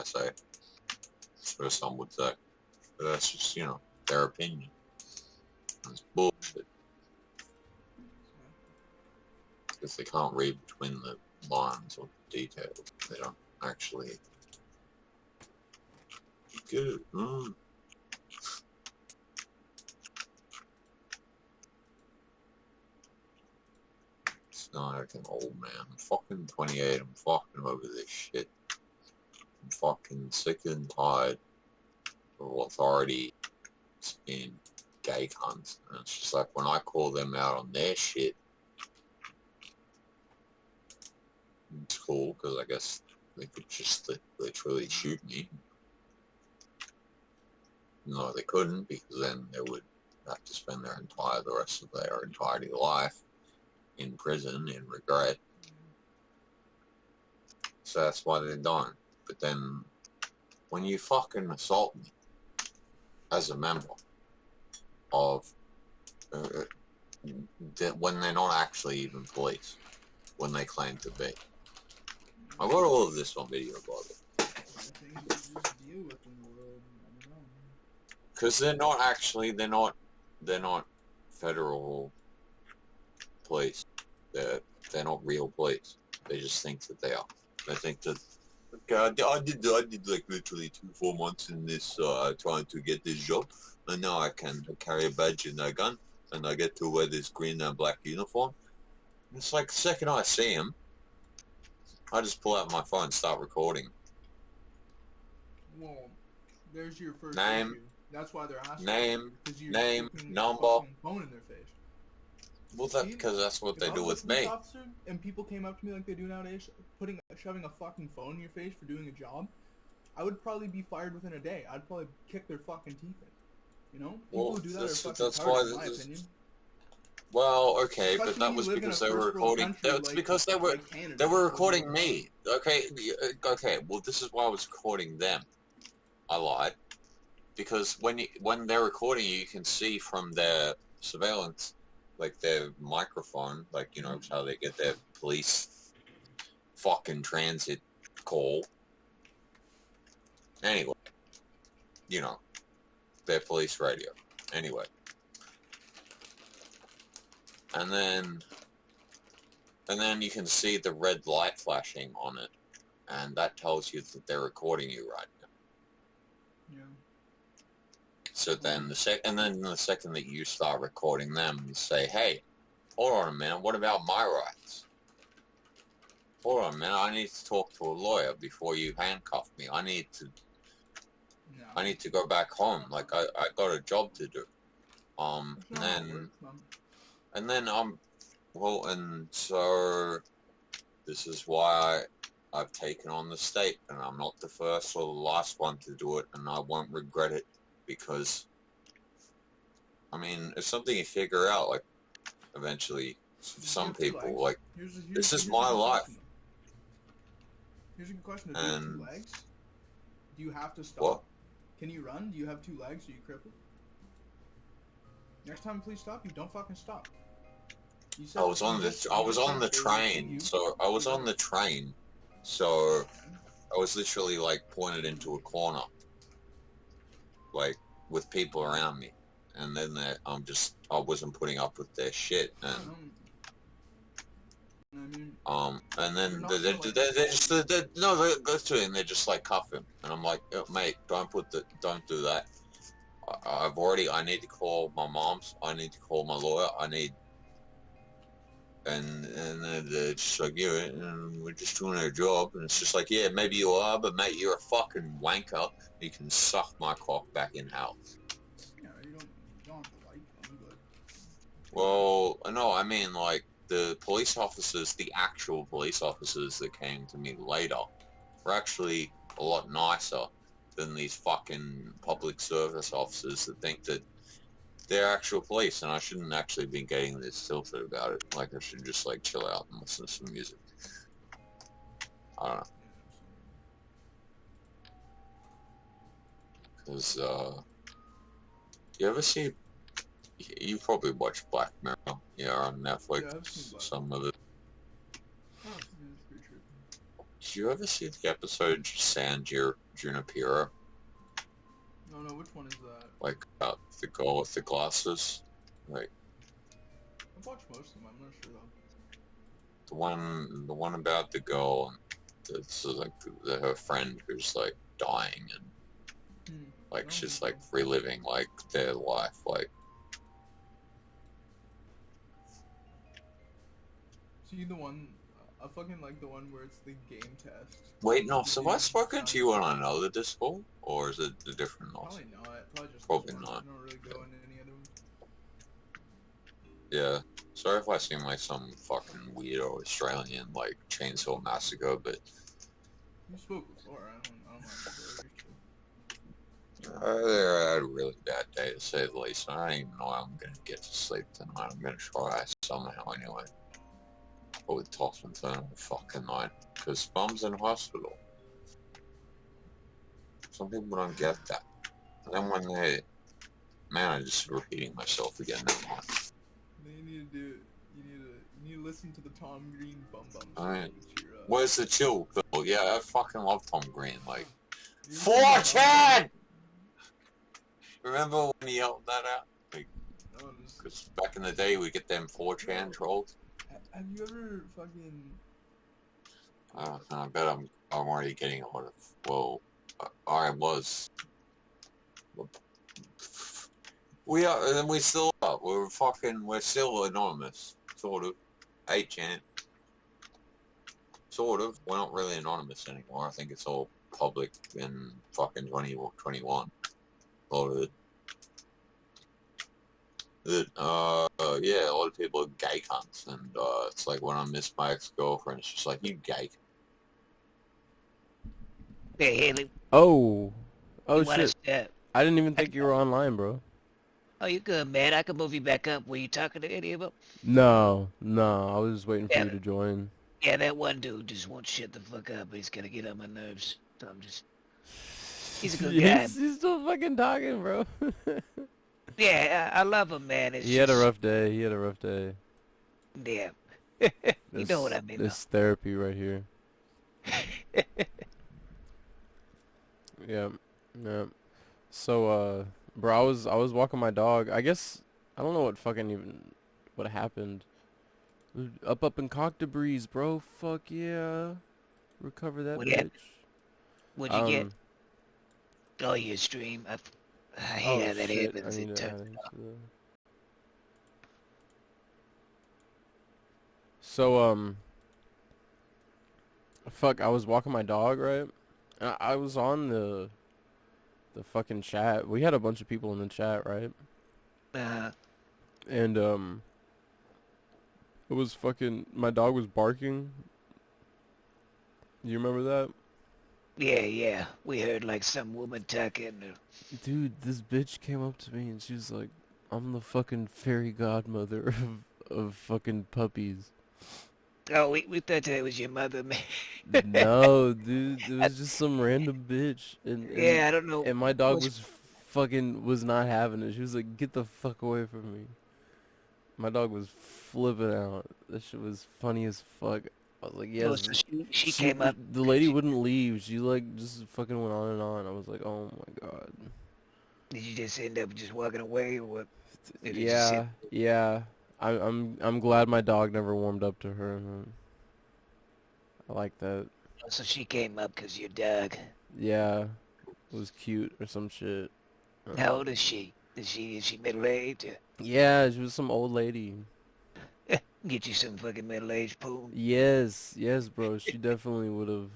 say. So some would say. But that's just, you know, their opinion. It's bullshit. Because they can't read between the lines or the details. They don't actually get it. It's not like an old man. I'm fucking 28. I'm fucking over this shit. I'm fucking sick and tired of authority in gay cunts. And it's just like when I call them out on their shit, it's cool because I guess they could just literally shoot me. No, they couldn't, because then they would have to spend the rest of their entirety life in prison in regret. So that's why they don't. But then, when you fucking assault me as a member of, when they're not actually even police, when they claim to be. I got all of this on video, by the way. Because they're not actually, they're not federal police. They're not real police. They just think that they are. They think that, okay, I did like literally 2-4 months in this, trying to get this job, and now I can carry a badge and a gun, and I get to wear this green and black uniform. It's like the second I see him, I just pull out my phone and start recording. Well, there's your first name. Issue. That's why they're asking. Name, number. Phone in their face. Well, that's because that's what they do with me. Officer and people came up to me like they do nowadays, shoving a fucking phone in your face for doing a job, I would probably be fired within a day. I'd probably kick their fucking teeth in. You know? People who do that are fucking retarded, in my opinion. Well, okay, but that was because they were recording. That's because they were recording me. Okay, well, this is why I was recording them. I lied, because when they're recording you can see from their surveillance, like their microphone, like, you know, how they get their police fucking transit call. Anyway, you know, their police radio. Anyway. And then you can see the red light flashing on it, and that tells you that they're recording you right now. Yeah. So then the second that you start recording them, you say, "Hey, hold on a minute. What about my rights? Hold on a minute. I need to talk to a lawyer before you handcuff me. I need to go back home. Like I got a job to do." And so this is why I've taken on the state, and I'm not the first or the last one to do it, and I won't regret it, because, I mean, it's something you figure out, like, eventually, some people, like, this is my life. Here's a good question. Do you have 2 legs? Do you have to stop? What? Can you run? Do you have 2 legs? Are you crippled? Next time, please stop. You don't fucking stop. I was on the train, so I was literally like pointed into a corner, like with people around me, and then I wasn't putting up with their shit, and and then they're just like cuff him, and I'm like, oh, mate, don't do that. I need to call my mom's, I need to call my lawyer, and they're just like, yeah, and we're just doing our job, and it's just like, yeah, maybe you are, but mate, you're a fucking wanker. You can suck my cock back in hell. Yeah, you don't have to like them, but... Well, no, I mean, like, the police officers, the actual police officers that came to me later, were actually a lot nicer than these fucking public service officers that think that they're actual police, and I shouldn't actually be getting this tilted about it. Like, I should just, like, chill out and listen to some music. I don't know. Because, you ever see... You probably watch Black Mirror, yeah, on Netflix, Yeah, I've seen Black some of it. Oh, yeah, that's pretty true. you ever see the episode San Junipero? No, which one is that? Like, about the girl with the glasses? Like... I've watched most of them, I'm not sure though. The one about the girl, and it's like her friend who's like dying, and like she's like reliving like their life, like. See the one, I fucking like the one where it's the game test. Wait, no. So have I spoken to you on another Discord, or is it a different one? Probably not. Probably not. I don't really go into any other ones. Yeah. Sorry if I seem like some fucking weirdo Australian, like, Chainsaw Massacre, but... You spoke before, I don't mind the story. I had a really bad day, to say the least. I don't even know how I'm gonna get to sleep tonight. I'm gonna try somehow anyway. But with toss and turn all fucking night. Because Mum's in hospital. Some people don't get that. And then when they... Man, I'm just repeating myself again now. You need to do it. You need to listen to the Tom Green Bum Bum. Alright. Where's the chill, Bill? Yeah, I fucking love Tom Green. Like, 4chan! Remember when he yelled that out? Like, because back in the day, we get them 4chan trolls. Have you ever fucking... I bet I'm already getting a lot of... Well, I was. We are, and we still are. We're still anonymous. Sort of. 8chan. Sort of. We're not really anonymous anymore. I think it's all public in fucking 2021. A lot of it. Yeah, a lot of people are gay cunts, and it's like when I miss my ex-girlfriend, it's just like, you gay. Hey, Haley. Oh shit. I didn't even think you were online, bro. Oh, you good, man. I can move you back up. Were you talking to any of them? No, I was just waiting for you to join. Yeah, that one dude just won't shut the fuck up. He's gonna get on my nerves. So I'm just... He's a good guy. He's still fucking talking, bro. Yeah, I love him, man. He had a rough day. Yeah. You know what I mean, This therapy right here. Yeah. So, bro, I was walking my dog. I guess, I don't know what happened. Up in cock debris, bro. Fuck yeah. Recover that bitch. What'd you get? Oh, your stream. I hate how that happens. It turns off. So, fuck, I was walking my dog, right? And I was on the fucking chat. We had a bunch of people in the chat, right? And, it was fucking, my dog was barking. You remember that? Yeah. We heard like some woman talking. Dude, this bitch came up to me and she was like, I'm the fucking fairy godmother of fucking puppies. Oh, we thought that was your mother, man. No, dude, it was just some random bitch. And yeah, I don't know. And my dog was not having it. She was like, get the fuck away from me. My dog was flipping out. That shit was funny as fuck. I was like, yeah. So she came up. The lady wouldn't leave. She like just fucking went on and on. I was like, oh my god. Did you just end up just walking away, or what? Yeah. I'm glad my dog never warmed up to her. I like that. So she came up because your dog. Yeah, it was cute or some shit. How old is she? Is she middle-aged? Yeah, she was some old lady. Get you some fucking middle-aged pool. Yes, bro. She definitely would have.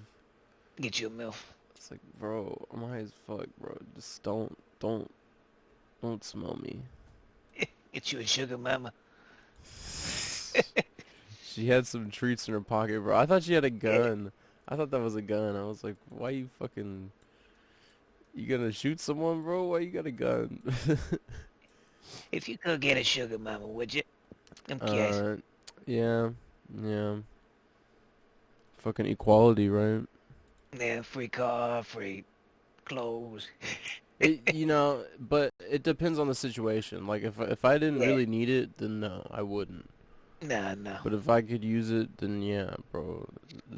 Get you a MILF. It's like, bro, I'm high as fuck, bro. Just don't smell me. Get you a sugar mama. She had some treats in her pocket, bro. I thought she had a gun. I thought that was a gun. I was like, why you fucking... You gonna shoot someone, bro? Why you got a gun? If you could get a sugar mama, would you? I'm curious. Yeah. Fucking equality, right? Yeah, free car, free clothes. But it depends on the situation. Like, if I didn't really need it, then no, I wouldn't. Nah, no. But if I could use it, then yeah, bro.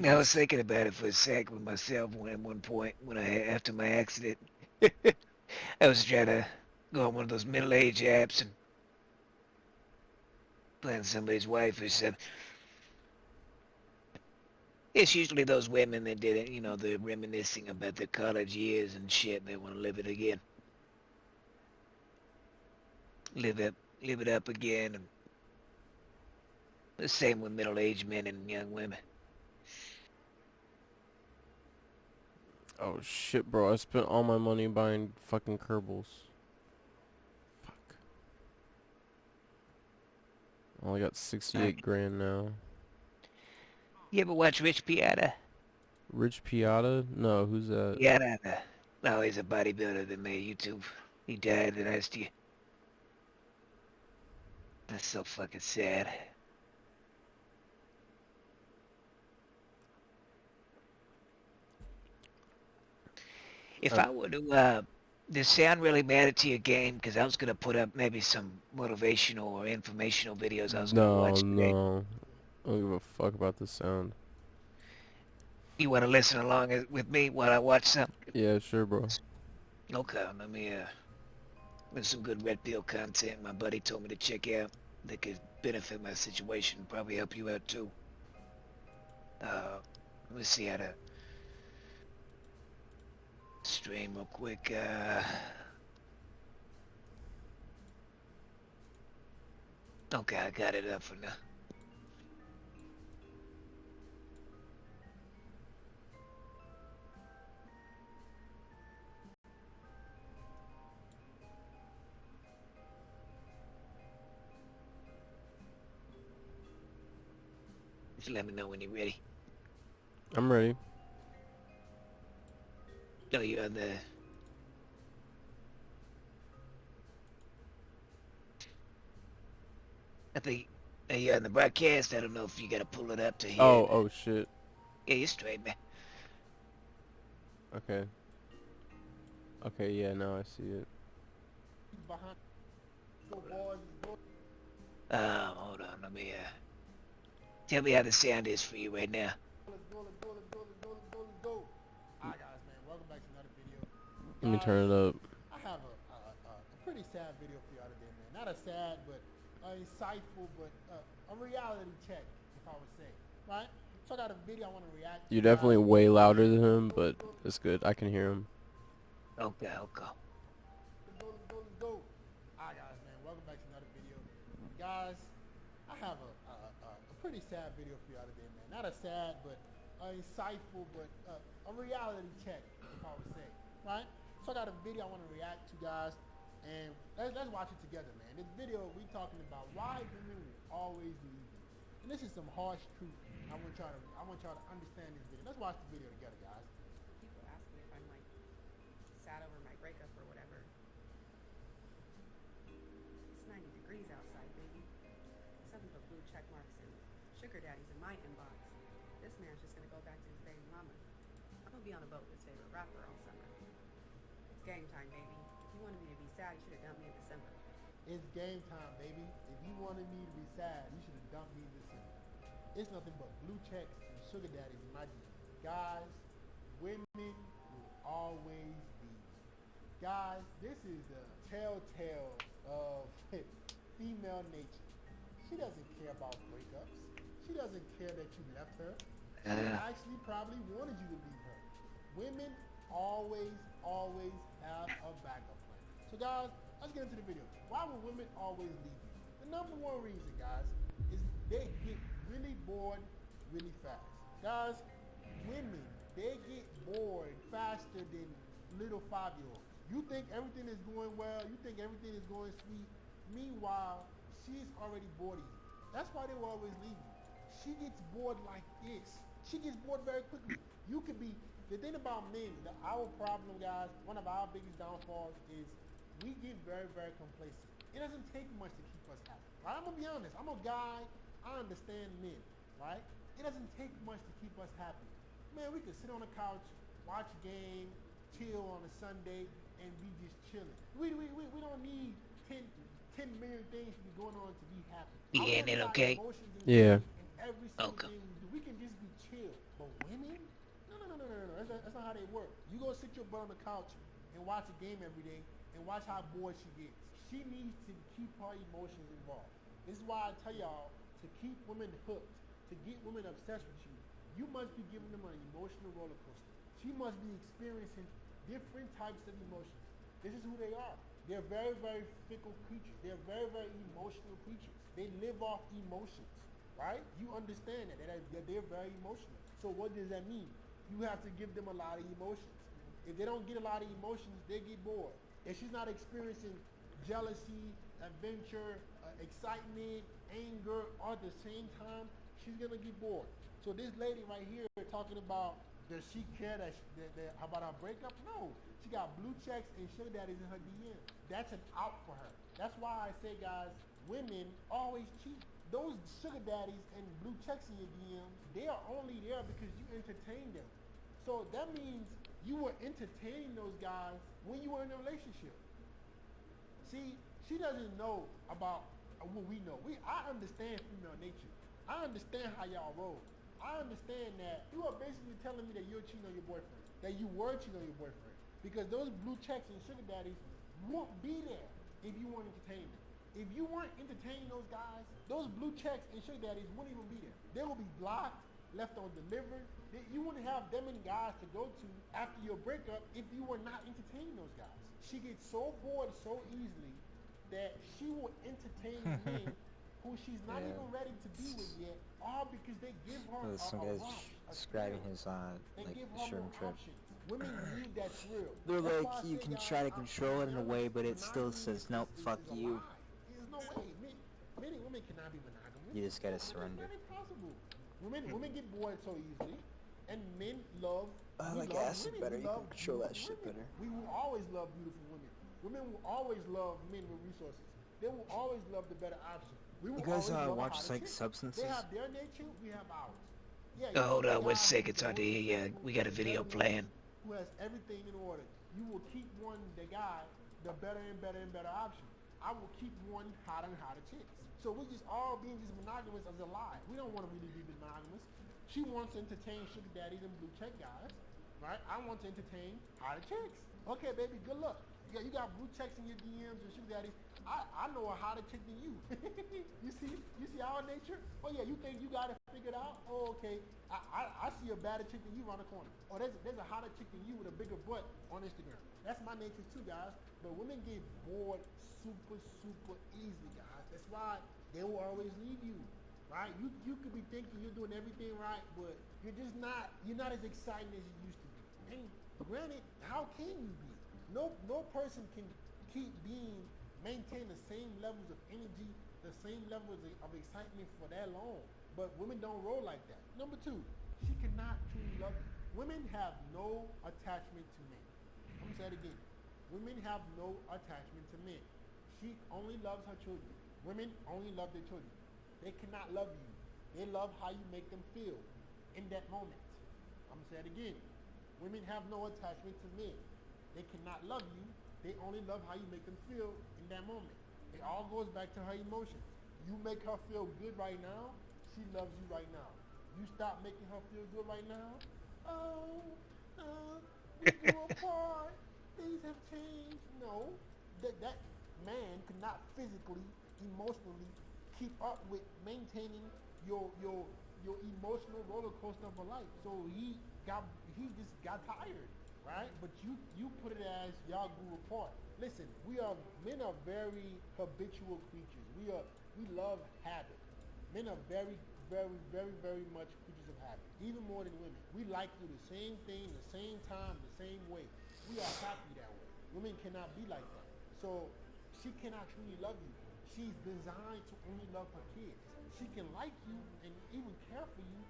I was thinking about it for a sec with myself at one point when after my accident. I was trying to go on one of those middle-age apps and plan somebody's wife or something. It's usually those women that did it, you know, they're reminiscing about their college years and shit, and they want to live it again. Live it up again. And the same with middle-aged men and young women. Oh shit, bro! I spent all my money buying fucking Kerbals. Fuck. I only got 68 grand now. You ever watch Rich Piata? Rich Piata? No, who's that? Yeah, no, he's a bodybuilder that made YouTube. He died last year. That's so fucking sad. If I were to, does sound really mattered to your game? Because I was going to put up maybe some motivational or informational videos I was going to watch today. No. I don't give a fuck about the sound. You want to listen along with me while I watch something? Yeah, sure, bro. Okay, let me, there's some good Red Pill content my buddy told me to check out that could benefit my situation and probably help you out too. Let me see how to stream real quick. Okay, I got it up for now. Just let me know when you're ready. I'm ready. No, you're on the... I think you're on the broadcast. I don't know if you gotta pull it up to hear. Oh shit. Yeah, you're straight, man. Okay. Okay, yeah, now I see it. Hold on, let me, tell me how the sound is for you right now. Let's go. Alright guys, man, welcome back to another video. Let me turn it up. I have a pretty sad video for y'all today, man. Not a sad, but insightful, but a reality check, if I would say. Right? So I got a video I want to react to. You're definitely way louder than him, but it's good. I can hear him. Okay. Let's go. Alright guys, man, welcome back to another video. Guys, I have a pretty sad video for y'all today, man. Not a sad, but insightful, but a reality check, if I would say. Right? So I got a video I want to react to, guys, and let's watch it together, man. This video, we talking about why women will always leave you. And this is some harsh truth. I want y'all to understand this video. Let's watch the video together, guys. People ask me if I'm like sad over my breakup or whatever. It's 90 degrees outside, baby. Something but blue check marks and sugar daddies in my inbox. This man's just gonna go back to his baby mama. I'm gonna be on a boat with his favorite rapper all summer. It's game time, baby. If you wanted me to be sad, you should have dumped me in December. It's game time, baby. If you wanted me to be sad, you should have dumped me in December. It's nothing but blue checks and sugar daddies in my DMs. Guys, women will always leave you. Guys, this is the telltale of female nature. She doesn't care about breakups. She doesn't care that you left her. She actually probably wanted you to leave her. Women always have a backup plan. So guys, let's get into the video. Why will women always leave you? The number one reason, guys, is they get really bored really fast. Guys, women, they get bored faster than little 5-year-olds. You think everything is going well, you think everything is going sweet. Meanwhile, she's already bored of you. That's why they will always leave you. She gets bored like this. She gets bored very quickly. You could be, the thing about men, our problem, guys, one of our biggest downfalls is we get very complacent. It doesn't take much to keep us happy. Right? I'm gonna be honest. I'm a guy. I understand men. Right? It doesn't take much to keep us happy. Man, we could sit on the couch, watch a game, chill on a Sunday, and be just chilling. We don't need 10 10 million things to be going on to be happy. You getting it okay? Yeah. In every single thing we do. We can just be chill. But women? No. That's not how they work. You go sit your butt on the couch and watch a game every day and watch how bored she gets. She needs to keep her emotions involved. This is why I tell y'all to keep women hooked, to get women obsessed with you, you must be giving them an emotional roller coaster. She must be experiencing different types of emotions. This is who they are. They're very, very fickle creatures. They're very, very emotional creatures. They live off emotions, right? You understand that they're very emotional. So what does that mean? You have to give them a lot of emotions. If they don't get a lot of emotions, they get bored. If she's not experiencing jealousy, adventure, excitement, anger all at the same time, she's gonna get bored. So this lady right here talking about, does she care about her breakup? No. She got blue checks and sugar daddies in her DM. That's an out for her. That's why I say, guys, women always cheat. Those sugar daddies and blue checks in your DMs, they are only there because you entertain them. So that means you were entertaining those guys when you were in a relationship. See, she doesn't know about what we know. I understand female nature. I understand how y'all roll. I understand that you are basically telling me that you're cheating on your boyfriend, that you were cheating on your boyfriend, because those blue checks and sugar daddies won't be there if you weren't entertaining them. If you weren't entertaining those guys, those blue checks and sugar daddies wouldn't even be there. They will be blocked, left undelivered. You wouldn't have them and guys to go to after your breakup if you were not entertaining those guys. She gets so bored so easily that she will entertain men who she's not even ready to be with yet, all because they give her Some a guys rush, describing his they like give her shroom more trip. options. Women need that thrill. They're That's like, why I you say, can guys, try to control it in a way, but it still monogamy says, nope, fuck is a you. lie. There's no way. Many women cannot be monogamous. You just gotta It's surrender. not impossible. Women get bored so easily, and men love. We Like love acid women. better, We you love can control that beautiful shit women. better. We will always love beautiful women. Women will always love men with resources. They will always love the better option. We will You guys always love a watch hotter like chick. Substances? They have their nature, we have ours. Yeah, Oh, you hold see a on one guy second, who's the most Tony. Yeah, successful, we got a the video better playing. one, who has everything in order. You will keep one, the guy, the better and better and better option. I will keep one hotter and hotter chicks. So we just all being just monogamous as a lie. We don't want to really be monogamous. She wants to entertain sugar daddies and blue check guys, right? I want to entertain hotter chicks. Okay, baby, good luck. You got blue checks in your DMs and sugar daddies. I know a hotter chick than you. You see our nature? Oh yeah, you think you got it figured out? Oh okay. I see a better chick than you around the corner. Oh there's a hotter chick than you with a bigger butt on Instagram. That's my nature too, guys. But women get bored super easily, guys. That's why they will always leave you. Right? You could be thinking you're doing everything right, but you're not as exciting as you used to be. And granted, how can you be? No person can maintain the same levels of energy, the same levels of excitement for that long. But women don't roll like that. Number two, she cannot truly love you. Women have no attachment to men. I'm gonna say it again. Women have no attachment to men. She only loves her children. Women only love their children. They cannot love you. They love how you make them feel in that moment. I'm gonna say it again. Women have no attachment to men. They cannot love you. They only love how you make them feel in that moment. It all goes back to her emotions. You make her feel good right now, she loves you right now. You stop making her feel good right now, we grew apart. Things have changed. No, that man could not physically, emotionally keep up with maintaining your emotional roller coaster of a life. So he just got tired, right? But you put it as y'all grew apart. Listen, men are very habitual creatures. We love habit. Men are very, very, very, very much creatures of habit, even more than women. We like to do the same thing, the same time, the same way. We are happy that way. Women cannot be like that. So she cannot truly love you. She's designed to only love her kids. She can like you and even care for you,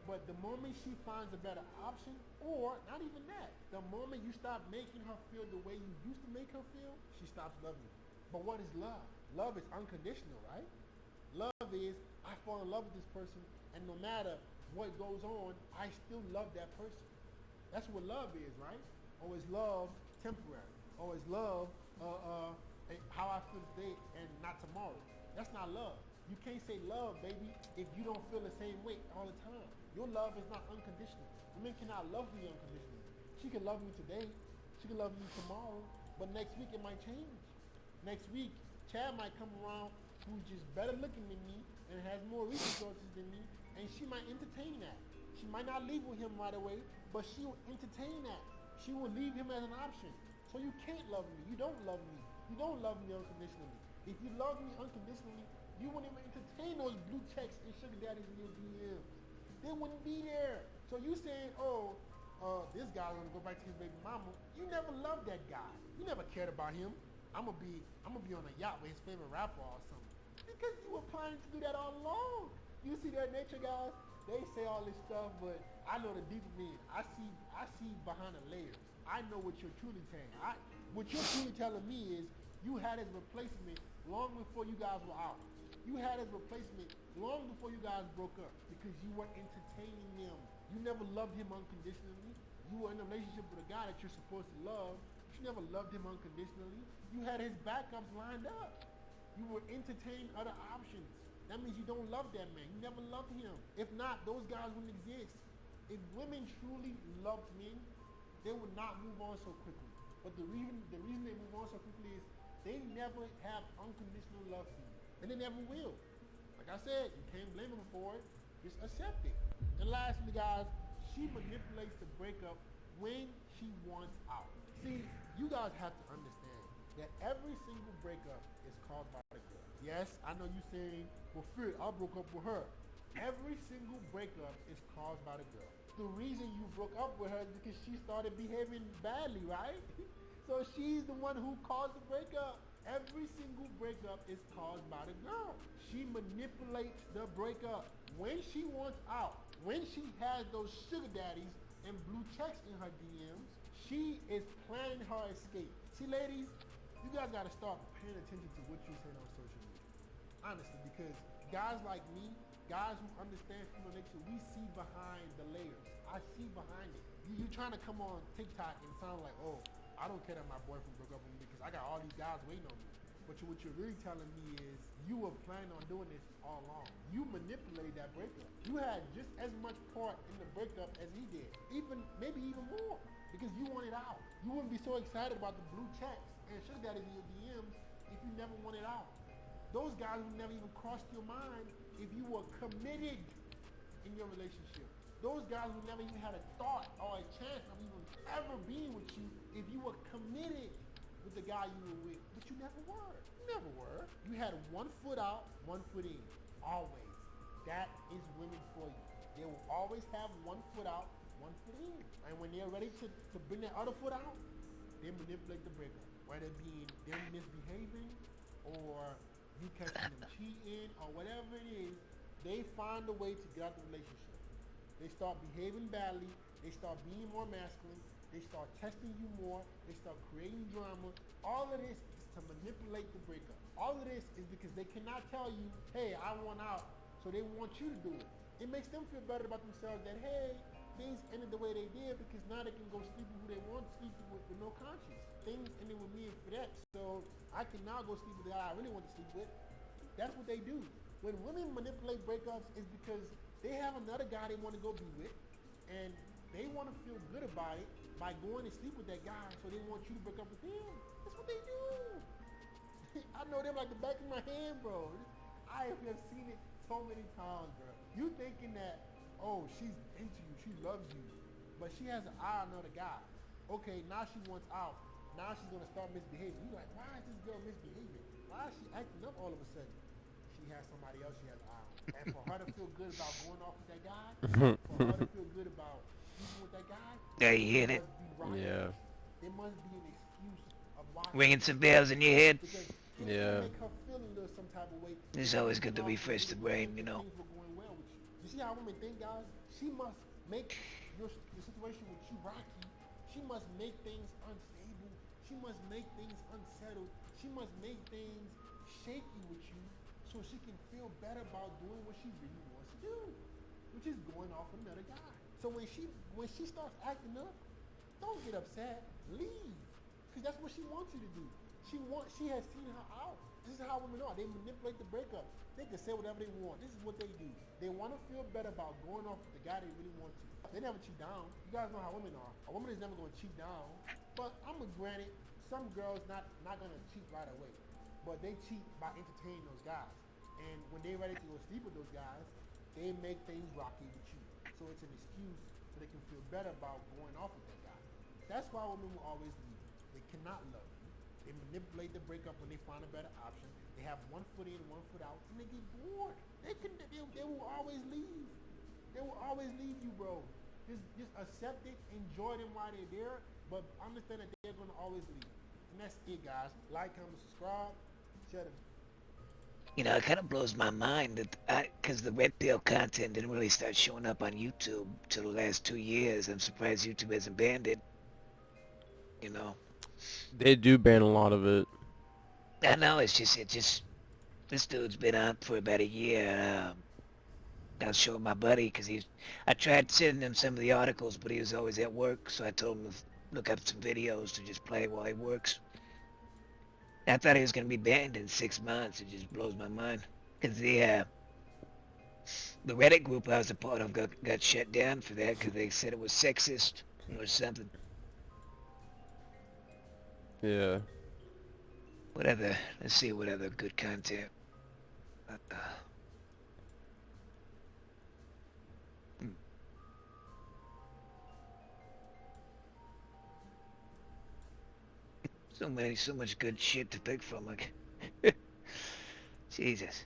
but the moment she finds a better option, or not even that, the moment you stop making her feel the way you used to make her feel, she stops loving you. But what is love? Love is unconditional, right? Love is, I fall in love with this person, and no matter what goes on, I still love that person. That's what love is, right? Or is love temporary? Or is love how I feel today and not tomorrow. That's not love. You can't say love, baby, if you don't feel the same way all the time. Your love is not unconditional. Women cannot love me unconditionally. She can love me today. She can love me tomorrow. But next week it might change. Next week, Chad might come around who's just better looking than me and has more resources than me, and she might entertain that. She might not leave with him right away, but she will entertain that. She will leave him as an option. So you can't love me. You don't love me. You don't love me unconditionally. If you love me unconditionally, you wouldn't even entertain those blue checks and sugar daddies in your DMs. They wouldn't be there. So you saying, oh, this guy's gonna go back to his baby mama. You never loved that guy. You never cared about him. I'm gonna be on a yacht with his favorite rapper or something. Because you were planning to do that all along. You see that nature, guys? They say all this stuff, but I know the deeper meaning. I see behind the layers. I know what you're truly saying. What you're truly telling me is you had his replacement long before you guys were out. You had his replacement long before you guys broke up because you were entertaining him. You never loved him unconditionally. You were in a relationship with a guy that you're supposed to love, but you never loved him unconditionally. You had his backups lined up. You were entertaining other options. That means you don't love that man. You never loved him. If not, those guys wouldn't exist. If women truly loved men, they would not move on so quickly. But the reason they move on so quickly is they never have unconditional love for you. And they never will. Like I said, you can't blame them for it. Just accept it. And lastly, guys, she manipulates the breakup when she wants out. See, you guys have to understand that every single breakup is caused by the girl. Yes, I know you're saying, well, Fit, I broke up with her. Every single breakup is caused by the girl. The reason you broke up with her is because she started behaving badly, right? So she's the one who caused the breakup. Every single breakup is caused by the girl. She manipulates the breakup. When she wants out, when she has those sugar daddies and blue checks in her DMs, she is planning her escape. See, ladies, you guys got to start paying attention to what you're saying on social media. Honestly, because guys like me, guys who understand female nature, we see behind the layers. I see behind it. You trying to come on TikTok and sound like, oh, I don't care that my boyfriend broke up with me because I got all these guys waiting on me. But what you're really telling me is you were planning on doing this all along. You manipulated that breakup. You had just as much part in the breakup as he did. Maybe even more. Because you wanted out. You wouldn't be so excited about the blue checks and sugar daddies in your DMs if you never wanted out. Those guys would never even cross your mind if you were committed in your relationship. Those guys would never even had a thought or a chance of even ever being with you if you were committed with the guy you were with. But you never were. You never were. You had one foot out, one foot in. Always. That is women for you. They will always have one foot out, one foot in. And when they're ready to bring that other foot out, they manipulate the breakup. Whether it be them misbehaving or you catching them cheating or whatever it is, they find a way to get out the relationship. They start behaving badly. They start being more masculine. They start testing you more. They start creating drama. All of this is to manipulate the breakup. All of this is because they cannot tell you, hey, I want out, so they want you to do it. It makes them feel better about themselves that, hey, things ended the way they did because now they can go sleep with who they want to sleep with no conscience. Things ended with me and Fidette, so I can now go sleep with the guy I really want to sleep with. That's what they do. When women manipulate breakups, it's because they have another guy they want to go be with, and they want to feel good about it by going to sleep with that guy, so they want you to break up with him. That's what they do. I know them like the back of my hand, bro. I have seen it so many times, bro. You thinking that, oh, she's into you, she loves you, but she has an eye on another guy. Okay, now she wants out. Now she's going to start misbehaving. You're like, why is this girl misbehaving? Why is she acting up all of a sudden? She has somebody else she has an eye on. And for her to feel good about going off with that guy, for her to feel good about sleeping with that guy, Yeah, you hit it. Yeah. There must be an excuse of why. Ringing some bells in your head. Because Yeah. make her feel a little some type of way. It's always good to refresh the brain, you know. Things were going well with you. You see how women think, guys? She must make your situation with you rocky. She must make things unstable. She must make things unsettled. She must make things shaky with you so she can feel better about doing what she really wants to do, which is going off with another guy. So when she starts acting up, don't get upset. Leave. Because that's what she wants you to do. She has seen her out. This is how women are. They manipulate the breakup. They can say whatever they want. This is what they do. They want to feel better about going off with the guy they really want to. They never cheat down. You guys know how women are. A woman is never going to cheat down. But I'm gonna grant it. Some girls not gonna cheat right away, but they cheat by entertaining those guys. And when they're ready to go sleep with those guys, they make things rocky with you. So it's an excuse so they can feel better about going off with that guy. That's why women will always leave you. They cannot love you. They manipulate the breakup when they find a better option. They have one foot in, one foot out, and they get bored. They will always leave. They will always leave you, bro. Just accept it, enjoy them while they're there, but understand that they're gonna always leave. And that's it, guys. Like, comment, subscribe. Share them. You know, it kind of blows my mind that because the red pill content didn't really start showing up on YouTube till the last 2 years. I'm surprised YouTube hasn't banned it. You know, they do ban a lot of it. I know it just this dude's been on for about a year. I was showing my buddy because I tried sending him some of the articles, but he was always at work, so I told him to look up some videos to just play while he works. I thought he was going to be banned in 6 months. It just blows my mind. Because the Reddit group I was a part of got shut down for that because they said it was sexist or something. Yeah. Whatever. Let's see what other good content. So much good shit to pick from. Like, Jesus.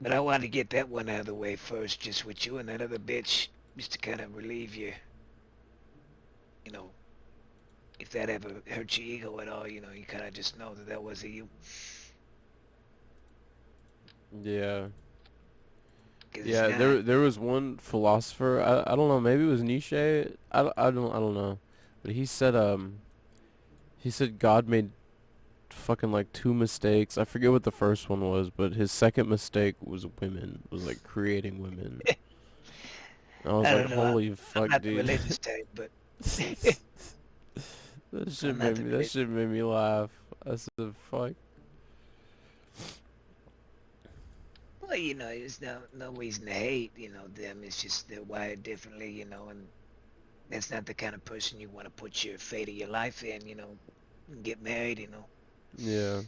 But I wanted to get that one out of the way first, just with you and that other bitch, just to kind of relieve you. You know, if that ever hurt your ego at all, you know, you kind of just know that wasn't you. Yeah. Yeah, there was one philosopher, I don't know, maybe it was Nietzsche. I don't know. But he said God made fucking like 2 mistakes. I forget what the first one was, but his second mistake was women. Was like creating women. I was like, holy fuck, I'm not dude. the religious type, but that shit made me laugh. I said, fuck. Well, you know, there's no reason to hate, you know, them. It's just they're wired differently, you know, and that's not the kind of person you want to put your fate of your life in, you know, and get married, you know. Yeah.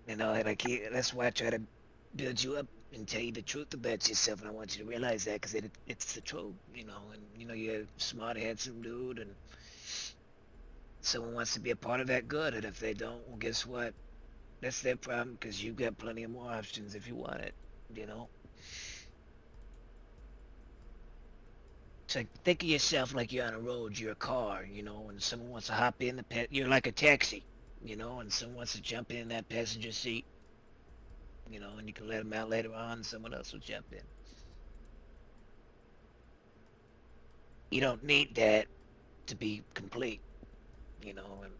You know, like that's why I try to build you up and tell you the truth about yourself, and I want you to realize that because it's the truth, you know. And you know, you're a smart, handsome dude, and someone wants to be a part of that, good. And if they don't, well, guess what? That's their problem because you've got plenty of more options if you want it, you know. So think of yourself like you're on a road, you're a car, you know, and someone wants to hop in you're like a taxi, you know, and someone wants to jump in that passenger seat, you know, and you can let them out later on, and someone else will jump in. You don't need that to be complete, you know, and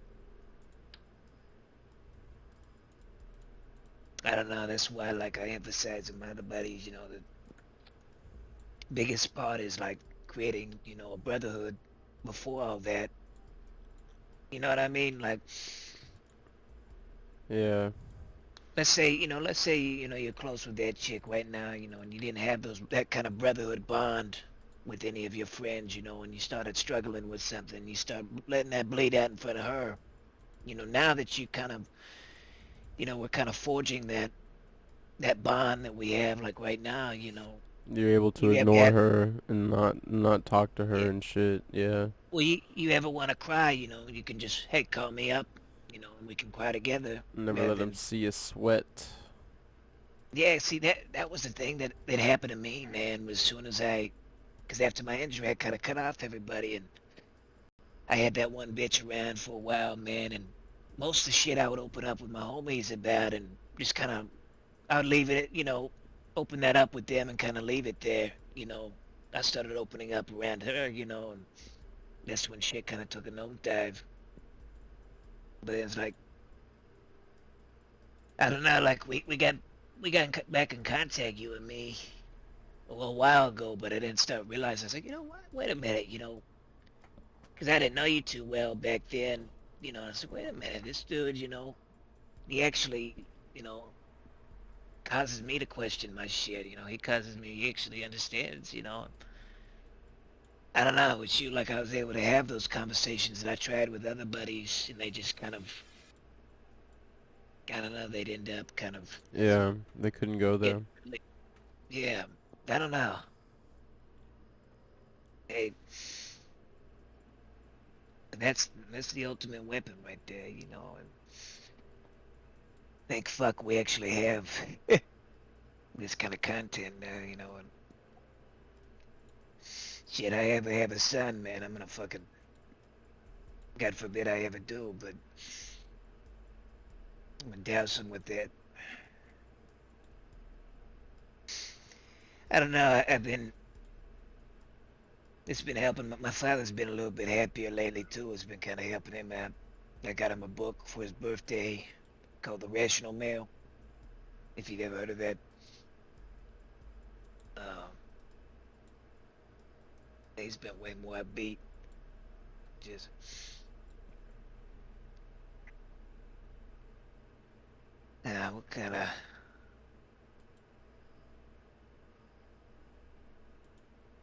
I don't know, that's why, like, I emphasize with my other buddies, you know, the biggest part is, like, creating, you know, a brotherhood before all that. You know what I mean? Like, yeah. Let's say, you know, you're close with that chick right now, you know, and you didn't have that kind of brotherhood bond with any of your friends, you know, and you started struggling with something, you start letting that bleed out in front of her. You know, now that you kind of, you know, we're kind of forging that bond that we have, like right now, you know. You're able to ignore her and not talk to her and shit, yeah. Well, you ever want to cry, you know, you can just, hey, call me up, you know, and we can cry together. Never let them see you sweat. Yeah, see, that was the thing that happened to me, man, was as soon as because after my injury, I kind of cut off everybody, and I had that one bitch around for a while, man, and most of the shit I would open up with my homies about and just kind of, I would leave it, you know, open that up with them and kind of leave it there, you know. I started opening up around her, you know, and that's when shit kind of took a nosedive. But it's like, I don't know, like we got back in contact, you and me, a little while ago, but I didn't start realizing. I was like, you know what? Wait a minute, you know, because I didn't know you too well back then. You know, I was like, wait a minute, this dude, you know, he actually, you know, causes me to question my shit. You know, he actually understands. You know, I don't know with you, like I was able to have those conversations that I tried with other buddies, and they just kind of, I don't know, they'd end up kind of Yeah, they couldn't go there. getting, yeah, I don't know. Hey, that's the ultimate weapon right there, you know. And thank fuck we actually have this kind of content now, you know. And shit, I ever have a son, man, I'm gonna fucking, God forbid I ever do, but I'm gonna douse him with that. I don't know. It's been helping. My father's been a little bit happier lately too. It's been kind of helping him out. I got him a book for his birthday called The Rational Male. If you've ever heard of that. Um, he's been way more upbeat. Just what kind of?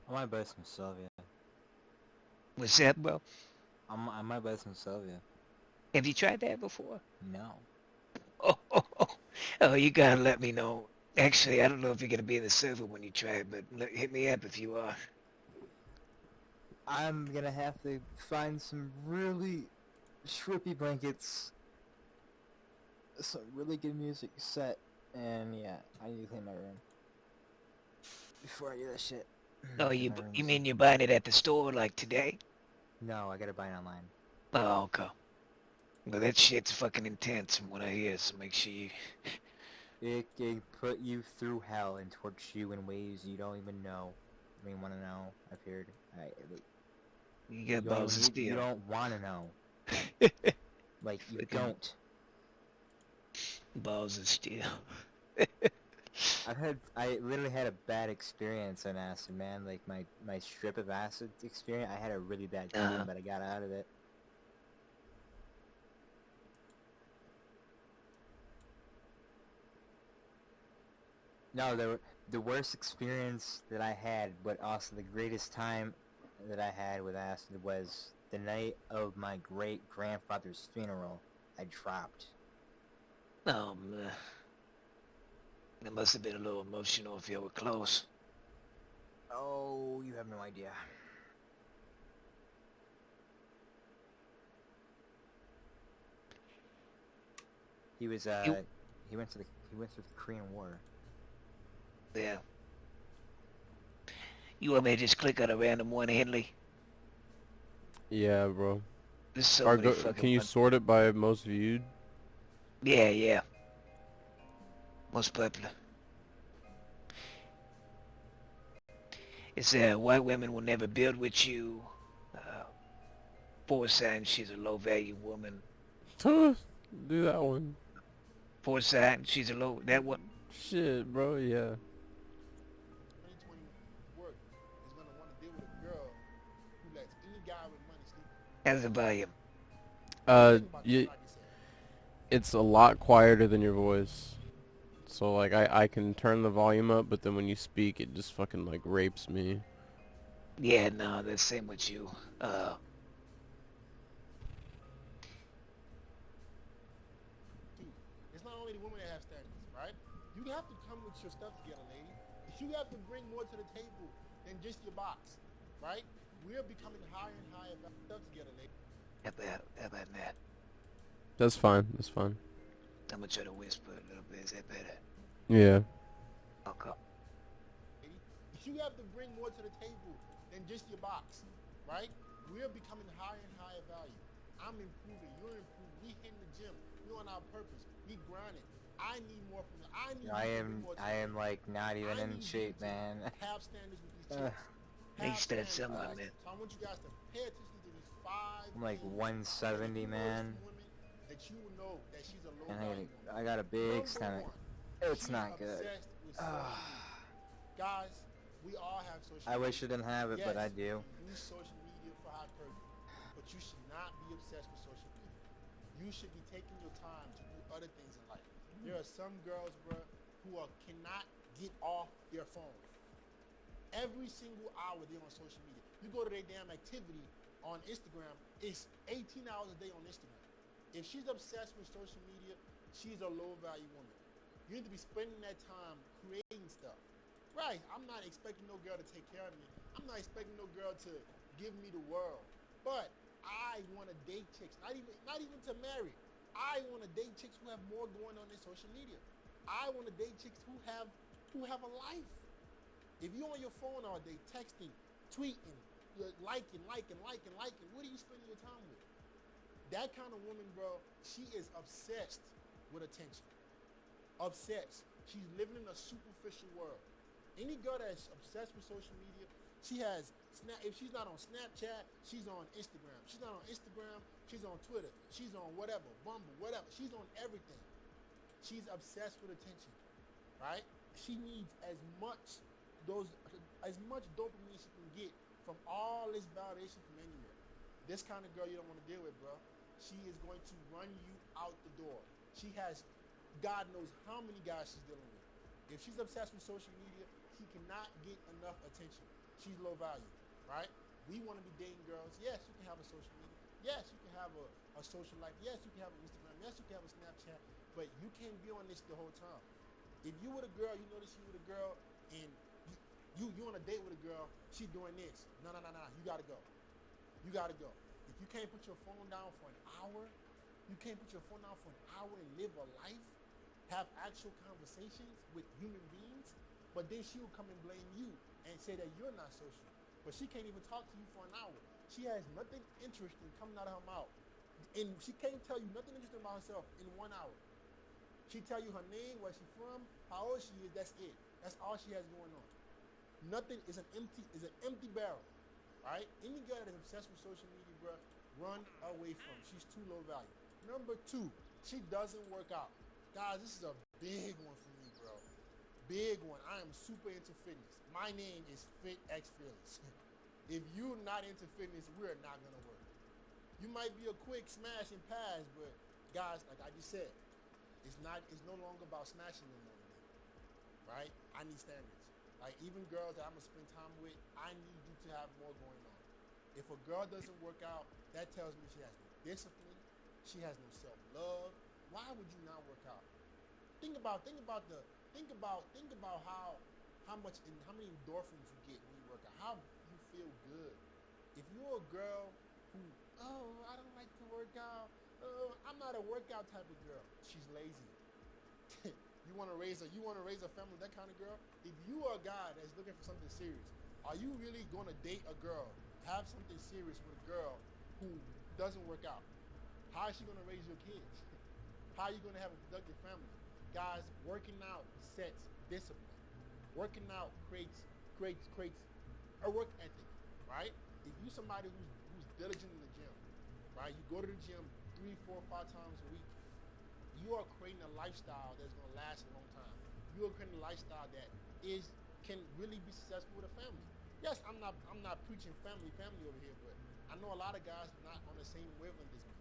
I might buy some salvia. What's that, bro? I might buy some salvia. Have you tried that before? No. Oh, you gotta let me know. Actually, I don't know if you're gonna be in the server when you try it, but hit me up if you are. I'm gonna have to find some really trippy blankets, some really good music set, and yeah, I need to clean my room before I do that shit. No, you mean you're buying it at the store like today? No, I gotta buy it online. Oh, okay. Well, that shit's fucking intense from what I hear, so make sure you... It put you through hell and torture you in ways you don't even know. I mean, want to know? I've heard. You got balls of steel. You don't want to know. Like, you don't. Balls of steel. I literally had a bad experience on acid, man. Like, my strip of acid experience, I had a really bad time, but I got out of it. No, the worst experience that I had, but also the greatest time that I had with acid was the night of my great-grandfather's funeral. I dropped. Oh, man. That must have been a little emotional if you were close. Oh, you have no idea. He was, he went through the Korean War. Yeah. You want me to just click on a random one, Henley? Yeah, bro. There's so many fucking can you sort it by most viewed? Yeah. Most popular. It's white women will never build with you. Foresight, she's a low-value woman. Do that one. Foresight, she's a low... That one. Shit, bro, yeah. 2020 work is gonna want to deal with a girl who lets any guy with money sleep. How's the volume? It's a lot quieter than your voice. So, like, I can turn the volume up, but then when you speak, it just fucking, like, rapes me. Yeah, no, the same with you. It's not only the women that have standards, right? You have to come with your stuff together, lady. You have to bring more to the table than just your box, right? We're becoming higher and higher about stuff together, lady. How about that? That's fine. That's fine. I'm gonna try to whisper a little bit. Is that better? Yeah. Okay. You have to bring more to the table than just your box, right? We're becoming higher and higher value. I'm improving. You're improving. We hitting the gym. We're on our purpose. We grinding. I need more from you. I am like not even in shape, man. Have standards with these chicks. Needs that someone, man. So I want you guys to pay attention to these 5. I'm like 170, man. that you will know that she's a low And value woman. I got a big Number stomach. one, It's she's not good. obsessed with social media. Guys, we all have social I media. wish I didn't have it, but I Yes, do. you use social media for hyperbole, but you should not be obsessed with social media. You should be taking your time to do other things in life. There are some girls, bro, who cannot get off their phone. Every single hour they're on social media. You go to their damn activity on Instagram, it's 18 hours a day on Instagram. If she's obsessed with social media, she's a low value woman. You need to be spending that time creating stuff. Right, I'm not expecting no girl to take care of me. I'm not expecting no girl to give me the world. But I want to date chicks, not even to marry. I want to date chicks who have more going on in social media. I want to date chicks who have a life. If you're on your phone all day, texting, tweeting, liking, what are you spending your time with? That kind of woman, bro, she is obsessed with attention. Obsessed. She's living in a superficial world. Any girl that's obsessed with social media, she has if she's not on Snapchat, she's on Instagram. She's not on Instagram, she's on Twitter. She's on whatever, Bumble, whatever. She's on everything. She's obsessed with attention, right? She needs as much dopamine she can get from all this validation from anywhere. This kind of girl you don't want to deal with, bro. She is going to run you out the door. She has God knows how many guys she's dealing with. If she's obsessed with social media, she cannot get enough attention. She's low value, right? We want to be dating girls. Yes, you can have a social media. Yes, you can have a social life. Yes, you can have an Instagram. Yes, you can have a Snapchat. But you can't be on this the whole time. If you with a girl, you notice you with a girl, and you on a date with a girl, she doing this. No. You gotta go. You gotta go. If you can't put your phone down for an hour, you can't put your phone down for an hour and live a life, have actual conversations with human beings, but then she will come and blame you and say that you're not social. But she can't even talk to you for an hour. She has nothing interesting coming out of her mouth. And she can't tell you nothing interesting about herself in 1 hour. She tell you her name, where she's from, how old she is, that's it. That's all she has going on. Nothing is an empty barrel, right? Any girl that is obsessed with social media, bro, run away from. She's too low value. Number 2, she doesn't work out. Guys, this is a big one for me, bro. Big one. I am super into fitness. My name is FitXFearless. If you're not into fitness, we're not gonna work. You might be a quick smash and pass, but guys, like I just said, it's no longer about smashing no more today, right? I need standards. Like even girls that I'm gonna spend time with, I need you to have more going on. If a girl doesn't work out, that tells me she has no discipline, she has no self-love. Why would you not work out? Think about how many endorphins you get when you work out. How you feel good. If you're a girl who, I don't like to work out. I'm not a workout type of girl. She's lazy. You want to raise a family, that kind of girl. If you are a guy that's looking for something serious, are you really going to date a girl, have something serious with a girl who doesn't work out? How is she going to raise your kids? How are you going to have a productive family? Guys, working out sets discipline. Working out creates a work ethic, right? If you somebody who's diligent in the gym, right? You go to the gym 3, 4, 5 times a week. You are creating a lifestyle that's going to last a long time. You are creating a lifestyle that can really be successful with a family. Yes, I'm not preaching family over here, but I know a lot of guys are not on the same wavelength as me.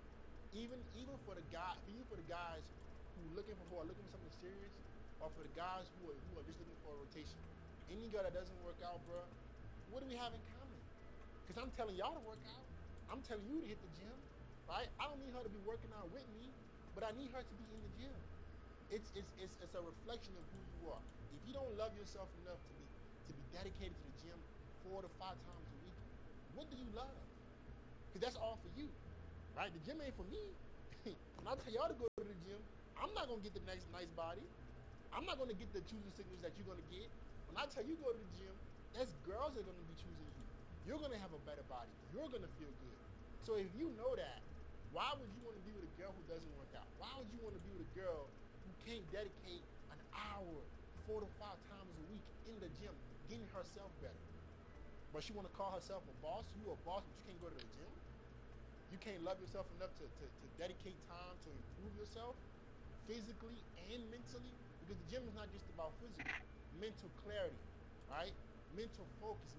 Even for the guys who are looking for something serious, or for the guys who are just looking for a rotation. Any girl that doesn't work out, bro, what do we have in common? Because I'm telling y'all to work out. I'm telling you to hit the gym, right? I don't need her to be working out with me, but I need her to be in the gym. It's a reflection of who you are. If you don't love yourself enough to be dedicated to the gym 4 to 5 times a week, what do you love? Because that's all for you, right? The gym ain't for me. When I tell y'all to go to the gym, I'm not gonna get the next nice body. I'm not gonna get the choosing signals that you're gonna get. When I tell you go to the gym, that's girls that are gonna be choosing you. You're gonna have a better body. You're gonna feel good. So if you know that, why would you want to be with a girl who doesn't work out? Why would you want to be with a girl who can't dedicate an hour 4 to 5 times a week in the gym, getting herself better? But she want to call herself a boss. You a boss, but you can't go to the gym? you can't love yourself enough to dedicate time to improve yourself physically and mentally, because the gym is not just about physical, mental clarity, right? Mental focus,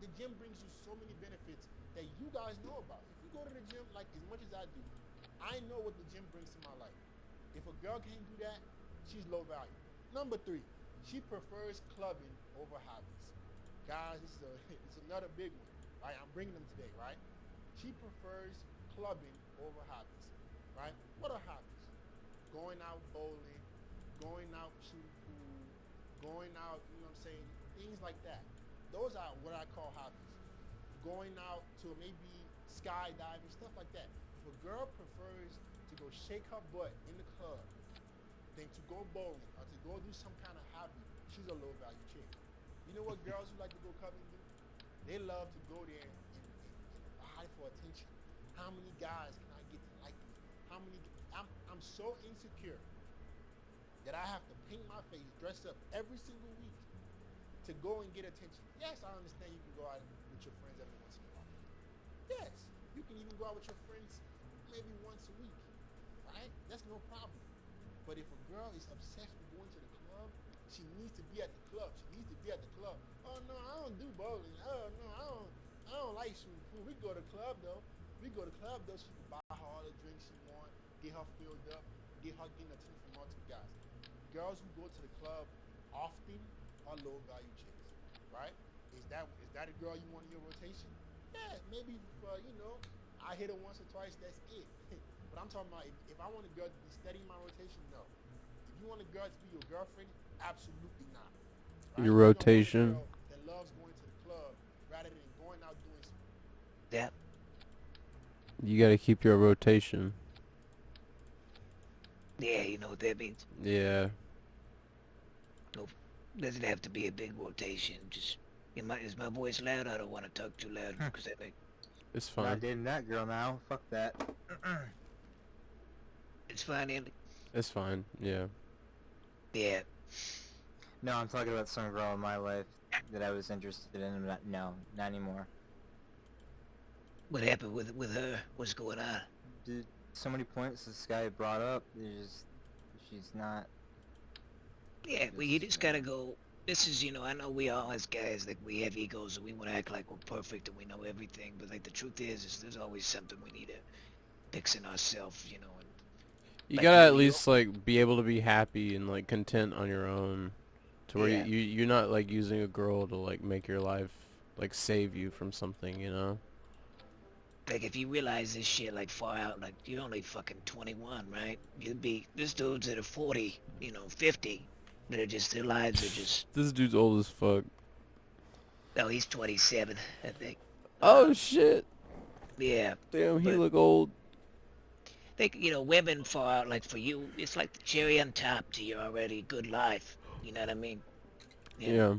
the gym brings you so many benefits that you guys know about. If you go to the gym, like as much as I do, I know what the gym brings to my life. If a girl can't do that, she's low value. Number 3, she prefers clubbing over hobbies. Guys, it's another big one, right? I'm bringing them today, right? She prefers clubbing over hobbies, right? What are hobbies? Going out bowling, going out shooting pool, going out, you know what I'm saying? Things like that. Those are what I call hobbies. Going out to maybe skydiving, stuff like that. If a girl prefers to go shake her butt in the club than to go bowling or to go do some kind of hobby, she's a low value chick. You know what girls who like to go clubbing do? They love to go there and vie for attention. How many guys can I get to like me? I'm so insecure that I have to paint my face, dress up every single week to go and get attention. Yes, I understand you can go out with your friends every once in a while. Yes, you can even go out with your friends maybe once a week, right? That's no problem. But if a girl is obsessed with going to the club, she needs to be at the club. She needs to be at the club. Oh no, I don't do bowling. Oh no, I don't like shooting pool. We go to the club though. So she can buy her all the drinks she wants, get her filled up, get her getting attention from multiple guys. Girls who go to the club often are low value chicks, right? Is that a girl you want in your rotation? Yeah, maybe I hit her once or twice, that's it. But I'm talking about if I want a girl to be steady in my rotation, no. If you want a girl to be your girlfriend, absolutely not. Right? Your You don't want a rotation. girl that loves going to the club rather than going out doing something. Yeah. You gotta keep your rotation. Yeah, you know what that means. Yeah. No, doesn't have to be a big rotation. Just is my voice loud? I don't want to talk too loud because that make. It's Not fine. dating that girl now. Fuck that. It's fine, Andy. It's fine. Yeah. Yeah. No, I'm talking about some girl in my life that I was interested in. No, not anymore. What happened with her? What's going on? Dude, so many points this guy brought up. She's not. Yeah, well, you just gotta go. This is, I know we all as guys, like, we have egos and we want to act like we're perfect and we know everything, but, like, the truth is there's always something we need to fix in ourselves, and You like, gotta at least like be able to be happy and like content on your own, to where Yeah. you're not like using a girl to like make your life like save you from something, you know? like, if you realize this shit, like, far out, like, you're only fucking 21, right? There's dudes that are 40, 50, that are just, their lives are just, This dude's old as fuck. oh, he's 27, I think. Oh shit! Yeah. Damn, he But- look old. Think, women far out, like, for you, it's like the cherry on top to your already good life, you know what I mean? Yeah.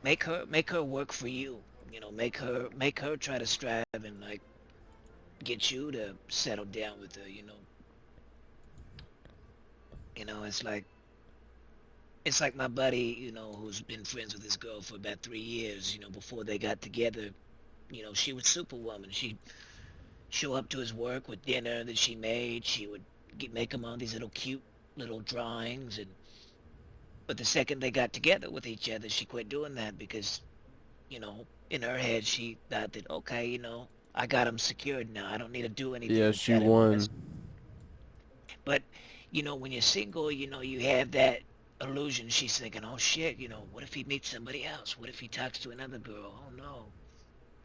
Make her work for you. Make her try to strive and like get you to settle down with her. It's like my buddy, who's been friends with this girl for about 3 years. Before they got together, she was Superwoman. She'd show up to his work with dinner that she made. She would make him all these little cute little drawings, but the second they got together with each other, she quit doing that because, in her head, she thought that, okay, I got him secured now. I don't need to do anything. Yeah, to she try to won. impress. But, when you're single, you have that illusion. She's thinking, oh shit, what if he meets somebody else? What if he talks to another girl? Oh no.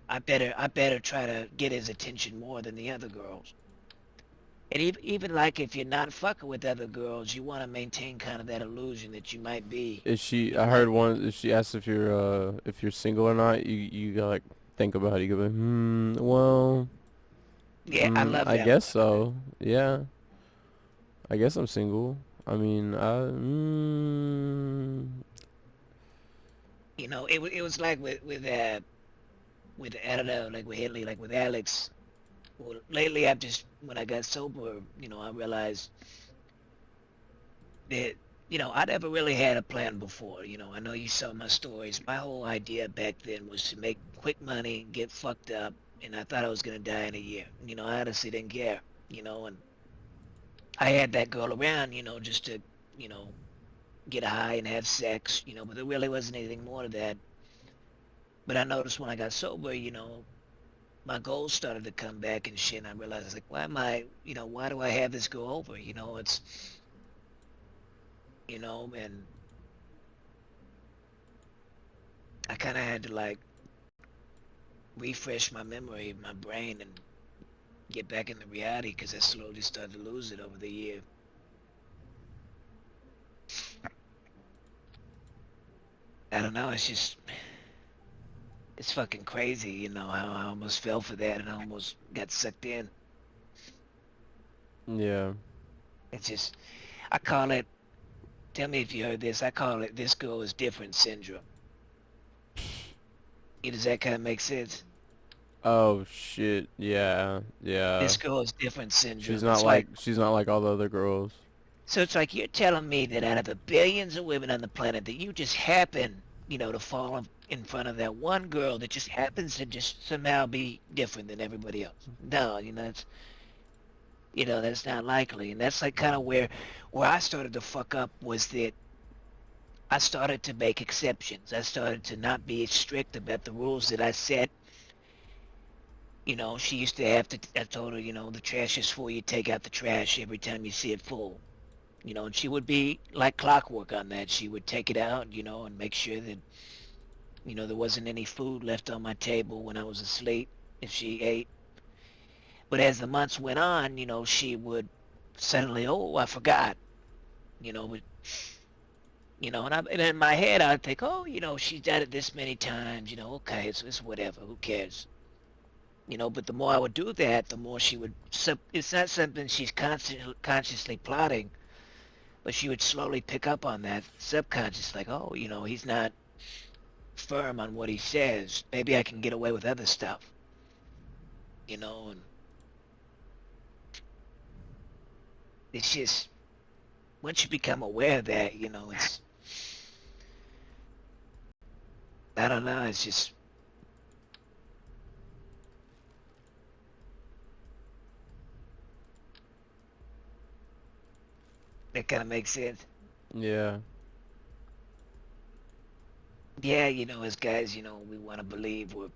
I better try to get his attention more than the other girls. And even like if you're not fucking with other girls, you want to maintain kind of that illusion that you might be. Is she? I heard one. If she asked if you're single or not, you gotta like think about it. You go, well. Yeah, I love that. I guess so. Yeah. I guess I'm single. I mean, It was like with I don't know, like with Henley, like with Alex. Well, lately when I got sober, I realized that, I never really had a plan before. I know you saw my stories. My whole idea back then was to make quick money, get fucked up, and I thought I was gonna die in a year. You know, I honestly didn't care. You know, and I had that girl around, you know, just to, you know, get high and have sex, you know, but there really wasn't anything more to that. But I noticed when I got sober, you know, my goals started to come back and shit. And I realized, I was like, why am I, you know, why do I have this go over? You know, it's, you know, and I kind of had to like refresh my memory, my brain, and get back into reality because I slowly started to lose it over the year. I don't know. It's just, it's fucking crazy, you know, how I almost fell for that and I almost got sucked in. Yeah. It's just, I call it, tell me if you heard this, I call it this girl is different syndrome. Does that kind of make sense? Oh shit. Yeah. Yeah. This girl is different She's syndrome. not It's like, like all the other girls. so it's like you're telling me that out of the billions of women on the planet that you just happen, you know, to fall in front of that one girl that just happens to just somehow be different than everybody else. No, you know, that's not likely. And that's like kind of where I started to fuck up was that I started to make exceptions. I started to not be as strict about the rules that I set. You know, she used to have to, I told her, you know, the trash is full, you take out the trash every time you see it full. You know, and she would be like clockwork on that. She would take it out, you know, and make sure that, you know, there wasn't any food left on my table when I was asleep if she ate. But as the months went on, you know, she would suddenly, oh, I forgot, you know, but, you know, and in my head, I'd think, oh, you know, she's done it this many times, you know, okay, it's whatever, who cares? You know, but the more I would do that, the more she would, it's not something she's consciously plotting, but she would slowly pick up on that subconscious, like, oh, you know, he's not firm on what he says. Maybe I can get away with other stuff, you know, and it's just, once you become aware of that, you know, it's, I don't know, it's just, that kind of makes sense. Yeah. Yeah, you know, as guys, you know, we want to believe we're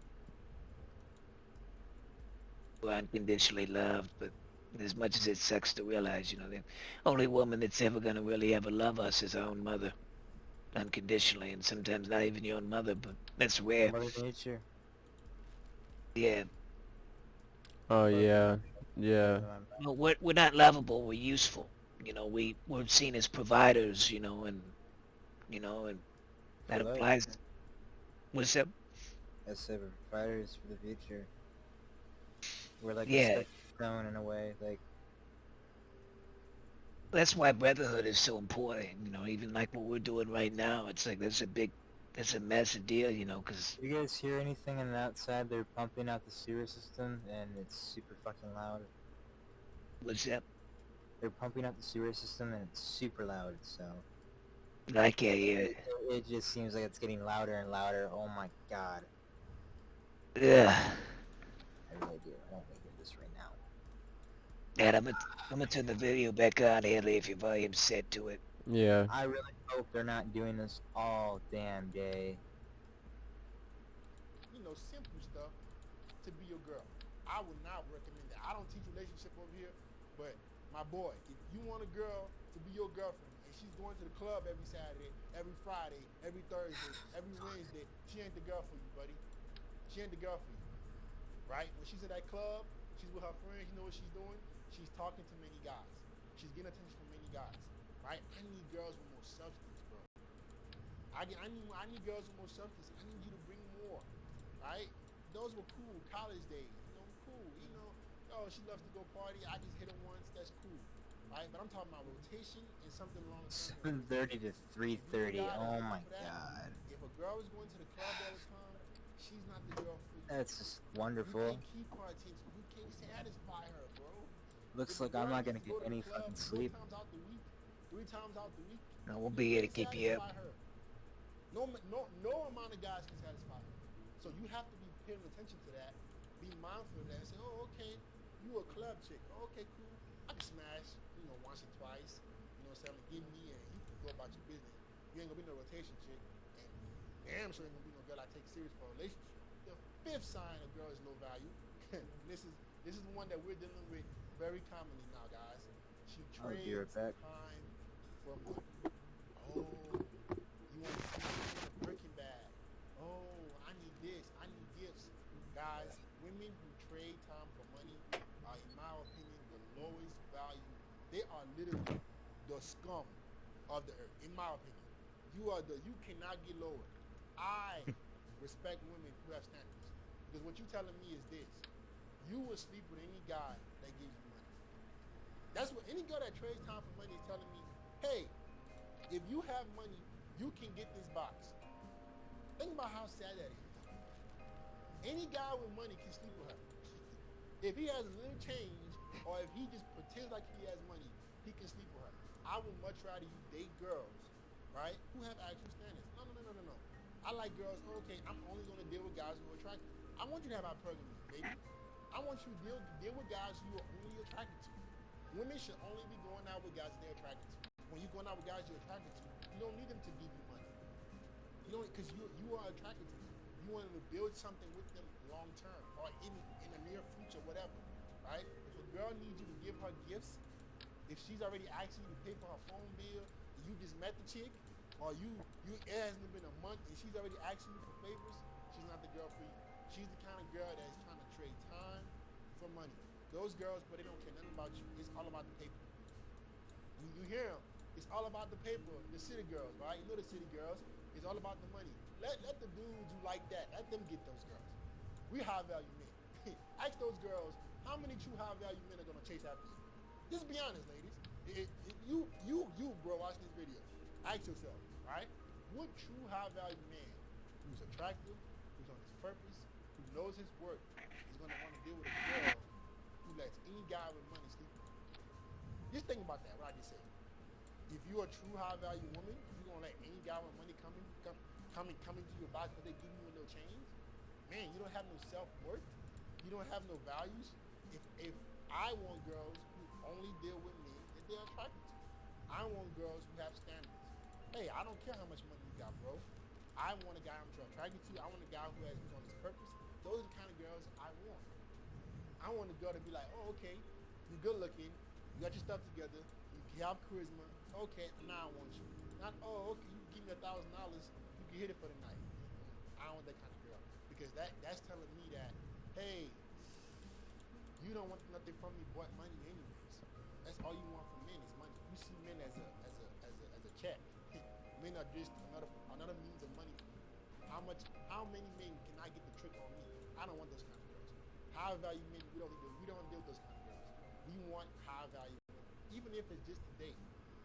unconditionally loved, but as much as it sucks to realize, you know, the only woman that's ever going to really ever love us is our own mother, unconditionally, and sometimes not even your own mother, but that's rare. Mother Nature. Yeah. Oh yeah. Yeah. No, we're not lovable, we're useful. You know, we're seen as providers, you know, and that For life. applies. What's up? As said, we're providers for the future. We're like a Yeah, stepping stone in a way. Like, that's why brotherhood is so important. You know, even like what we're doing right now, it's like that's a massive deal. You know, because you guys hear anything on the outside? They're pumping out the sewer system, and it's super fucking loud. what's up? They're pumping out the sewer system, and it's super loud. So I can't hear it. it just seems like it's getting louder and louder. Oh my god! Yeah, I really do. I don't want to hear this right now. and I'm gonna turn the video back on, Haley, if your volume's set to it. Yeah. I really hope they're not doing this all damn day. You know, simple stuff to be your girl. I would not recommend that. I don't teach relationship over here, but my boy, if you want a girl to be your girlfriend and she's going to the club every Saturday, every Friday, every Thursday, every Wednesday, she ain't the girl for you, buddy. She ain't the girl for you, right? When she's at that club, she's with her friends, you know what she's doing? She's talking to many guys. She's getting attention from many guys, right? I need girls with more substance, bro. I need girls with more substance. I need you to bring more, right? Those were cool college days, you know, cool. You know, oh, she loves to go party. I just hit her once. That's cool, right? But I'm talking about rotation and something long term. 7:30 to 3:30. Oh my god. If a girl is going to the club all the time, she's not the girl for you. That's just wonderful. You can't keep her attention. You can't satisfy her, bro. Looks like I'm not gonna get any fucking sleep. 4 times out the week, 3 times out the week. No, we'll be here to keep you up. Her. No amount of guys can satisfy her. So you have to be paying attention to that be mindful of that and say, oh, okay, you a club chick. Oh, okay, cool. I can smash, once or twice. You know what I'm saying? Give me and you can go about your business. You ain't gonna be no rotation chick. And damn sure ain't gonna be no girl I take serious for a relationship. The fifth sign a girl is low value. this is one that we're dealing with very commonly now, guys. She trades time for money. Oh, you want to see me in a Birkin bag. Oh, I need this. I need gifts. Guys, women who trade time for money are, in my opinion, the lowest value. They are literally the scum of the earth, in my opinion. You cannot get lower. I respect women who have standards. Because what you're telling me is this. You will sleep with any guy that gives you money. That's what any girl that trades time for money is telling me, hey, if you have money, you can get this box. Think about how sad that is. Any guy with money can sleep with her. If he has a little change, or if he just pretends like he has money, he can sleep with her. I would much rather you date girls, right, who have actual standards. No. I like girls, okay, I'm only going to deal with guys who are attractive. I want you to have hypergamy, baby. I want you to deal with guys who you are only attracted to. Women should only be going out with guys they're attracted to. When you're going out with guys you're attracted to, you don't need them to give you money. You don't, because you are attracted to them. You want to build something with them long term or in the near future, whatever, right? If a girl needs you to give her gifts, if she's already asked you to pay for her phone bill, and you just met the chick, or it hasn't been a month and she's already asking you for favors, she's not the girl for you. She's the kind of girl that is trying to trade time for money. Those girls, but they don't care nothing about you. It's all about the paper. You hear them. It's all about the paper. The city girls, right? You know the city girls. It's all about the money. Let the dudes you like that, let them get those girls. We high value men. Ask those girls, how many true high value men are gonna chase after you? Just be honest, ladies. You, bro, watching this video. Ask yourself, right? What true high value man who's attractive, who's on his purpose, who knows his worth, is gonna want to deal with a girl who lets any guy with money sleep with her? Just think about that, what I just said. If you're a true high value woman, you're gonna let any guy with money come into your box because they give you a little change? Man, you don't have no self-worth. You don't have no values. If I want girls who only deal with men that they're attracted to. I want girls who have standards. Hey, I don't care how much money you got, bro. I want a guy I'm attracted to. I want a guy who's on his purpose. Those are the kind of girls I want. I want a girl to be like, oh, okay, you're good looking, you got your stuff together, you have charisma. Okay, now I want you. Not, oh, okay, you can give me $1,000, you can hit it for the night. I don't want that kind of girl, because that's telling me that, hey, you don't want nothing from me but money anyways. That's all you want from men is money. You see men as a check. Men are just another means of money for you. How many men can I get the trick on me? I don't want those kind of girls. High value men, we don't deal with those kind of girls. We want high value women, even if it's just a date.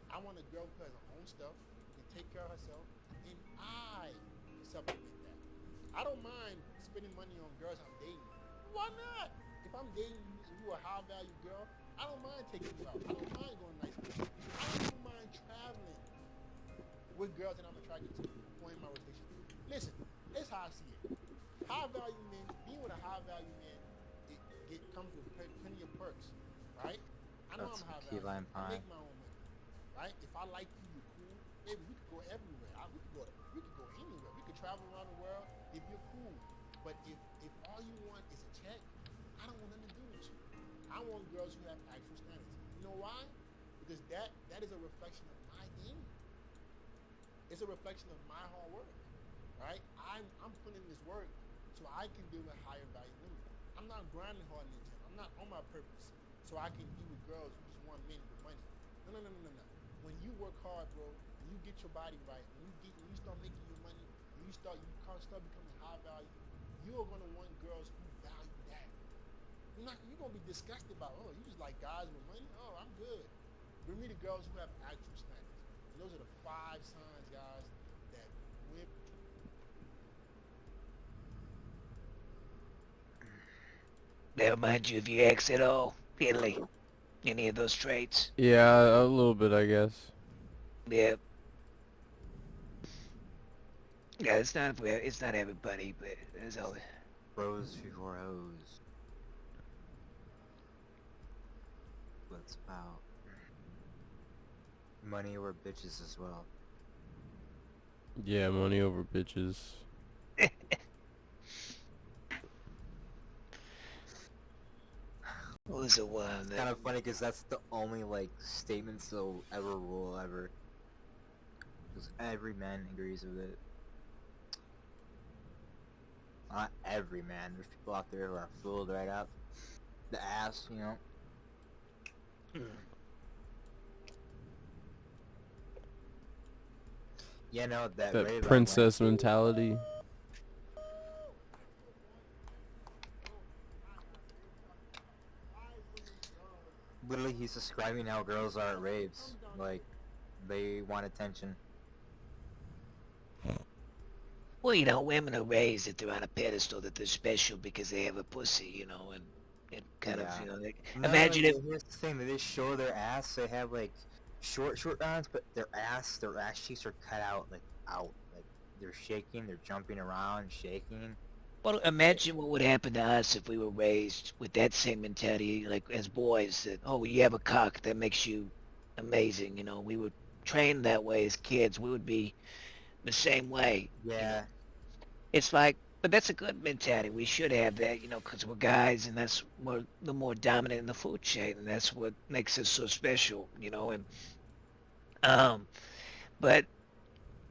I want a girl who has her own stuff, who can take care of herself, and I supplement that. I don't mind spending money on girls I'm dating. Why not? If I'm dating you and you a high value girl, I don't mind taking you out. I don't mind going to nice places. I don't even mind traveling with girls that I'm attracted to or in my rotation. Listen, it's how I see it. High value men, being with a high value man, comes with plenty of perks, right? I know I'm high value. I make my own money, right? If I like you, you're cool. Baby, we could go everywhere. We could go anywhere. We could travel around the world if you're cool. But if all you want is a check, I don't want nothing to do with you. I want girls who have actual standards. You know why? Because that is a reflection of my game. It's a reflection of my hard work, right? I'm putting in this work so I can deal with higher value women. I'm not grinding hard in the gym. I'm not on my purpose so I can be with girls who just want men with money. No. When you work hard, bro, and you get your body right, when you start making your money, and you start becoming high value, you're gonna want girls who value that. You're gonna be disgusted by, oh, you just like guys with money? Oh, I'm good. Bring me the girls who have actual standards. And those are the 5 signs, guys, that women. That reminds you of your ex at all, Italy? Any of those traits? Yeah, a little bit, I guess. Yep. Yeah, it's not everybody, but it's all. Bros before hoes. what it's about. Money over bitches as well. Yeah, money over bitches. What was the one It's that... kind of funny because that's the only like statements they'll ever rule ever. Because every man agrees with it. Not every man. There's people out there who are fooled right up the ass, you know. Yeah, no, that rave princess mentality. Literally, he's describing how girls are at raves. Like, they want attention. Well, you know, women are raised that they're on a pedestal, that they're special because they have a pussy, you know, and it kind of, you know, like, imagine if... Here's the thing, they just show their ass, they have, like, short rounds, but their ass cheeks are cut out, like, out. Like, they're shaking, they're jumping around, shaking. Well, imagine what would happen to us if we were raised with that same mentality, like, as boys, that, oh, you have a cock, that makes you amazing, you know, we were trained that way as kids, we would be the same way. Yeah. You know? It's like, but that's a good mentality. We should have that, you know, because we're guys, and that's the more dominant in the food chain, and that's what makes us so special, you know. And but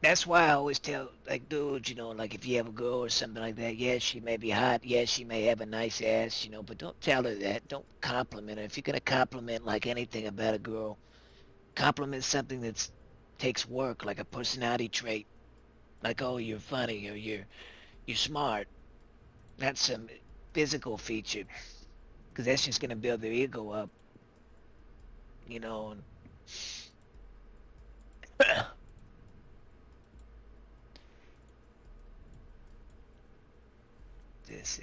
that's why I always tell like dudes, you know, like if you have a girl or something like that, yeah, she may be hot, yeah, she may have a nice ass, you know, but don't tell her that. Don't compliment her. If you're gonna compliment like anything about a girl, compliment something that takes work, like a personality trait, like oh, you're funny or you're smart, not some physical feature, because that's just gonna build their ego up, you know. And this,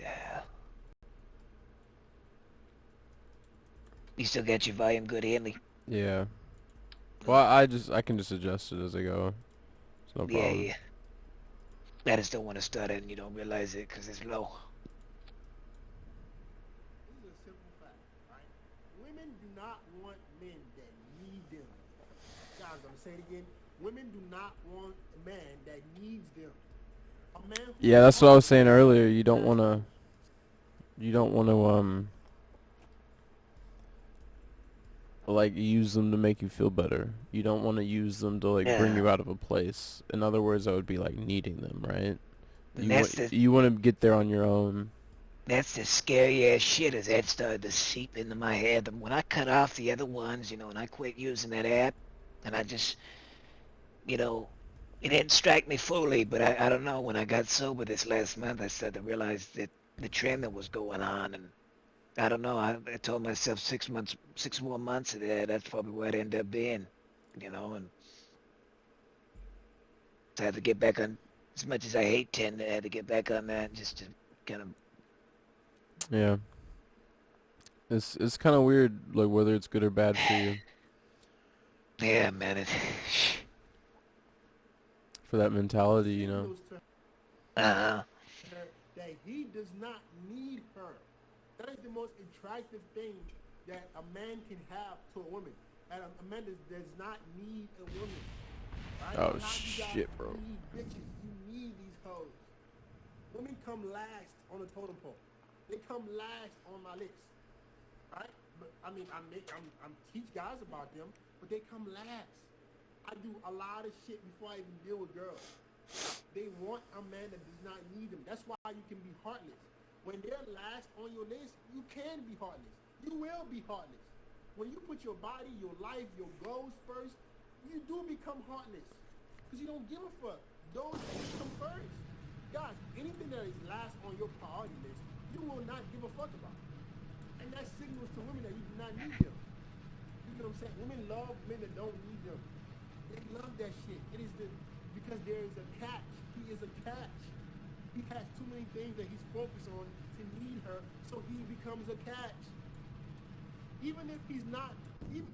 you still got your volume good, Henley? Yeah. Well, I can just adjust it as I go. It's no problem. Yeah. I just don't want to stutter and you don't realize it because it's low. This is a simple fact, right? Women do not want men that need them. Guys, I'm gonna say it again. Women do not want a man that needs them. A man who Yeah, that's what I was saying earlier. You don't want to like use them to make you feel better. You don't want to use them to like bring you out of a place. In other words, that would be like needing them, right? You want to get there on your own. That's the scary ass shit as that started to seep into my head. When I cut off the other ones, you know, and I quit using that app, and I just, you know, it didn't strike me fully, but I don't know. When I got sober this last month, I started to realize that the trend that was going on, and I don't know. I told myself 6 more months of that. That's probably where I'd end up being, you know. And so I had to get back on. As much as I hate Tinder, I had to get back on that just to kind of. Yeah. It's kind of weird, like whether it's good or bad for you. Yeah, man. For that mentality, you know. Uh-huh. That he does not need her. That is the most attractive thing that a man can have to a woman. And a man does not need a woman. Right? Oh shit, bro. You need bitches. You need these hoes. Women come last on the totem pole. They come last on my list. Right? But I mean, I'm teach guys about them, but they come last. I do a lot of shit before I even deal with girls. They want a man that does not need them. That's why you can be heartless. When they're last on your list, you can be heartless. You will be heartless. When you put your body, your life, your goals first, you do become heartless. Because you don't give a fuck. Those things come first. Guys, anything that is last on your priority list, you will not give a fuck about. And that signals to women that you do not need them. You know what I'm saying? Women love men that don't need them. They love that shit. It is because there is a catch. He is a catch. He has too many things that he's focused on to need her, so he becomes a catch. Even if he's not, even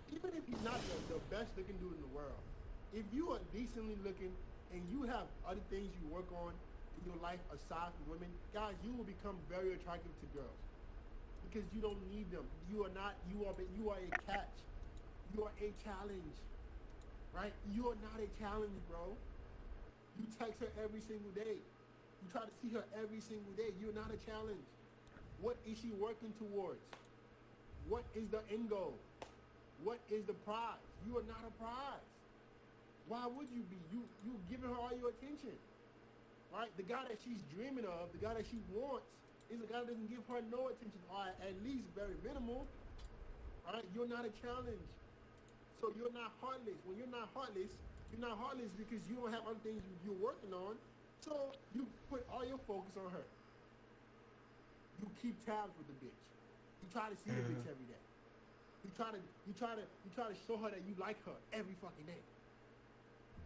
if he's not the best looking dude in the world, if you are decently looking and you have other things you work on in your life aside from women, guys, you will become very attractive to girls. because you don't need them. You are not. You are a catch. You are a challenge, right? You are not a challenge, bro. You text her every single day. You try to see her every single day. You're not a challenge. What is she working towards? What is the end goal? What is the prize? You are not a prize. Why would you be? You giving her all your attention, right? The guy that she's dreaming of, the guy that she wants, is a guy that doesn't give her no attention, or at least very minimal. Right? You're not a challenge, so you're not heartless. When you're not heartless because you don't have other things you're working on. So you put all your focus on her. You keep tabs with the bitch. You try to see the bitch every day. You try to show her that you like her every fucking day.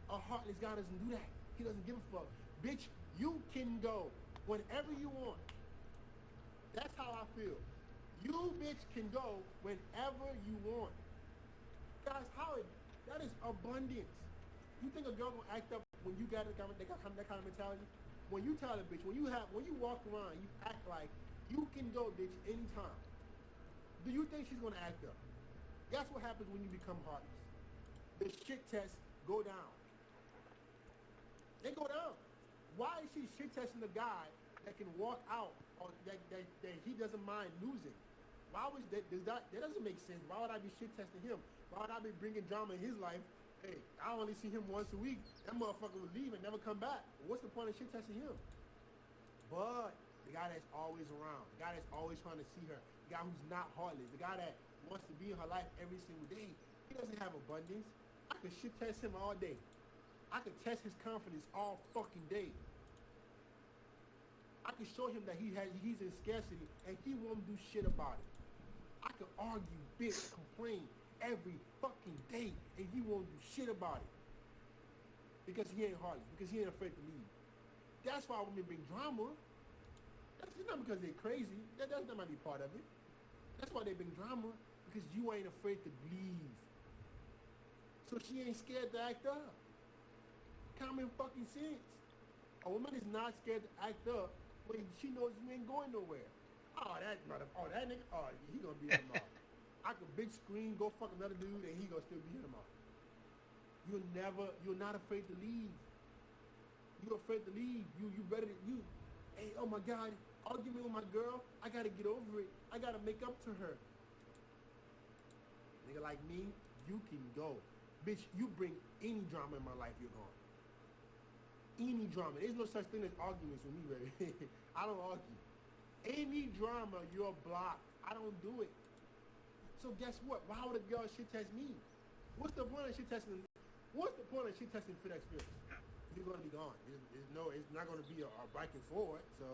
A heartless guy doesn't do that. He doesn't give a fuck. Bitch, you can go whenever you want. That's how I feel. You bitch can go whenever you want. Guys, that is abundance. You think a girl gonna act up when you got that kind of mentality? When you tell a bitch, when you walk around, you act like you can go, bitch, anytime. Do you think she's gonna act up? That's what happens when you become heartless. The shit tests go down. They go down. Why is she shit testing the guy that can walk out or that he doesn't mind losing? Why was that? That doesn't make sense. Why would I be shit testing him? Why would I be bringing drama in his life? Hey, I only see him once a week. That motherfucker would leave and never come back. What's the point of shit testing him? But the guy that's always around, the guy that's always trying to see her, the guy who's not heartless, the guy that wants to be in her life every single day, he doesn't have abundance. I could shit test him all day. I could test his confidence all fucking day. I could show him that he's in scarcity and he won't do shit about it. I could argue, bitch, complain every fucking day and he won't do shit about it. Because he ain't heartless, because he ain't afraid to leave. That's why women bring drama. That's not because they're crazy. That might be part of it. That's why they bring drama, because you ain't afraid to leave. So she ain't scared to act up. Common fucking sense. A woman is not scared to act up when she knows you ain't going nowhere. That nigga, he gonna be here tomorrow. I could big screen, go fuck another dude, and he gonna still be here tomorrow. You're not afraid to leave. You're afraid to leave. You ready to, hey, oh my God, argument with my girl, I gotta get over it. I gotta make up to her. Nigga like me, you can go. Bitch, you bring any drama in my life, you're gone. Any drama. There's no such thing as arguments with me, baby. I don't argue. Any drama, you're blocked. I don't do it. So guess what? Why would a girl shit test me? What's the point of shit testing? What's the point of shit testing for that experience? You're gonna be gone. It's not gonna be a back and forward. So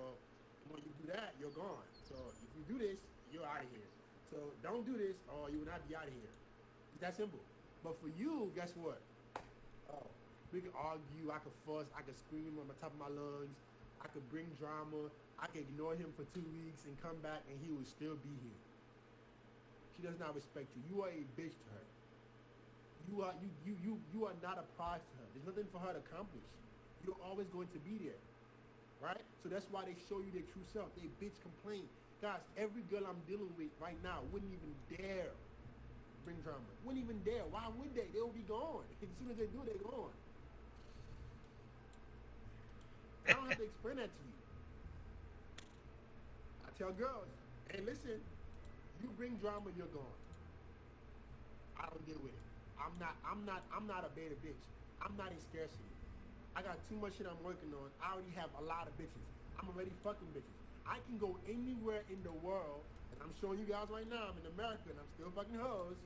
when you do that, you're gone. So if you do this, you're out of here. So don't do this, or you will not be out of here. It's that simple. But for you, guess what? Oh, we can argue. I could fuss. I could scream on the top of my lungs. I could bring drama. I could ignore him for 2 weeks and come back, and he would still be here. She does not respect you. You are a bitch to her. You are not a prize to her. There's nothing for her to accomplish. You're always going to be there, right? So that's why they show you their true self. They bitch complain. Guys, every girl I'm dealing with right now wouldn't even dare bring drama. Wouldn't even dare. Why would they? They will be gone. As soon as they do, they're gone. I don't have to explain that to you. I tell girls, hey, listen, you bring drama, you're gone. I don't deal with it. I'm not a beta bitch. I'm not in scarcity. I got too much shit I'm working on. I already have a lot of bitches. I'm already fucking bitches. I can go anywhere in the world, and I'm showing you guys right now, I'm in America, and I'm still fucking hoes.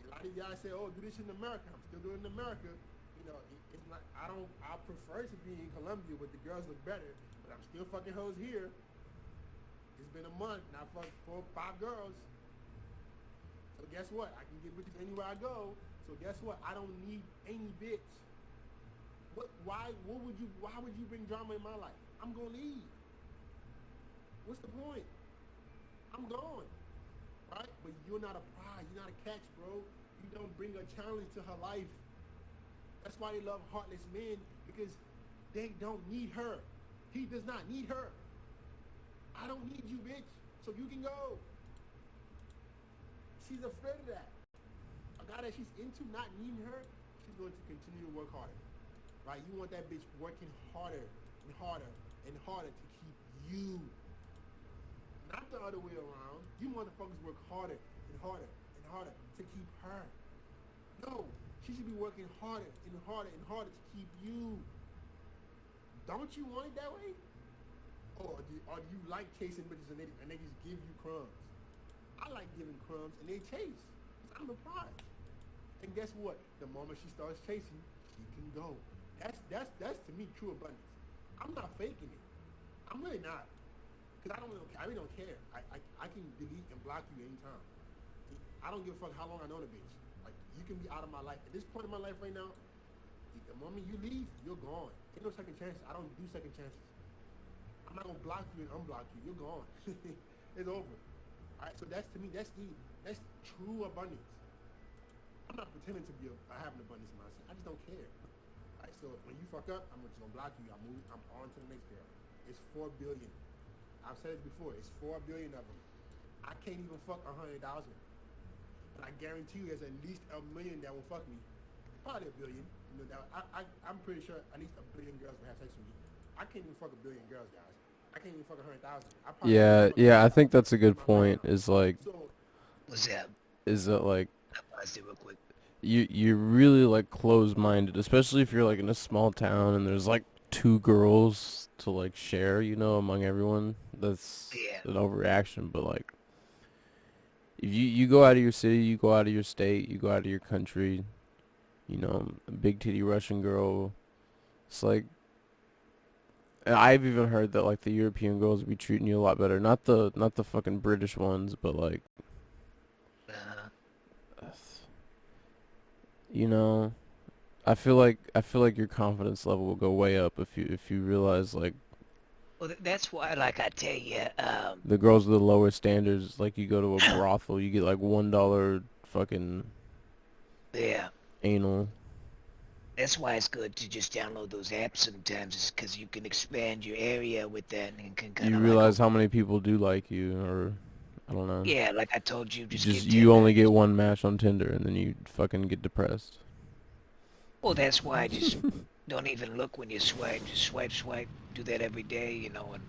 A lot of you guys say, oh, do this in America. I'm still doing it in America. You know, it's not, I prefer to be in Colombia where the girls look better, but I'm still fucking hoes here. It's been a month, and I fucked 4 or 5 girls. So guess what? I can get bitches anywhere I go. So guess what? I don't need any bitch. Why would you bring drama in my life? I'm gonna leave. What's the point? I'm gone. Right? But you're not a prize. You're not a catch, bro. You don't bring a challenge to her life. That's why they love heartless men, because they don't need her. He does not need her. I don't need you, bitch. so you can go. She's afraid of that. A guy that she's into not needing her, she's going to continue to work harder. Right? You want that bitch working harder and harder and harder to keep you. Not the other way around. You motherfuckers work harder and harder and harder to keep her. No, she should be working harder and harder and harder to keep you. Don't you want it that way? Or do you like chasing bitches and they just give you crumbs? I like giving crumbs and they chase. Because I'm the prize. And guess what? The moment she starts chasing, she can go. That's to me true abundance. I'm not faking it. I'm really not. Because I really don't care. I can delete and block you anytime. I don't give a fuck how long I know the bitch. Like, you can be out of my life. At this point in my life right now, the moment you leave, you're gone. Ain't no second chances. I don't do second chances. I'm not gonna block you and unblock you. You're gone. It's over. Alright, so that's, to me, that's true abundance. I'm not pretending to be have an abundance mindset. I just don't care. Alright, so when you fuck up, I'm just gonna block you. I'm on to the next girl. It's 4 billion. I've said it before. It's 4 billion of them. I can't even fuck 100,000. But I guarantee you, there's at least 1 million that will fuck me. Probably 1 billion. You know, I'm pretty sure at least 1 billion girls will have sex with me. I can't even fuck 1 billion girls, guys. I can't even fuck 100,000. Yeah, I think that's a good point. Is like, What's that? is that like, I'll say real quick. you're really like closed-minded, especially if you're like in a small town and there's like 2 girls to like share, you know, among everyone. That's an overreaction, but like, if you go out of your city, you go out of your state, you go out of your country, you know, a big titty Russian girl, it's like, and I've even heard that like the European girls be treating you a lot better. Not the fucking British ones, but like, you know, I feel like your confidence level will go way up if you realize like. Well, that's why, like I tell you, the girls with the lower standards, like you go to a brothel, you get like $1 fucking. Yeah. Anal. That's why it's good to just download those apps sometimes, is because you can expand your area with that and can kind of. You realize how many people do like you, or I don't know. Yeah, like I told you, just you only get one match on Tinder, and then you fucking get depressed. Well, that's why I just don't even look when you swipe. Just swipe. Do that every day, you know. And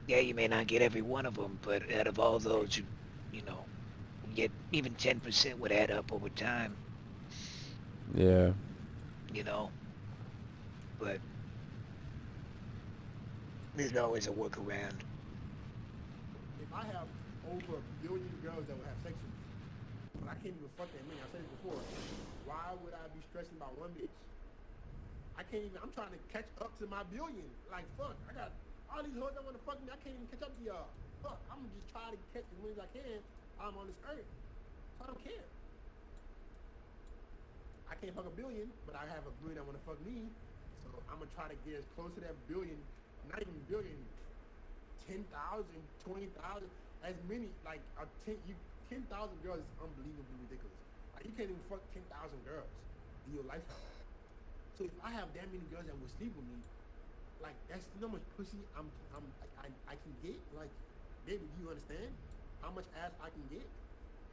yeah, you may not get every one of them, but out of all those, you know, get even 10% would add up over time. Yeah. You know, but there's always a workaround. If I have over 1 billion girls that will have sex with me, but I can't even fuck that many. I said it before. Why would I be stressing about one bitch? I can't even. I'm trying to catch up to my billion. Like, fuck, I got all these hoes that want to fuck me. I can't even catch up to y'all. Fuck, I'm just trying to catch as many as I can. I'm on this earth, so I don't care. I can't fuck 1 billion, but I have 1 billion that want to fuck me. So I'm gonna try to get as close to that billion, not even billion, 10,000, 20,000, as many. Like 10,000 girls is unbelievably ridiculous. Like, you can't even fuck 10,000 girls in your lifetime. So if I have that many girls that will sleep with me, like, that's how much pussy I can get. Like, baby, do you understand how much ass I can get?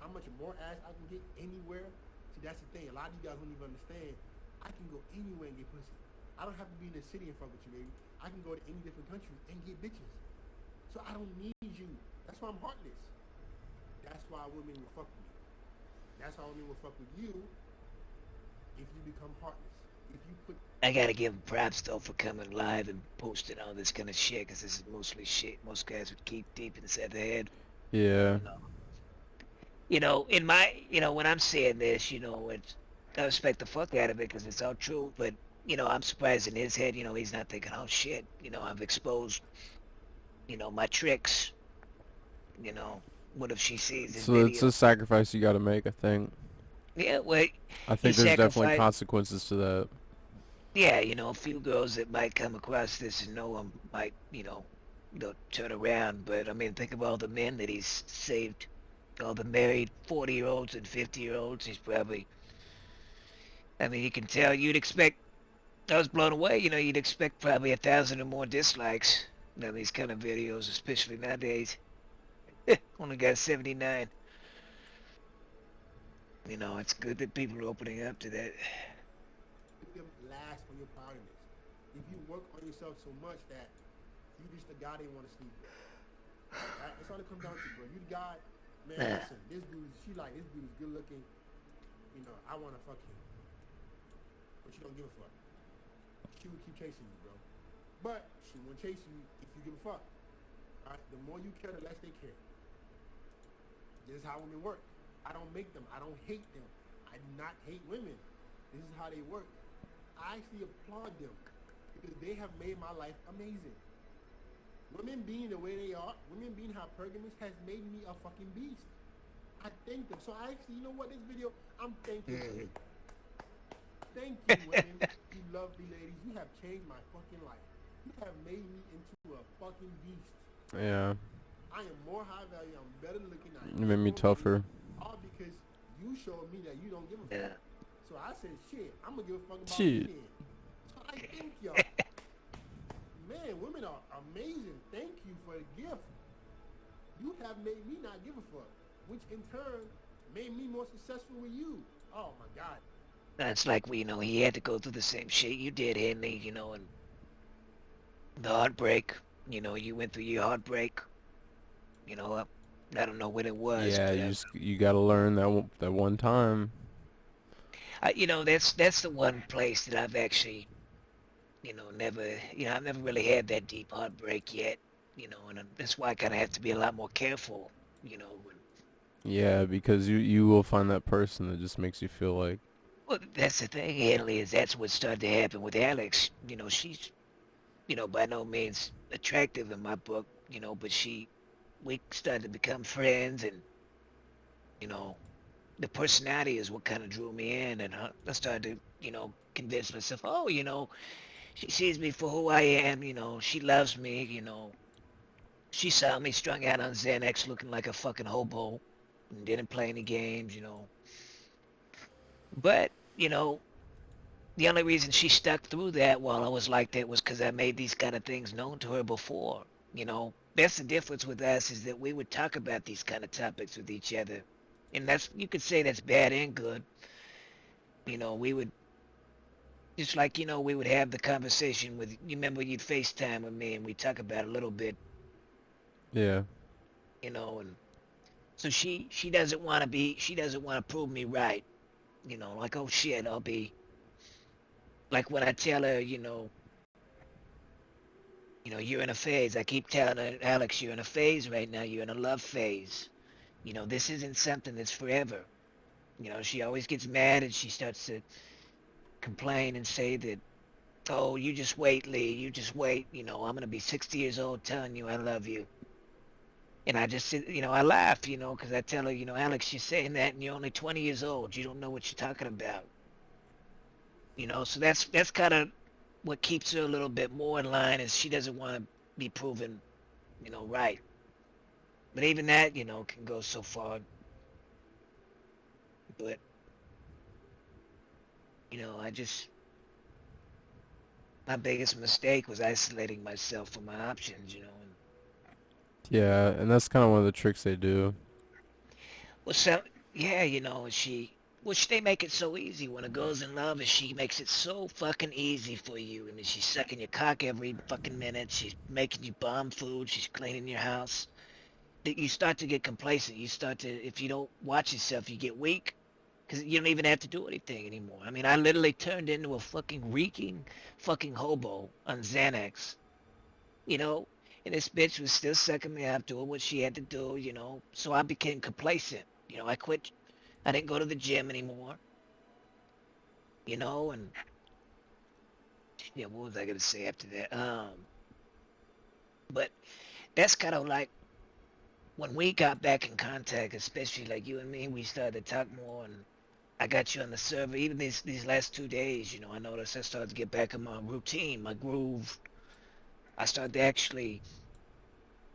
How much more ass I can get anywhere? See, that's the thing. A lot of you guys don't even understand. I can go anywhere and get pussy. I don't have to be in the city and fuck with you, baby. I can go to any different country and get bitches. So I don't need you. That's why I'm heartless. That's why women will fuck with me. That's why women will fuck with you if you become heartless. If you put. I gotta give props though for coming live and posting all this kind of shit, because this is mostly shit most guys would keep deep inside their head. Yeah. You know, in my, you know, when I'm saying this, you know, I respect the fuck out of it because it's all true, but, you know, I'm surprised in his head, you know, he's not thinking, oh shit, you know, I've exposed, you know, my tricks, you know, what if she sees this video? So it's a sacrifice you gotta make, I think. Yeah, well, I think there's definitely consequences to that. Yeah, you know, a few girls that might come across this and know him might, you know, they'll turn around, but, I mean, think of all the men that he's saved. All the married 40-year-olds and 50-year-olds, he's probably, I mean, you can tell, you'd expect, I was blown away, you know, you'd expect probably 1,000 or more dislikes on these kind of videos, especially nowadays. Only got 79. You know, it's good that people are opening up to that. Them last on your priority list. If you work on yourself so much that you just the guy they want to sleep with. That's all it comes down to, bro. You the guy, man, listen, this dude, this dude is good looking. You know, I want to fuck him. But she don't give a fuck. She will keep chasing you, bro. But she won't chase you if you give a fuck. All right? The more you care, the less they care. This is how women work. I don't make them. I don't hate them. I do not hate women. This is how they work. I actually applaud them because they have made my life amazing. Women being the way they are, women being hypergamous has made me a fucking beast. I thank them. So I actually, you know what, this video, I'm thanking you. Thank you, women. You lovely ladies. You have changed my fucking life. You have made me into a fucking beast. Yeah. I am more high value. I'm better looking. You made me tougher. All because you showed me that you don't give a fuck. So I said, shit, I'm gonna give a fuck about Shit. me then. So I thank y'all. Man, women are amazing. Thank you for the gift. You have made me not give a fuck, which in turn made me more successful with you. Oh my God. That's like, you know, he had to go through the same shit you did, Henley, you know, and the heartbreak. You know, you went through your heartbreak. You know, I don't know what it was. Yeah, but, you gotta learn that one time. you know, that's the one place that I've actually, you know, I've never really had that deep heartbreak yet, you know, and that's why I kind of have to be a lot more careful, you know. Yeah, because you will find that person that just makes you feel like. Well, that's the thing, Henley, is that's what started to happen with Alex. You know, she's, you know, by no means attractive in my book, you know, but we started to become friends, and, you know, the personality is what kind of drew me in, and I started to, you know, convince myself, oh, you know, she sees me for who I am, you know, she loves me, you know. She saw me strung out on Xanax looking like a fucking hobo and didn't play any games, you know. But, you know, the only reason she stuck through that while I was like that was because I made these kind of things known to her before, you know. That's the difference with us, is that we would talk about these kind of topics with each other. And that's, you could say that's bad and good. You know, we would, just like, you know, we would have the conversation with, you remember you'd FaceTime with me and we'd talk about a little bit. Yeah. You know, and so she doesn't want to prove me right. You know, like, oh shit, I'll be, like when I tell her, you know, you're in a phase. I keep telling her, Alex, you're in a phase right now. You're in a love phase. You know, this isn't something that's forever. You know, she always gets mad and she starts to complain and say that, oh, you just wait, Lee. You just wait. You know, I'm going to be 60 years old telling you I love you. And I just, you know, I laugh, you know, because I tell her, you know, Alex, you're saying that and you're only 20 years old. You don't know what you're talking about. You know, so that's kind of what keeps her a little bit more in line, is she doesn't want to be proven, you know, right. But even that, you know, can go so far. But, you know, my biggest mistake was isolating myself from my options, you know. Yeah, and that's kind of one of the tricks they do. Well, so, yeah, you know, they make it so easy. When a girl's in love, and she makes it so fucking easy for you. And she's sucking your cock every fucking minute. She's making you bomb food. She's cleaning your house. That you start to get complacent. You start to, if you don't watch yourself, you get weak. Because you don't even have to do anything anymore. I mean, I literally turned into a fucking reeking fucking hobo on Xanax. You know? And this bitch was still sucking me up, doing what she had to do, you know? So I became complacent. You know, I quit. I didn't go to the gym anymore. You know, and yeah, what was I gonna say after that? But that's kind of like when we got back in contact, especially like you and me, we started to talk more, and I got you on the server. Even these last 2 days, you know, I noticed I started to get back in my routine, my groove. I started to actually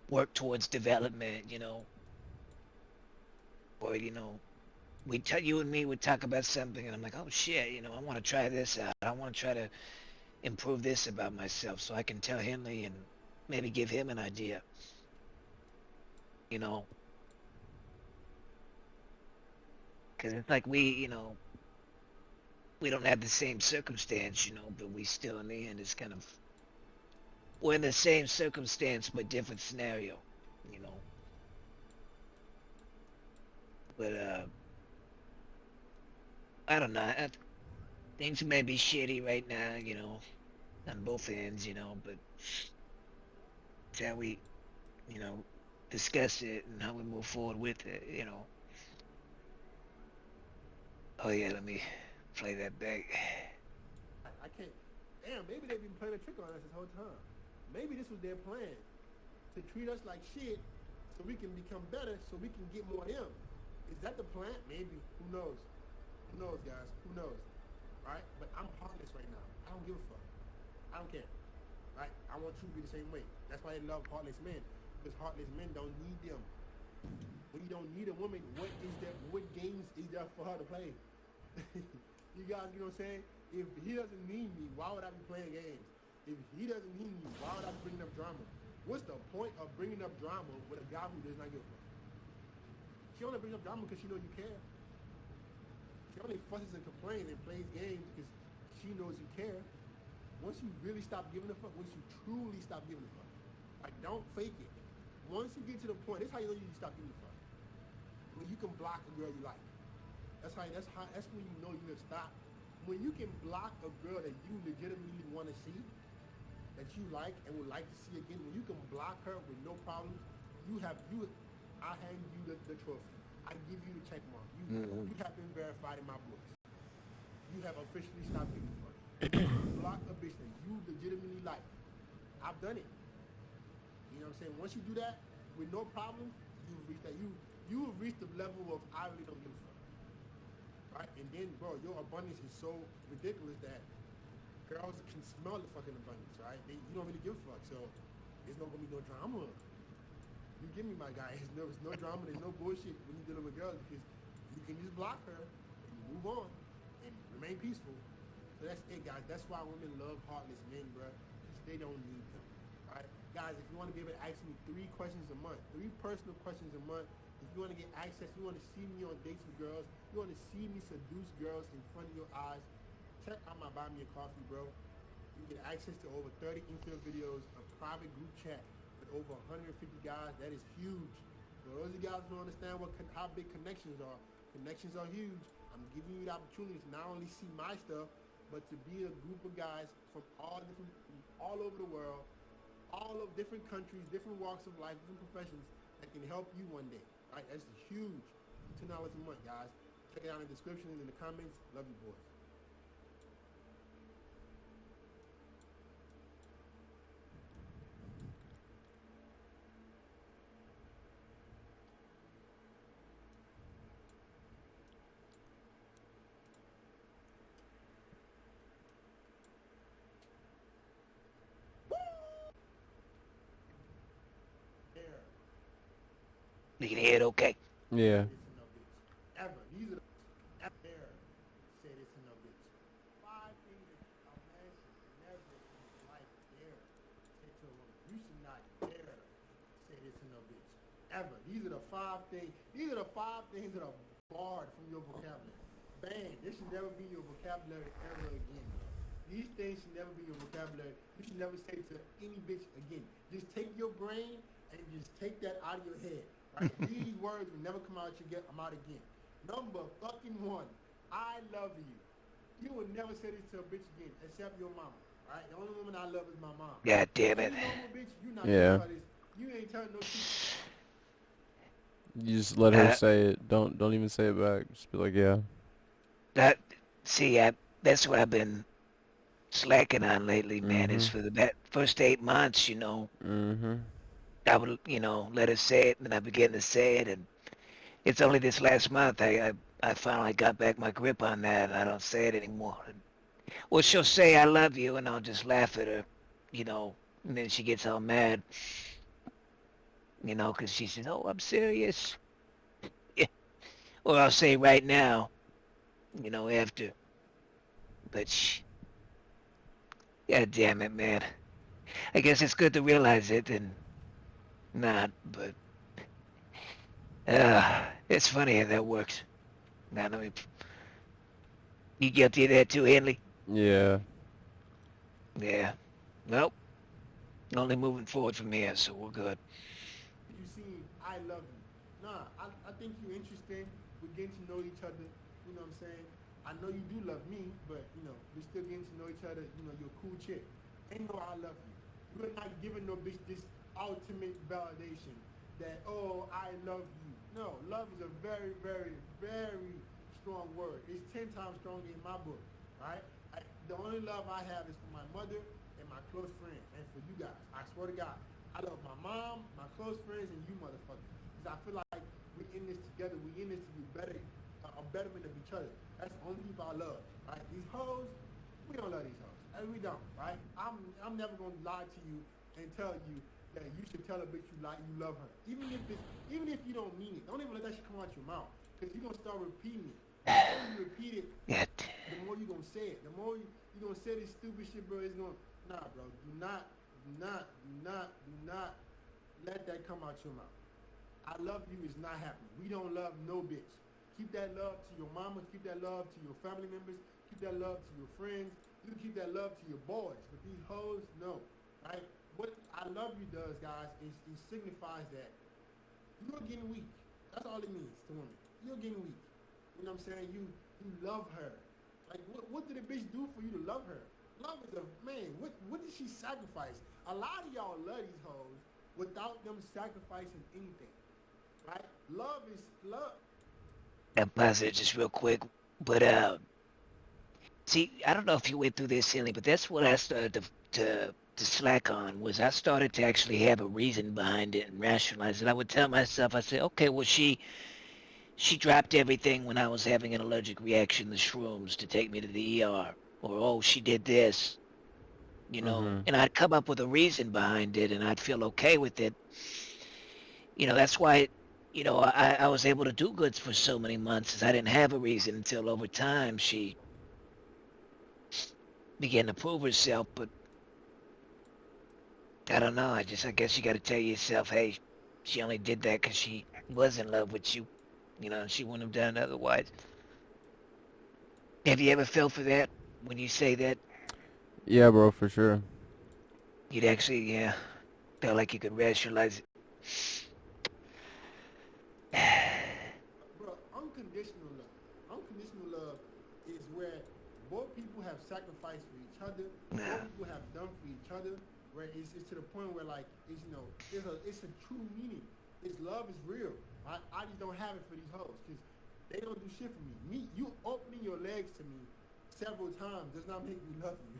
work towards development, you know, or you know, you and me would talk about something, and I'm like, oh shit, you know, I want to try this out. I want to try to improve this about myself, so I can tell Henley and maybe give him an idea. You know, Because it's like we don't have the same circumstance, but we still in the end, it's kind of, we're in the same circumstance, but different scenario, you know. But, I don't know. Things may be shitty right now, on both ends, but it's how we, discuss it and how we move forward with it. Oh yeah, let me play that back. I can't. Damn, maybe they've been playing a trick on us this whole time. Maybe this was their plan to treat us like shit, so we can become better, so we can get more of them. Is that the plan? Maybe. Who knows? Who knows, guys? Who knows? Right? But I'm heartless right now. I don't give a fuck. I don't care. Right? I want you to be the same way. That's why they love heartless men, because heartless men don't need them. When you don't need a woman, what games is there for her to play? You guys, you know what I'm saying? If he doesn't need me, why would I be playing games? If he doesn't need me, why would I be bringing up drama? What's the point of bringing up drama with a guy who does not give a fuck? She only brings up drama because she knows you care. She only fusses and complains and plays games because she knows you care. Once you really stop giving a fuck, once you truly stop giving a fuck, like, don't fake it. Once you get to the point, this is how you know you stop giving a fuck. When you can block a girl you like. That's when you know you have stopped. When you can block a girl that you legitimately want to see, that you like and would like to see again, when you can block her with no problems, I hand you the trophy. I give you the check mark. You have been verified in my books. You have officially stopped giving a fuck. You block a bitch that you legitimately like. I've done it. You know what I'm saying? Once you do that with no problems, you've reached that. You have reached the level of I really don't give a fuck. Right? And then, bro, your abundance is so ridiculous that girls can smell the fucking abundance, right? You don't really give a fuck, so there's not gonna be no drama. You give me, my guy. There's no drama, there's no bullshit when you're dealing with girls, because you can just block her and move on and remain peaceful. So that's it, guys. That's why women love heartless men, bro, because they don't need them, right? Guys, if you want to be able to ask me 3 questions a month, 3 personal questions a month, if you want to get access, you want to see me on dates with girls, you want to see me seduce girls in front of your eyes, check out my Buy Me a Coffee, bro. You get access to over 30 infill videos, a private group chat with over 150 guys. That is huge. For those of you guys who don't understand how big connections are huge. I'm giving you the opportunity to not only see my stuff, but to be a group of guys from all over the world, all of different countries, different walks of life, different professions that can help you one day. Right? That's huge. $10 a month, guys. Check it out in the description and in the comments. Love you, boys. You can hear it okay? Yeah. Ever. These are the say this in no bitch. 5 things that a man should never in his life dare say to a woman. You should not dare say this in no bitch. Ever. These are the 5 things. These are the 5 things that are barred from your vocabulary. Bang. This should never be your vocabulary ever again, bro. These things should never be your vocabulary. You should never say to any bitch again. Just take your brain and just take that out of your head. Right? These words will never come out. I'm out again. Number fucking 1, I love you. You would never say this to a bitch again, except your mama. Right? The only woman I love is my mom. God damn it. You normal bitch, you not Yeah. this. You ain't telling no truth. You just let her say it. Don't even say it back. Just be like, yeah. That's what I've been slacking on lately, man. Is for the first 8 months, I would, let her say it, and I began to say it, and it's only this last month I finally got back my grip on that, and I don't say it anymore. Well, she'll say I love you, and I'll just laugh at her, and then she gets all mad, because she says, "Oh, I'm serious." Yeah. Or I'll say right now, after. But God damn it, man. I guess it's good to realize it and not, but it's funny how that works. Now, let me. You guilty of that too, Henley? Yeah. Yeah. Nope. Only moving forward from here, so we're good. You seen I love you. Nah, I think you're interesting. We're getting to know each other. You know what I'm saying? I know you do love me, but you know, we're still getting to know each other. You know, you're a cool chick. Ain't no I love you. You're not giving no bitch this ultimate validation that, oh, I love you. No, love is a very, very, very strong word. It's 10 times stronger in my book, right? The only love I have is for my mother and my close friends and for you guys. I swear to God. I love my mom, my close friends, and you motherfuckers. Because I feel like we're in this together. We're in this to be better, a betterment of each other. That's the only people I love, right? These hoes, we don't love these hoes. And we don't, right? I'm never gonna lie to you and tell you that you should tell a bitch you love her. Even if you don't mean it. Don't even let that shit come out your mouth. Because you're gonna start repeating it. The more you repeat it, the more you're gonna say it. The more you're gonna say this stupid shit, bro, it's gonna, nah, bro, do not let that come out your mouth. I love you is not happening. We don't love no bitch. Keep that love to your mama. Keep that love to your family members. Keep that love to your friends. You keep that love to your boys. But these hoes, no. Right? What I love you does, guys, is it signifies that you're getting weak. That's all it means to women. You're getting weak. You know what I'm saying? You love her. Like, what did a bitch do for you to love her? Love is a, man, what did she sacrifice? A lot of y'all love these hoes without them sacrificing anything, right? Love is love. And pause it just real quick. But, see, I don't know if you went through this, Henley, but that's what I started to slack on, was I started to actually have a reason behind it and rationalize it. I would tell myself, I said, okay, well, she dropped everything when I was having an allergic reaction to shrooms to take me to the ER. Or, oh, she did this, you know. Mm-hmm. And I'd come up with a reason behind it, and I'd feel okay with it. You know, that's why, you know, I was able to do goods for so many months, is I didn't have a reason until over time she began to prove herself. But I don't know. I guess you got to tell yourself, hey, she only did that because she was in love with you. You know, she wouldn't have done it otherwise. Have you ever felt for that when you say that? Yeah, bro, for sure. You'd actually, yeah, felt like you could rationalize it. Bro, unconditional love. Unconditional love is where both people have sacrificed for each other. Both people have done for each other. Where it's to the point where, like, it's, you know, it's a true meaning. It's love is real. I just don't have it for these hoes because they don't do shit for me. You opening your legs to me several times does not make me love you.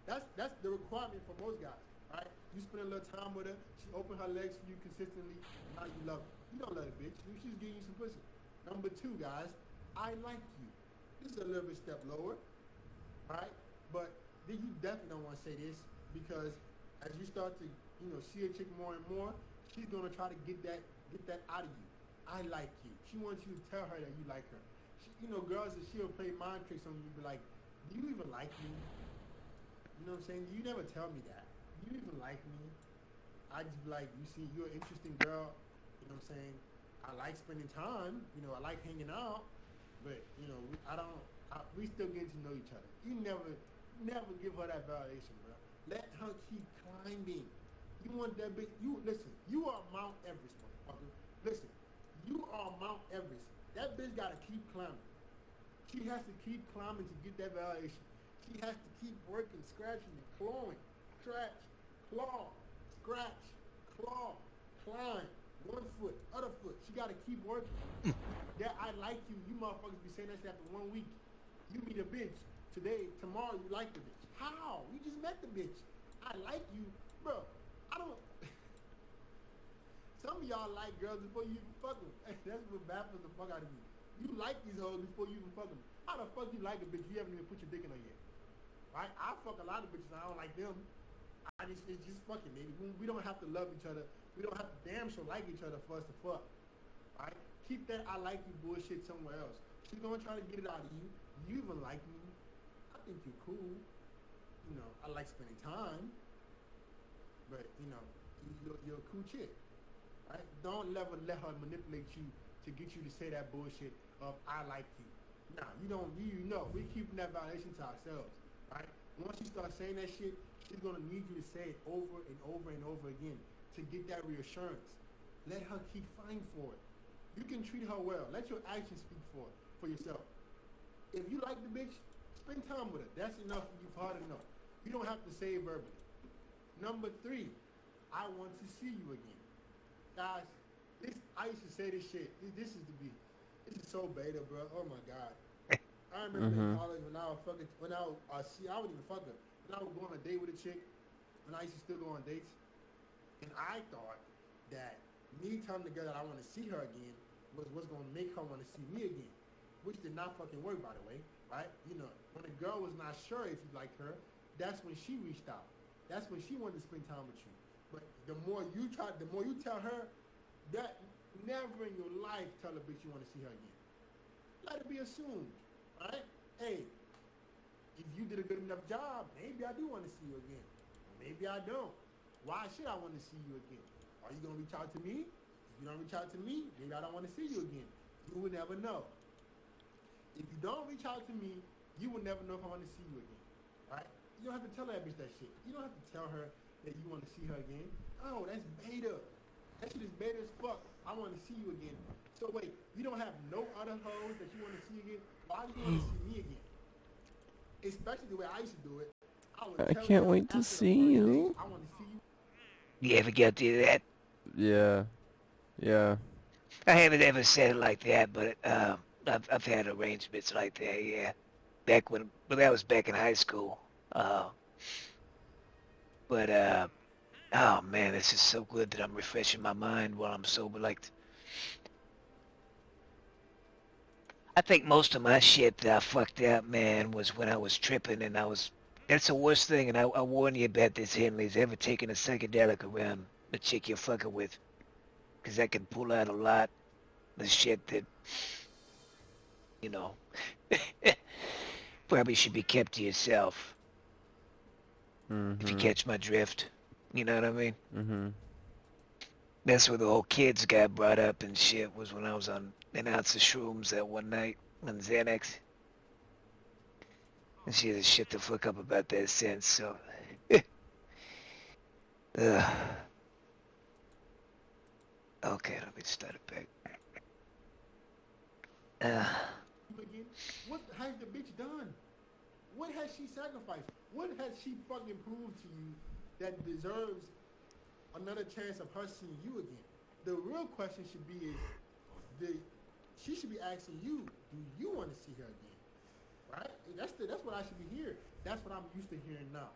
That's the requirement for most guys, right? You spend a little time with her, she open her legs for you consistently, now you love her. You don't love a bitch. She's giving you some pussy. Number two, guys, I like you. This is a little bit step lower, right? But then you definitely don't want to say this because as you start to, you know, see a chick more and more, she's gonna try to get that out of you. I like you. She wants you to tell her that you like her. You know, girls, she'll play mind tricks on you, be like, do you even like me? You know what I'm saying? You never tell me that. Do you even like me? I just be like, you see, you're an interesting girl. You know what I'm saying? I like spending time. You know, I like hanging out. But, you know, we still getting to know each other. You never give her that validation, bro. Let her keep climbing. You want that big, listen, you are Mount Everest, motherfucker. Listen, you are Mount Everest. That bitch gotta keep climbing. She has to keep climbing to get that validation. She has to keep working, scratching, and clawing. Scratch, claw, scratch, claw, climb. One foot, other foot. She gotta keep working. That I like you. You motherfuckers be saying that shit after 1 week. You meet a bitch today, tomorrow you like the bitch. How? You just met the bitch. I like you, bro. I don't. Some of y'all like girls before you even fuck them. That's what baffles the fuck out of me. You like these hoes before you even fuck them. How the fuck you like a bitch you haven't even put your dick in her yet? Right? I fuck a lot of bitches and I don't like them. It's just fucking, baby. We don't have to love each other. We don't have to damn sure like each other for us to fuck. Right? Keep that I like you bullshit somewhere else. She's gonna try to get it out of you. You even like me. I think you're cool. You know, I like spending time. But, you know, you're a cool chick. Right? Don't ever let her manipulate you to get you to say that bullshit. of I like you. Now, you don't, you know, we're keeping that validation to ourselves, right? Once you start saying that shit, she's going to need you to say it over and over and over again to get that reassurance. Let her keep fighting for it. You can treat her well. Let your actions speak for yourself. If you like the bitch, spend time with her. That's enough. You've heard enough. You don't have to say it verbally. Number 3, I want to see you again. Guys, I used to say this shit. This is so beta, bro. Oh my god. I remember in college when I would I wouldn't even fuck her. When I would go on a date with a chick, when I used to still go on dates, and I thought that me telling the girl that I want to see her again was going to make her want to see me again, which did not fucking work, by the way, right? You know, when a girl was not sure if you liked her, that's when she reached out. That's when she wanted to spend time with you. But the more you tell her, that never in your life tell a bitch you want to see her again. Let it be assumed, right? Hey, if you did a good enough job, maybe I do want to see you again. Maybe I don't. Why should I want to see you again? Are you going to reach out to me? If you don't reach out to me, maybe I don't want to see you again. You will never know. If you don't reach out to me, you will never know if I want to see you again, right? You don't have to tell that bitch that shit. You don't have to tell her that you want to see her again. Oh, that's beta. That shit is beta as fuck. I want to see you again. So wait, you don't have no other hoes that you want to see again? Why do you want to see me again? Especially the way I used to do it. I can't wait to see you. I want to see you. You ever get to that? Yeah. Yeah. I haven't ever said it like that, but I've had arrangements like that, yeah. But that was back in high school. Oh man, this is so good that I'm refreshing my mind while I'm sober. Like, I think most of my shit that I fucked up, man, was when I was tripping, and that's the worst thing, and I warn you about this, Henley's ever taking a psychedelic around the chick you're fucking with, because that can pull out a lot of shit that, you know, probably should be kept to yourself. If you catch my drift. You know what I mean? That's where the whole kids got brought up and shit, was when I was on an ounce of shrooms that one night on Xanax. And she has shit to fuck up about that since, so. Okay, let me start it back. What has the bitch done? What has she sacrificed? What has she fucking proved to you that deserves another chance of her seeing you again? The real question should be she should be asking you, do you want to see her again? Right? That's what I should be hearing. That's what I'm used to hearing now.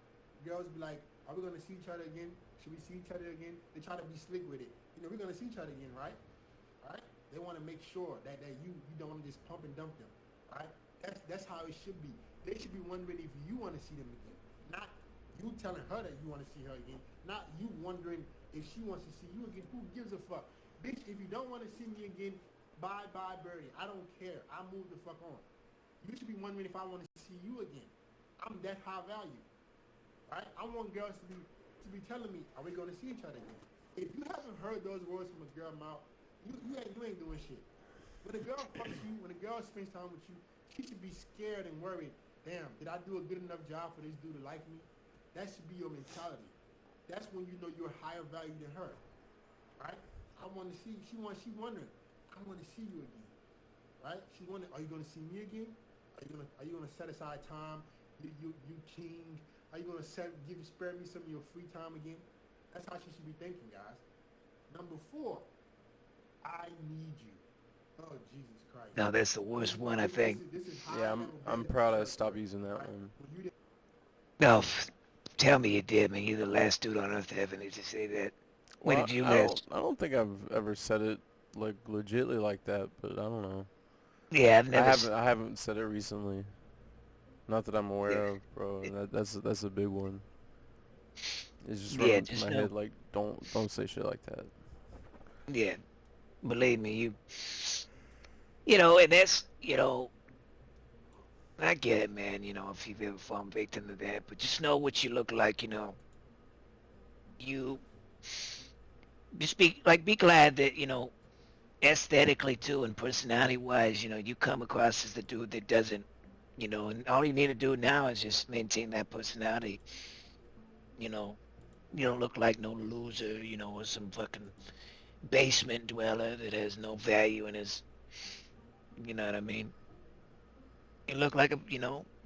Girls be like, are we going to see each other again? Should we see each other again? They try to be slick with it. You know, we're going to see each other again, right? Right? They want to make sure that you don't want to just pump and dump them, right? That's how it should be. They should be wondering if you want to see them again, not you telling her that you want to see her again, not you wondering if she wants to see you again. Who gives a fuck? Bitch, if you don't want to see me again, bye birdie. I don't care. I move the fuck on. You should be wondering if I want to see you again. I'm that high value, right? I want girls to be telling me, are we going to see each other again? If you haven't heard those words from a girl mouth, you ain't doing shit. When a girl fucks you, when a girl spends time with you, she should be scared and worried. Damn, did I do a good enough job for this dude to like me? That should be your mentality. That's when you know you're higher value than her, right? I want to see. She wondering. I want to see you again, right? She's wondering, are you going to see me again? Are you gonna set aside time? You king? Are you gonna spare me some of your free time again? That's how she should be thinking, guys. Number 4, I need you. Oh, Jesus Christ. No, that's the worst one, I think. Yeah, I'm proud I stopped using that one. No, tell me you did, man. You're the last dude on earth to ever need to say that. When did you last? I don't think I've ever said it like legitly like that, but I don't know. Yeah, I haven't said it recently. Not that I'm aware of, bro. That's a big one. It's just running through my head like don't say shit like that. Yeah, believe me, you know, and that's, you know, I get it, man. You know, if you've ever fallen victim to that, but just know what you look like. You know, you just be glad that, you know, aesthetically too, and personality-wise, you come across as the dude that doesn't, and all you need to do now is just maintain that personality. You know, you don't look like no loser, or some fucking basement dweller that has no value in his, you know what I mean? You look like a,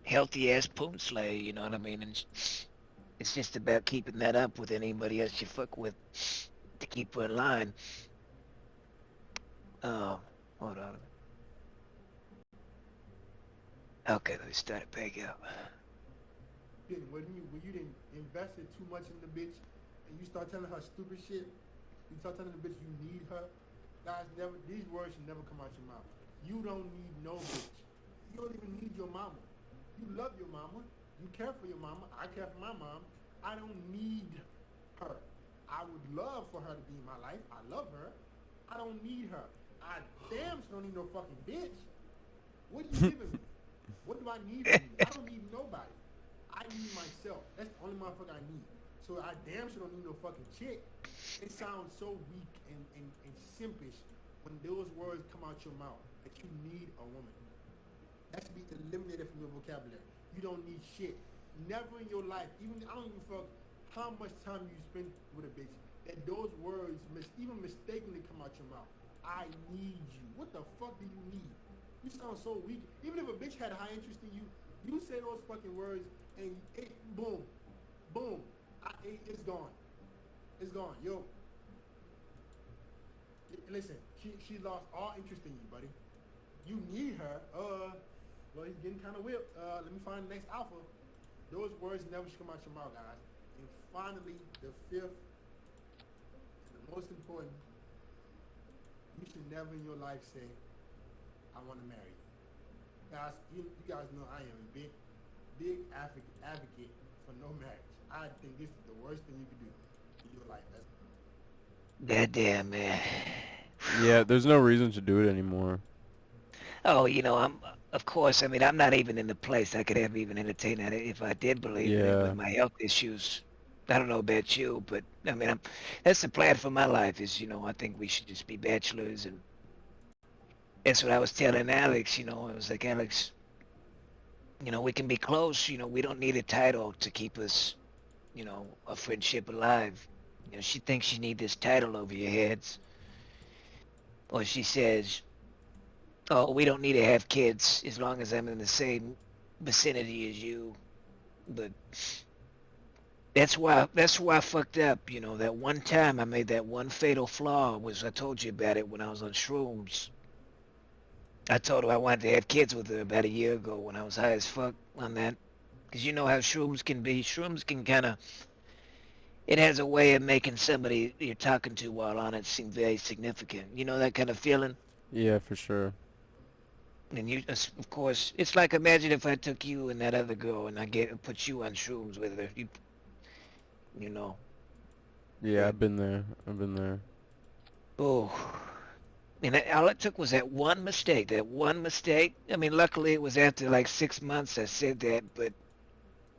healthy ass poon slayer, you know what I mean? And it's just about keeping that up with anybody else you fuck with to keep her in line. Hold on. Okay, let me start it back up. When you didn't invested too much in the bitch, and you start telling her stupid shit, you start telling the bitch you need her. Guys, these words should never come out your mouth. You don't need no bitch. You don't even need your mama. You love your mama. You care for your mama. I care for my mom. I don't need her. I would love for her to be in my life. I love her. I don't need her. I damn sure don't need no fucking bitch. What are you giving me? What do I need from you? I don't need nobody. I need myself. That's the only motherfucker I need. So I damn sure don't need no fucking chick. It sounds so weak and simpish when those words come out your mouth that you need a woman. That should be eliminated from your vocabulary. You don't need shit. Never in your life, I don't give a fuck how much time you spend with a bitch, that those words even mistakenly come out your mouth. I need you. What the fuck do you need? You sound so weak. Even if a bitch had high interest in you, you say those fucking words and boom, it's gone. It's gone. Yo, listen, she lost all interest in you, buddy. You need her. Well, he's getting kind of whipped. Let me find the next alpha. Those words never should come out your mouth, guys. And finally, the fifth and the most important, you should never in your life say, I want to marry you. Guys, you guys know I am a big advocate for no marriage. I think this is the worst thing you could do in your life. Goddamn, man. Yeah, there's no reason to do it anymore. Oh, of course, I'm not even in the place I could ever even entertain that if I did believe in it with my health issues. I don't know about you, but that's the plan for my life is, I think we should just be bachelors, and that's what I was telling Alex, I was like, Alex, we can be close, we don't need a title to keep us, a friendship alive. She thinks she need this title over your heads. Or she says, oh, we don't need to have kids as long as I'm in the same vicinity as you. But that's why I fucked up, that one time I made that one fatal flaw was I told you about it when I was on shrooms. I told her I wanted to have kids with her about a year ago when I was high as fuck on that. Because you know how shrooms can be. Shrooms can kind of... It has a way of making somebody you're talking to while on it seem very significant. You know that kind of feeling? Yeah, for sure. And you, of course, it's like imagine if I took you and that other girl and I put you on shrooms with her. You know. Yeah, I've been there. Oh. And all it took was that one mistake. Luckily it was after like 6 months I said that, but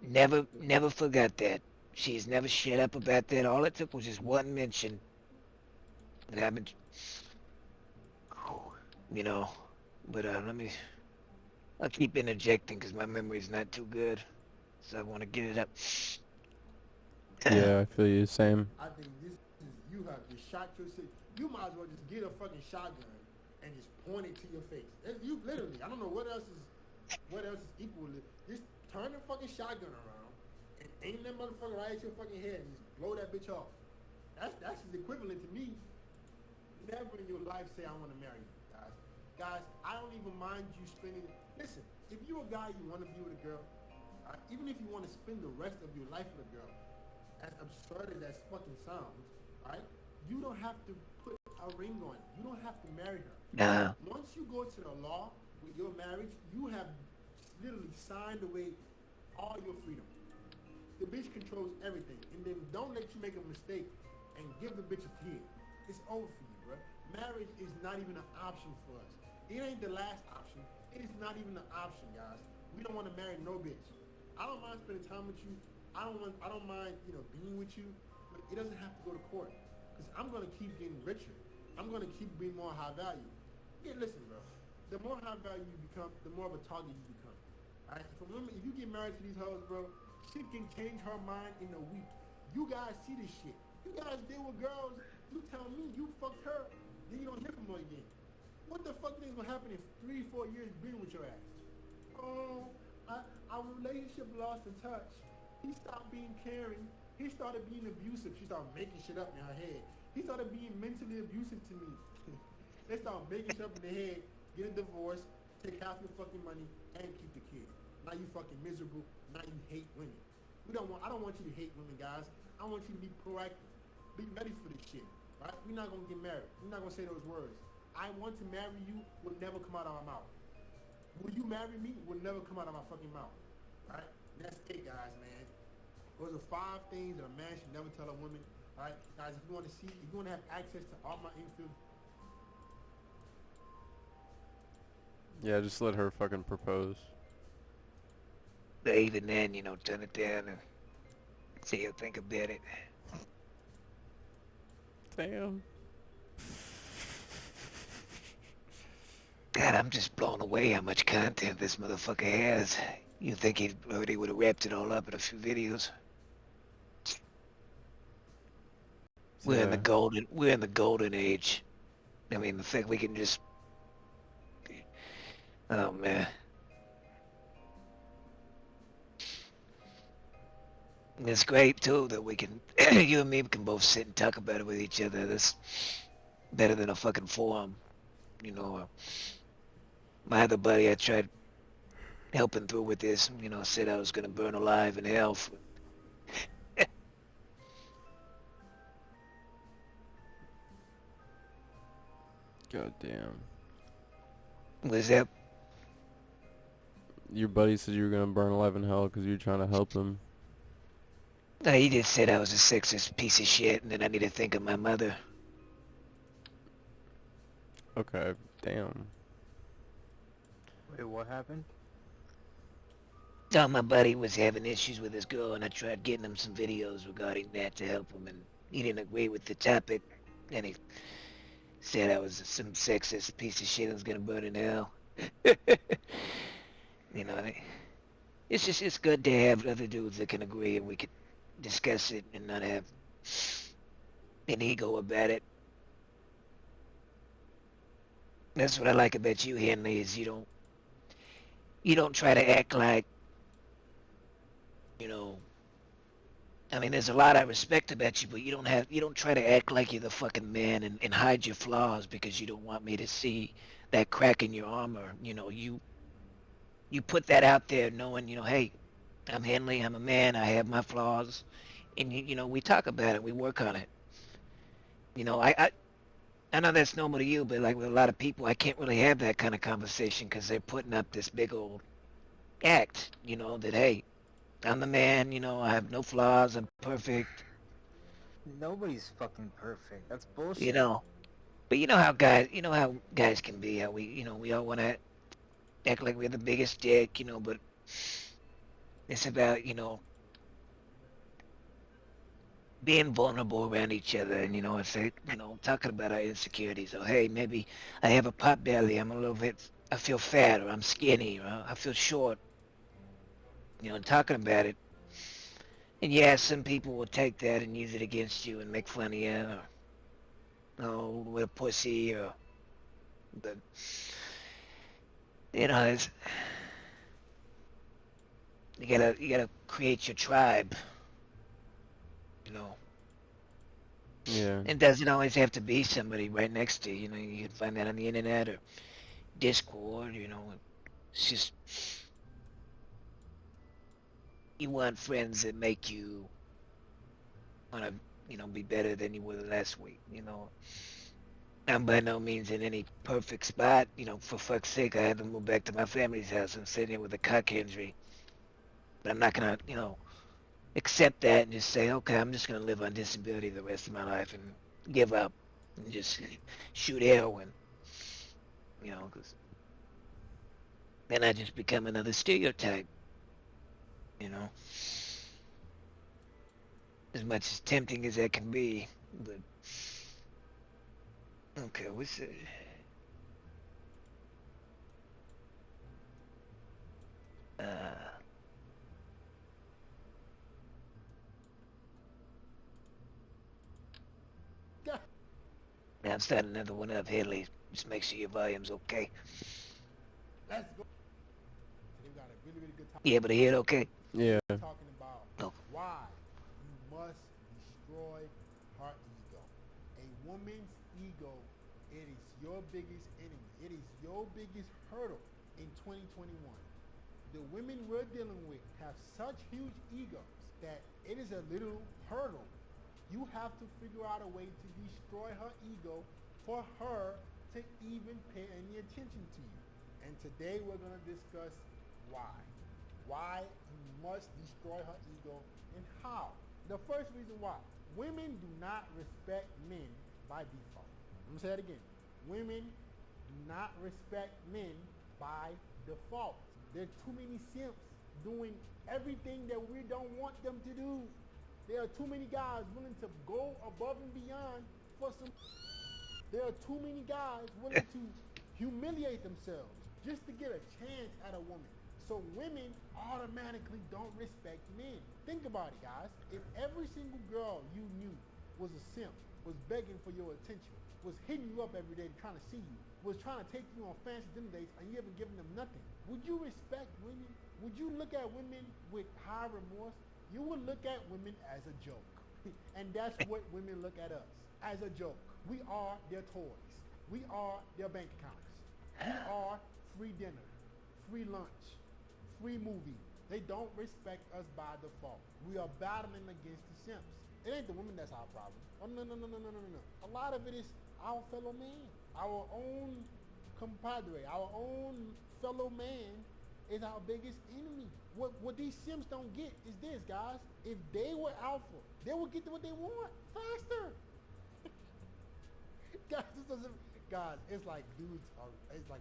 never forgot that. She's never shut up about that. All it took was just one mention. And I've been, but I'll keep interjecting because my memory's not too good. So I want to get it up. Yeah, I feel you. Same. I think this is, you have just shot yourself. You might as well just get a fucking shotgun and just point it to your face. You literally, I don't know what else is equal. Just turn the fucking shotgun around and aim that motherfucker right at your fucking head and just blow that bitch off. That's his equivalent to me. Never in your life say I want to marry you, guys. Guys, I don't even mind you spending. Listen, if you're a guy you want to be with a girl, even if you want to spend the rest of your life with a girl, as absurd as that fucking sounds, right? You don't have to put a ring on it. You don't have to marry her. Nah. Once you go to the law with your marriage, you have literally signed away all your freedom. The bitch controls everything. And then don't let you make a mistake and give the bitch a kid. It's over for you, bro. Marriage is not even an option for us. It ain't the last option. It is not even an option, guys. We don't want to marry no bitch. I don't mind spending time with you. I don't mind, being with you, but it doesn't have to go to court. Because I'm going to keep getting richer. I'm gonna keep being more high value. Yeah, listen, bro. The more high value you become, the more of a target you become. Alright? For women, if you get married to these hoes, bro, shit can change her mind in a week. You guys see this shit. You guys deal with girls. You tell me you fucked her, then you don't hear from her again. What the fuck is gonna happen in 3-4 years being with your ass? Oh, our relationship lost in touch. He stopped being caring. He started being abusive. She started making shit up in her head. He started being mentally abusive to me. They started making shit up in their head, get a divorce, take half your fucking money, and keep the kid. Now you fucking miserable. Now you hate women. I don't want you to hate women, guys. I want you to be proactive. Be ready for this shit, right? We're not gonna get married. We're not gonna say those words. I want to marry you will never come out of my mouth. Will you marry me will never come out of my fucking mouth, right? That's it, guys, man. Those are 5 things that a man should never tell a woman. All right, guys, if you want to have access to all my info. Yeah, just let her fucking propose. But even then, turn it down and see you think about it. Damn. God, I'm just blown away how much content this motherfucker has. You think he already would have wrapped it all up in a few videos? We're in the golden age. I mean, the fact we can just, oh man. And it's great too that we can, you and me can both sit and talk about it with each other. That's better than a fucking forum. My other buddy, I tried helping through with this, said I was gonna burn alive in hell. God damn. Was that? Your buddy said you were gonna burn alive in hell because you were trying to help him. No, he just said I was a sexist piece of shit, and then I need to think of my mother. Okay, damn. Wait, what happened? No, my buddy was having issues with his girl, and I tried getting him some videos regarding that to help him, and he didn't agree with the topic, and he said I was some sexist piece of shit that was gonna burn in hell. It's good to have other dudes that can agree, and we can discuss it and not have an ego about it. That's what I like about you, Henley, is you don't try to act like, I mean, there's a lot I respect about you, but you don't try to act like you're the fucking man and hide your flaws because you don't want me to see that crack in your armor. You put that out there knowing, hey, I'm Henley, I'm a man, I have my flaws, and we talk about it, we work on it. I know that's normal to you, but like with a lot of people, I can't really have that kind of conversation because they're putting up this big old act, that, hey, I'm the man, I have no flaws, I'm perfect. Nobody's fucking perfect. That's bullshit. But how guys can be, how we all want to act like we're the biggest dick, but it's about, being vulnerable around each other, and it's talking about our insecurities, or hey, maybe I have a pot belly, I feel fat, or I'm skinny, or I feel short, talking about it. And yeah, some people will take that and use it against you and make fun of you, or with a pussy, or but it's you gotta create your tribe. Yeah. It doesn't always have to be somebody right next to you. You can find that on the internet or Discord. It's just you want friends that make you want to, be better than you were last week. I'm by no means in any perfect spot. For fuck's sake, I had to move back to my family's house. I'm sitting here with a cock injury, but I'm not gonna, accept that and just say, okay, I'm just going to live on disability the rest of my life and give up and just shoot heroin, because then I just become another stereotype, as much as tempting as that can be, but Okay, what's it? Now I'm starting another one up here, Lee. Just make sure your volume's okay. Let's go. Today we got a really, really good topic. You able to hear it okay? Yeah. We're talking about Oh. why you must destroy her ego. A woman's ego, it is your biggest enemy. It is your biggest hurdle in 2021. The women we're dealing with have such huge egos that it is a little hurdle. You have to figure out a way to destroy her ego for her to even pay any attention to you. And today we're going to discuss why. Why you must destroy her ego and how. The first reason why. Women do not respect men by default. I'm going to say it again. Women do not respect men by default. There are too many simps doing everything that we don't want them to do. There are too many guys willing to go above and beyond for some. There are too many guys willing to humiliate themselves just to get a chance at a woman. So women automatically don't respect men. Think about it, guys. If every single girl you knew was a simp, was begging for your attention, was hitting you up every day trying to see you, was trying to take you on fancy dinner dates, and you haven't given them nothing, would you respect women? Would you look at women with high remorse? You would look at women as a joke. And that's what women look at us, as a joke. We are their toys. We are their bank accounts. We are free dinner, free lunch, free movie. They don't respect us by default. We are battling against the simps. It ain't the women that's our problem. Oh, no, no, no, no, no, no, no. A lot of it is our fellow man, our own compadre, our own fellow man is our biggest enemy. What these simps don't get is this, guys. If they were alpha, they would get what they want faster. Guys, it's like dudes are. It's like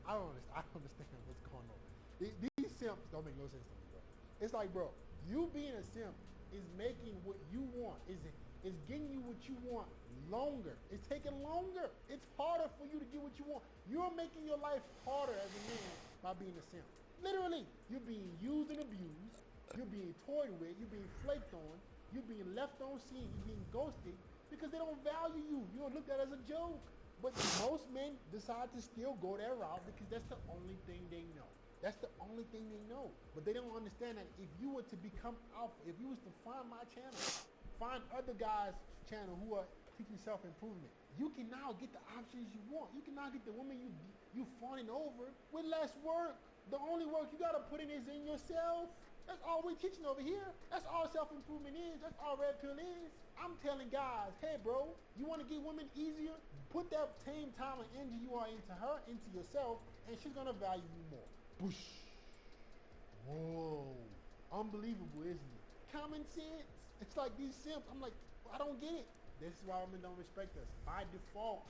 I don't understand what's going on. These simps don't make no sense to me, bro. It's like, bro, you being a simp is making what you want. Is getting you what you want longer. It's taking longer. It's harder for you to get what you want. You're making your life harder as a man by being a simp. Literally, you're being used and abused. You're being toyed with. You're being flaked on. You're being left on scene. You're being ghosted because they don't value you. You're looked at as a joke. But most men decide to still go that route because that's the only thing they know. That's the only thing they know. But they don't understand that if you were to become alpha, if you was to find my channel, find other guys' channel who are teaching self-improvement, you can now get the options you want. You can now get the woman you fawning over with less work. The only work you gotta put in is in yourself. That's all we're teaching over here. That's all self-improvement is. That's all red pill is. I'm telling guys, hey bro, you want to get women easier? Put that same time and energy you are into her, into yourself, and she's gonna value you more. Boosh. Whoa. Unbelievable, isn't it? Common sense. It's like these simps. I'm like, I don't get it. This is why women don't respect us. By default,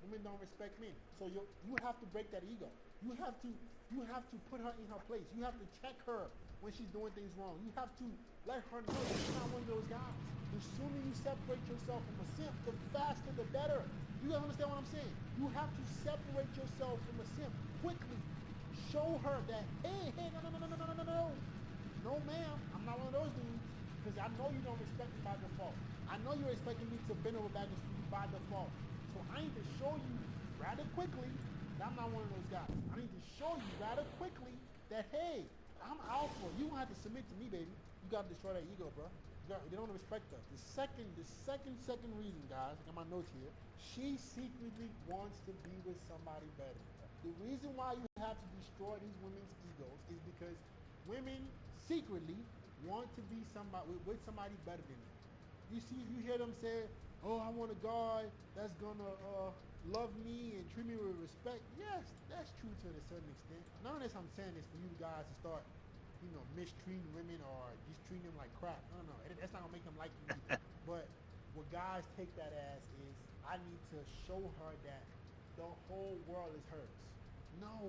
women don't respect men. So you have to break that ego. You have to put her in her place. You have to check her when she's doing things wrong. You have to let her know that you're not one of those guys. The sooner you separate yourself from a simp, the faster, the better. You guys understand what I'm saying? You have to separate yourself from a simp quickly. Show her that, hey, no. No, ma'am, I'm not one of those dudes. Because I know you don't respect me by default. I know you're expecting me to bend over backwards for you by default. So I need to show you rather quickly that I'm not one of those guys. I need to show you rather quickly that, hey, I'm alpha. You don't have to submit to me, baby. You got to destroy that ego, bro. They don't respect us. The second reason, guys, I got my notes here. She secretly wants to be with somebody better. The reason why you have to destroy these women's egos is because women secretly want to be with somebody better than them. You hear them say, "Oh, I want a guy that's gonna love me and treat me with respect." Yes, that's true to a certain extent. None of this I'm saying is for you guys to start, mistreating women or just treating them like crap. No. That's not gonna make them like you either. But what guys take that as is, I need to show her that the whole world is hers. No,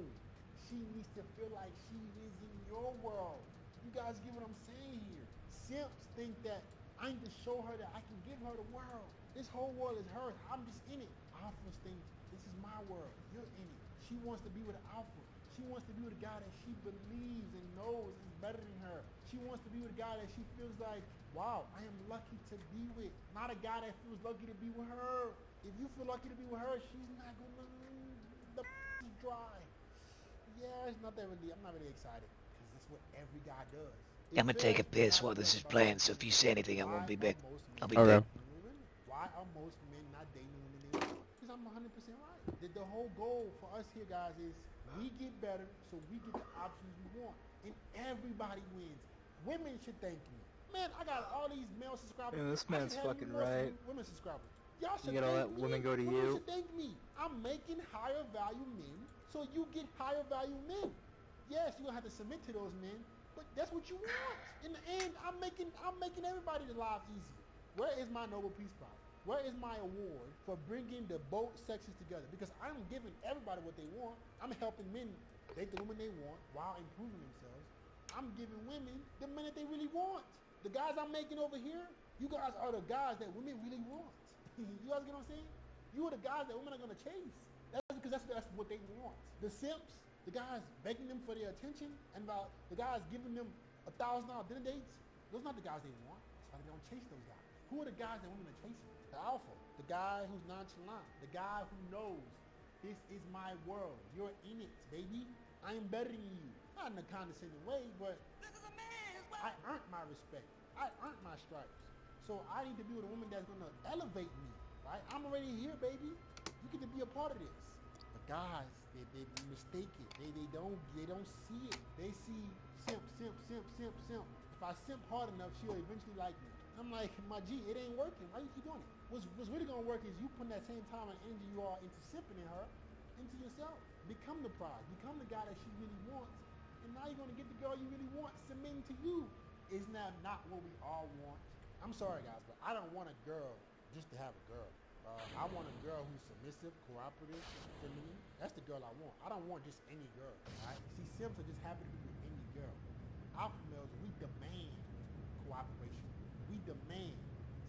she needs to feel like she is in your world. You guys get what I'm saying here? Simps think that I need to show her that I can give her the world. This whole world is hers. I'm just in it. Alpha's thinking, this is my world. You're in it. She wants to be with an alpha. She wants to be with a guy that she believes and knows is better than her. She wants to be with a guy that she feels like, wow, I am lucky to be with. Not a guy that feels lucky to be with her. If you feel lucky to be with her, she's not gonna, the is dry. Yeah, it's not that really, I'm not really excited because that's what every guy does. I'm gonna take a piss while this is playing, so if you say anything, I won't be back. I'll be Okay. back. Why are most men not dating the women they want? Because I'm 100% right. The whole goal for us here, guys, is we get better so we get the options we want. And everybody wins. Women should thank me. Man, I got all these male subscribers. Yeah, this man's fucking right. Women subscribers. Y'all should You gotta thank let me. women go to Women you. should thank me. I'm making higher value men so you get higher value men. Yes, you're gonna have to submit to those men, but that's what you want. In the end, I'm making everybody's life easier. Where is my Nobel Peace Prize? Where is my award for bringing the both sexes together? Because I'm giving everybody what they want. I'm helping men date the women they want while improving themselves. I'm giving women the men that they really want. The guys I'm making over here, you guys are the guys that women really want. You guys get what I'm saying? You are the guys that women are gonna chase. That's because that's what they want. The simps, the guys begging them for their attention, and about the guys giving them $1,000 dinner dates, those are not the guys they want. That's why they don't chase those guys. Who are the guys that women are chasing? The alpha, the guy who's nonchalant, the guy who knows this is my world. You're in it, baby. I am better than you. Not in a condescending way, but this is a man's world. I earned my respect. I earned my stripes. So I need to be with a woman that's gonna elevate me, right? I'm already here, baby. You get to be a part of this. But guys, they mistake it. They don't see it. They see simp. If I simp hard enough, she'll eventually like me. I'm like, my G, it ain't working. Why you keep doing it? What's really gonna work is you putting that same time and energy you are into simping in her, into yourself. Become the prize. Become the guy that she really wants. And now you're gonna get the girl you really want submitting to you. Isn't that not what we all want? I'm sorry, guys, but I don't want a girl just to have a girl. I want a girl who's submissive, cooperative, feminine. That's the girl I want. I don't want just any girl, right? See, simps are just happy to be with any girl. Alpha males, we demand cooperation. We demand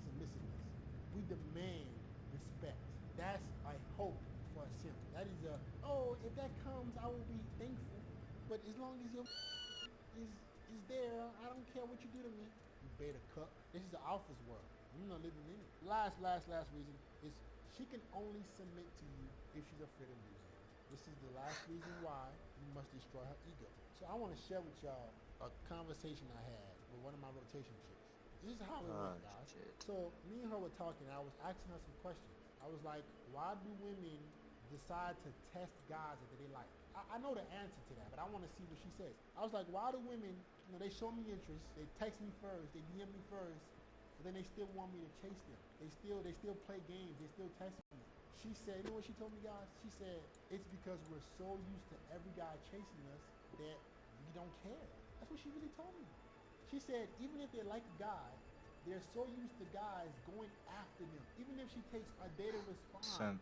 submissiveness. We demand respect. That's a hope for a simp. That is if that comes, I will be thankful. But as long as your is there, I don't care what you do to me. You beta cuck. This is the alpha's world. We're not living in it. Last reason is she can only submit to you if she's afraid of losing you. This is the last reason why you must destroy her ego. So I want to share with y'all a conversation I had with one of my rotation chicks. This is how it went, guys. Shit. So me and her were talking. I was asking her some questions. I was like, why do women decide to test guys that they like? I know the answer to that, but I want to see what she says. I was like, why do women, they show me interest, they text me first, they DM me first, but then they still want me to chase them. They still play games, they still text me. She said, you know what she told me, guys? She said, it's because we're so used to every guy chasing us that we don't care. That's what she really told me. She said, even if they like a guy, they're so used to guys going after them. Even if she takes a day to respond,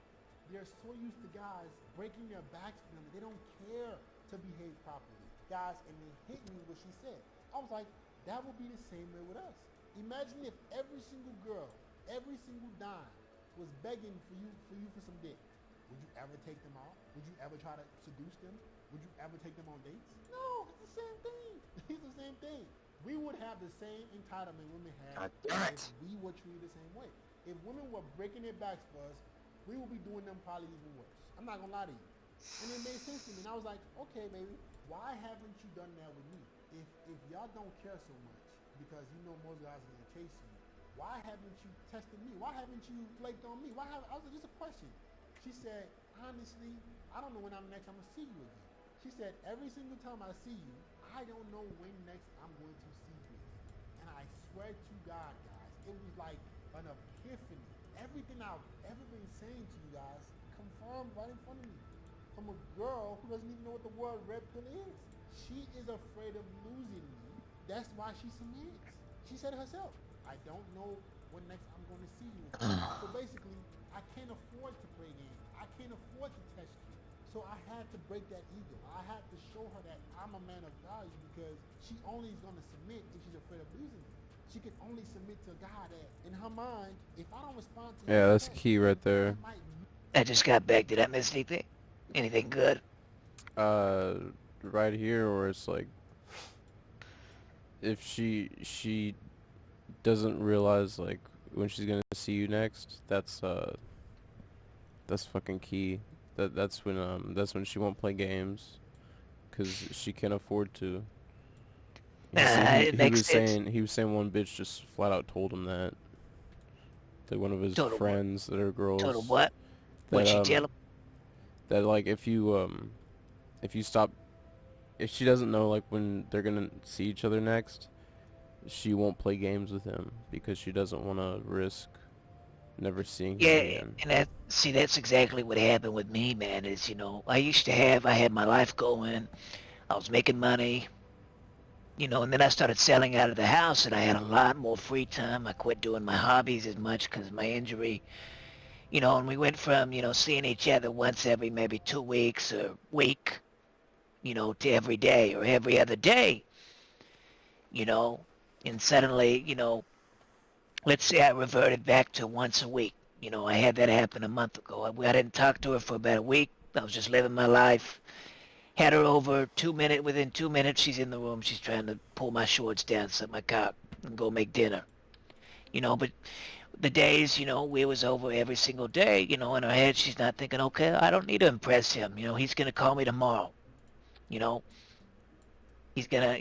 they're so used to guys breaking their backs for them. They don't care to behave properly. Guys, and it hit me what she said. I was like, that would be the same way with us. Imagine if every single girl, every single dime was begging for you for some dick. Would you ever take them out? Would you ever try to seduce them? Would you ever take them on dates? No, it's the same thing. It's the same thing. We would have the same entitlement women have if we were treated the same way. If women were breaking their backs for us, we would be doing them probably even worse. I'm not gonna lie to you. And it made sense to me. And I was like, okay, baby, why haven't you done that with me? If y'all don't care so much, because you know most guys are gonna chase you, why haven't you tested me? Why haven't you flaked on me? I was like, just a question. She said, honestly, I don't know when I'm gonna see you again. She said, every single time I see you, I don't know when next I'm going to see you again. And I swear to God, guys, it was like an epiphany. Everything I've ever been saying to you guys confirmed right in front of me. From a girl who doesn't even know what the word red pill is. She is afraid of losing me. That's why she submits. She said it herself. I don't know when next I'm going to see you again. So basically, I can't afford to play games. I can't afford to test you. So I had to break that ego. I had to show her that I'm a man of value because she only is going to submit if she's afraid of losing me. She can only submit to a guy that, in her mind, if I don't respond to Yeah, that that's text, key right there. I might I just got back. Did I miss anything? Anything good? Right here where it's like, if she doesn't realize like when she's gonna see you next, that's fucking key. That's when she won't play games, cause she can't afford to. It makes sense. He was saying one bitch just flat out told him that. Like one of his Total what? friends that are girls. Total what? That What'd she tell him? that like if you stop, if she doesn't know like when they're gonna see each other next, she won't play games with him because she doesn't want to risk never seeing him again. And that's exactly what happened with me, man. Is I had my life going, I was making money, and then I started selling out of the house, and I had a lot more free time. I quit doing my hobbies as much because of my injury, and we went from seeing each other once every maybe 2 weeks or week, to every day or every other day, and suddenly, let's say I reverted back to once a week. I had that happen a month ago. I didn't talk to her for about a week. I was just living my life. Had her over 2 minutes. Within 2 minutes, she's in the room. She's trying to pull my shorts down, suck my cock, and go make dinner. But the days, we was over every single day. In her head, she's not thinking, okay, I don't need to impress him. He's gonna call me tomorrow. He's gonna,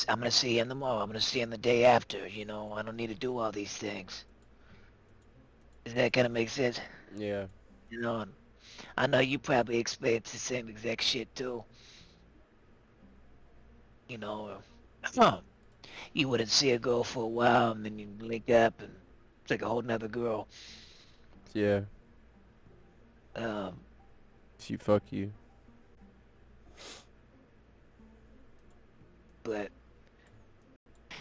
I'm going to see him tomorrow. I'm going to see him the day after. I don't need to do all these things. Does that kind of make sense? Yeah. I know you probably experience the same exact shit too. You wouldn't see a girl for a while and then you link up and it's like a whole nother girl. Yeah. She fuck you. But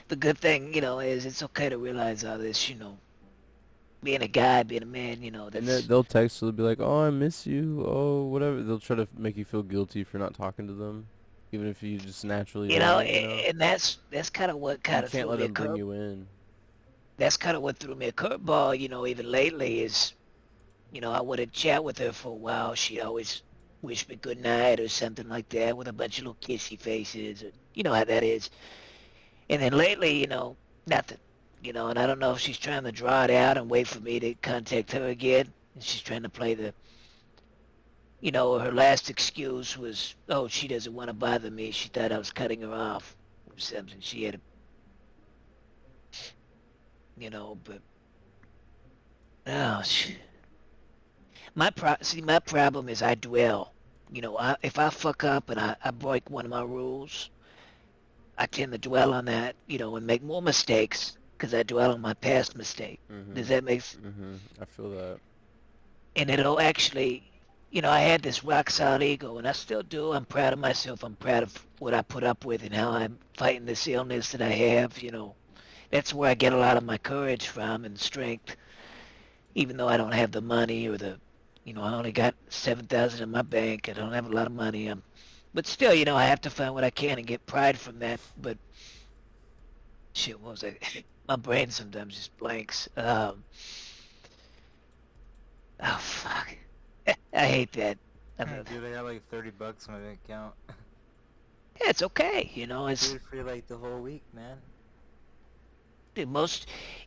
the good thing, is it's okay to realize all this, being a guy, being a man, that's... And they'll text, they'll be like, oh, I miss you, oh, whatever. They'll try to make you feel guilty for not talking to them, even if you just naturally and that's kind of what kind of threw me a curveball. You can't let them bring you in. That's kind of what threw me a curveball, even lately is, I wouldn't chat with her for a while. She'd always wish me good night or something like that with a bunch of little kissy faces. Or, you know how that is. And then lately, nothing. And I don't know if she's trying to draw it out and wait for me to contact her again. And she's trying to play the, her last excuse was, oh, she doesn't want to bother me. She thought I was cutting her off or something. She had but, oh, shit. My problem is I dwell. If I fuck up and I break one of my rules, I tend to dwell on that, and make more mistakes because I dwell on my past mistake. Mm-hmm. Does that make sense? Mm-hmm. I feel that. And it'll actually, I had this rock solid ego, and I still do. I'm proud of myself. I'm proud of what I put up with and how I'm fighting this illness that I have. That's where I get a lot of my courage from and strength, even though I don't have the money or the, I only got $7,000 in my bank. I don't have a lot of money. But still, I have to find what I can and get pride from that. But shit, what was I? My brain sometimes just blanks. Oh fuck! I hate that. Dude, I got like $30 in my bank account. Yeah, it's okay. It's Dude, for like the whole week, man. Dude,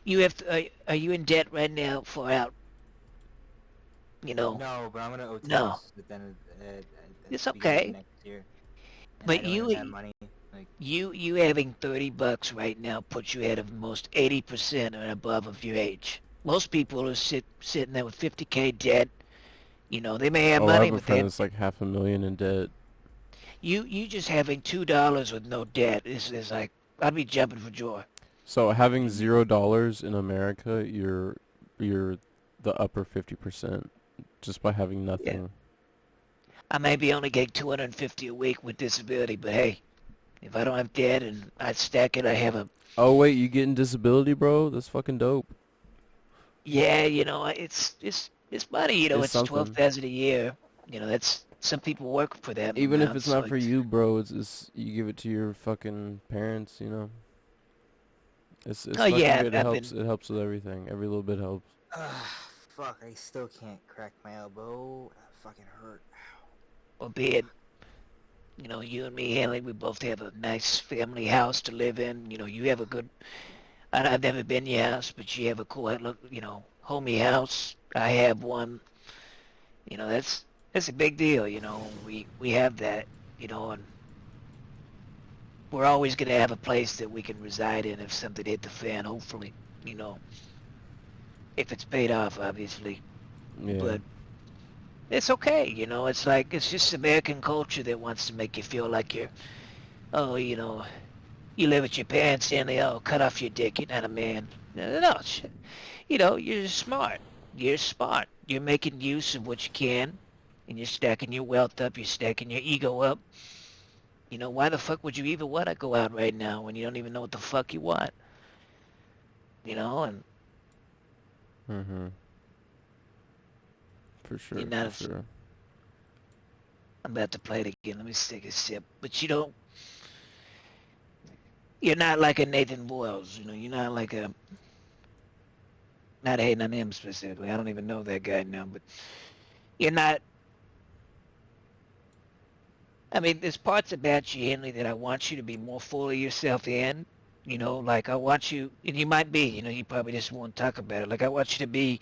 you have to, are you in debt right now for out? No, but I'm gonna owe tax. No. But then It's okay. Next year. And But I don't you have that money. Like, you having $30 right now puts you ahead of most 80% and above of your age. Most people are sitting there with $50K debt. They may have money, I have a but friend that's like $500,000 in debt. You just having $2 with no debt is like, I'd be jumping for joy. So having $0 in America, you're the upper 50% just by having nothing. Yeah. I may be only getting $250 a week with disability, but hey, if I don't have debt and I stack it, I have a... Oh wait, you getting disability, bro? That's fucking dope. Yeah, it's money. It's something. $12,000 a year. That's some people work for that Even if amount, it's so not for you, bro, it's you give it to your fucking parents, you know. It's oh fucking yeah, good. I've been. It helps with everything. Every little bit helps. Fuck, I still can't crack my elbow. That fucking hurt. Well, be it, you know, you and me, Hanley, we both have a nice family house to live in. You know, you have a good. I've never been to your house, but you have a cool, you know, homey house. I have one. You know, that's a big deal. You know, we have that. You know, and we're always gonna have a place that we can reside in if something hit the fan. Hopefully, you know, if it's paid off, obviously. Yeah. But it's okay. You know, it's like it's just American culture that wants to make you feel like you're, oh, you know, you live with your parents and they cut off your dick. You're not a man. No, you know, you're smart. You're smart. You're making use of what you can, and you're stacking your wealth up. You're stacking your ego up. You know, why the fuck would you even want to go out right now when you don't even know what the fuck you want? You know, and Mm-hmm. For sure. you're not. For sure. I'm about to play it again. Let me take a sip. But you don't. You're not like a Nathan Boyles. You know, you're not like a. Not hating on him specifically. I don't even know that guy now, but you're not. I mean, there's parts about you, Henley, that I want you to be more full of yourself in. You know, like I want you, and you might be, you know, you probably just won't talk about it. Like I want you to be,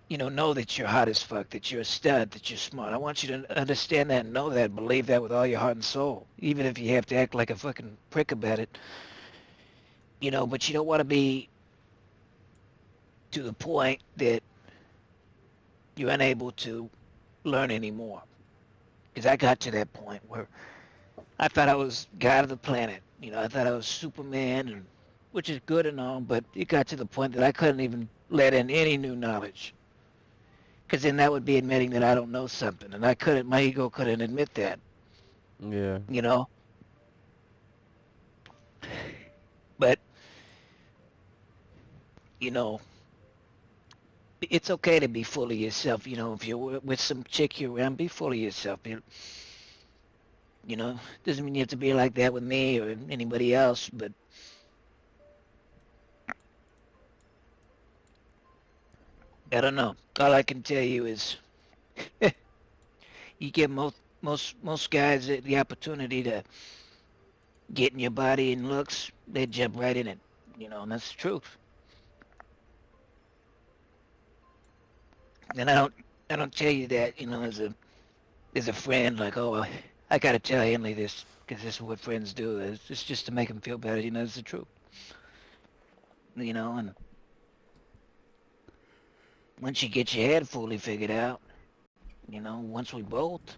you know that you're hot as fuck, that you're a stud, that you're smart. I want you to understand that, know that, believe that with all your heart and soul, even if you have to act like a fucking prick about it. You know, but you don't want to be to the point that you're unable to learn anymore. Because I got to that point where I thought I was God of the planet. You know, I thought I was Superman, and which is good and all, but it got to the point that I couldn't even let in any new knowledge. Because then that would be admitting that I don't know something, and I couldn't. My ego couldn't admit that. Yeah. You know. But you know, it's okay to be full of yourself. You know, if you're with some chick you're around, be full of yourself. You know, doesn't mean you have to be like that with me or anybody else, but I don't know. All I can tell you is you give most guys the opportunity to get in your body and looks, they jump right in it. You know, and that's the truth. And I don't tell you that, you know, as a friend, like, oh, I gotta tell Henley this because this is what friends do. It's just to make him feel better. You know, it's the truth. You know, and once you get your head fully figured out, you know, once we both,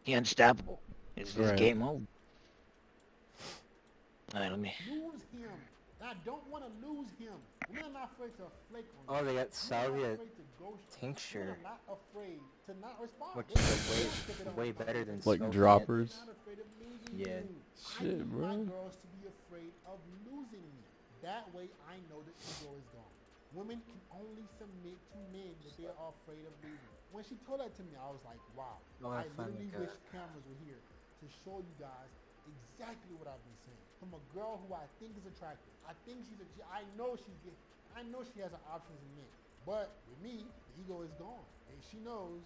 you're unstoppable. It's just game over. All right, let me. Lose him. I don't want to lose him. We're not afraid to flake on Oh, him. they got salvia tincture, which is way better than like smoking droppers. Yeah. Shit, bro. I need my girls to be afraid of losing me. That way, I know the ego is gone. Women can only submit to men that they are afraid of losing. When she told that to me, I was like, wow. I literally wish cameras were here to show you guys exactly what I've been saying. From a girl who I think is attractive. I know she has options in men. But with me, the ego is gone. And she knows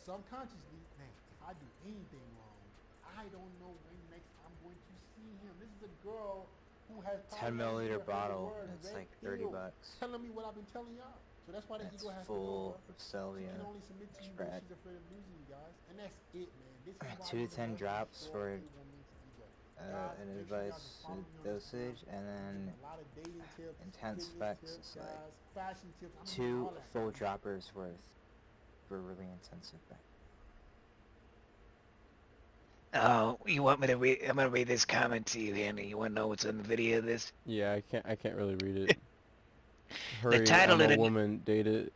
subconsciously, man, if I do anything wrong, I don't know when next I'm going to see him. This is a girl who has 10 milliliter bottle. It's like $30. Telling me what I've been telling y'all. So that's why the ego has full of salvia. She can only submit to you when she's afraid of losing you guys. And that's it, man. This is 2 to 10 drops for an advice dosage, and then intense specs. It's like 2 full droppers worth for really intense effect. Oh, you want me to read? I'm gonna read this comment to you, Andy. You want to know what's on the video of this? Yeah, I can't really read it. Hurry, The title I'm of a the woman, date it.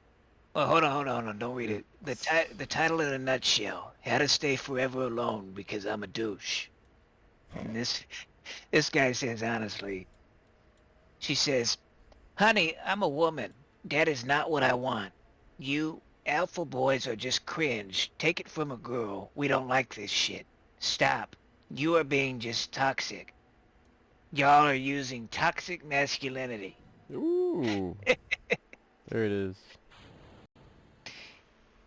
Well, hold on, don't read it. The title in a nutshell: How to Stay Forever Alone Because I'm a Douche. And this guy says honestly. She says, "Honey, I'm a woman. That is not what I want. You alpha boys are just cringe. Take it from a girl. We don't like this shit. Stop. You are being just toxic. Y'all are using toxic masculinity. Ooh. There it is.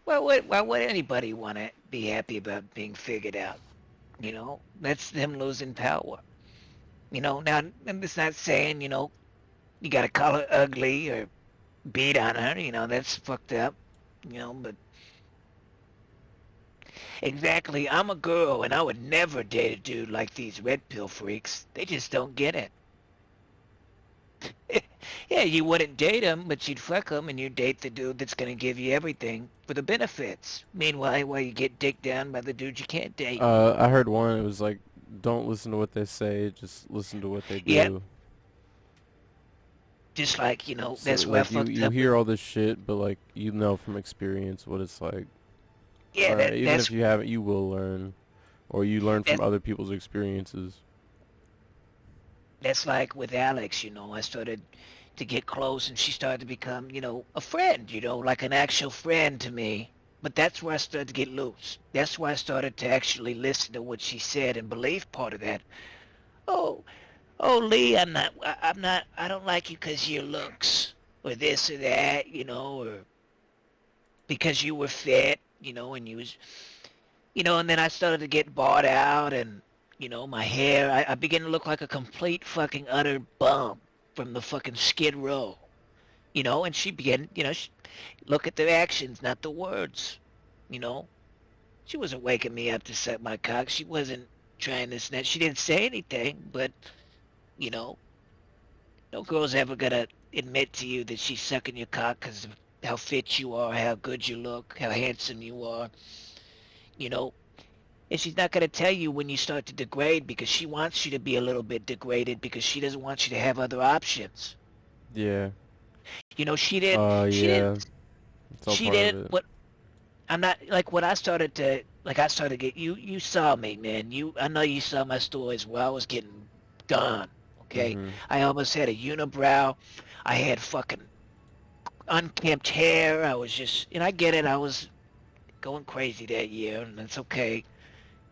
Well, why would anybody want to be happy about being figured out? You know, that's them losing power. You know, now, it's not saying, you know, you got to call her ugly or beat on her. You know, that's fucked up. You know, but exactly, I'm a girl and I would never date a dude like these red pill freaks. They just don't get it. Yeah, you wouldn't date him, but you'd fuck him and you'd date the dude that's going to give you everything for the benefits. Meanwhile, while you get dicked down by the dude you can't date. I heard one, it was like, don't listen to what they say, just listen to what they do. Yep. Just like, you know, So, that's where like, I fucked you up. hear all this shit, but, like, you know from experience what it's like. Yeah, even if you haven't, you will learn. Or you learn from other people's experiences. That's like with Alex, you know, I started to get close and she started to become, you know, a friend, you know, like an actual friend to me. But that's where I started to get loose. That's where I started to actually listen to what she said and believe part of that. Oh, Lee, I don't like you because of your looks or this or that, you know, or because you were fit, you know, and you was, you know, and then I started to get bought out and, you know, my hair, I began to look like a complete fucking utter bum from the fucking Skid Row, you know, and she began, you know, look at the actions, not the words, you know. She wasn't waking me up to suck my cock. She wasn't trying to snatch. She didn't say anything, but, you know, no girl's ever gonna admit to you that she's sucking your cock because of how fit you are, how good you look, how handsome you are, you know. And she's not going to tell you when you start to degrade because she wants you to be a little bit degraded because she doesn't want you to have other options. Yeah. You know, she Yeah. didn't, It's all she part of didn't, it. what, I'm not, like, what I started to, like, I started to get, you saw me, man. I know you saw my stories where I was getting done, okay? Mm-hmm. I almost had a unibrow. I had fucking unkempt hair. I was just, and I get it, I was going crazy that year, and it's okay.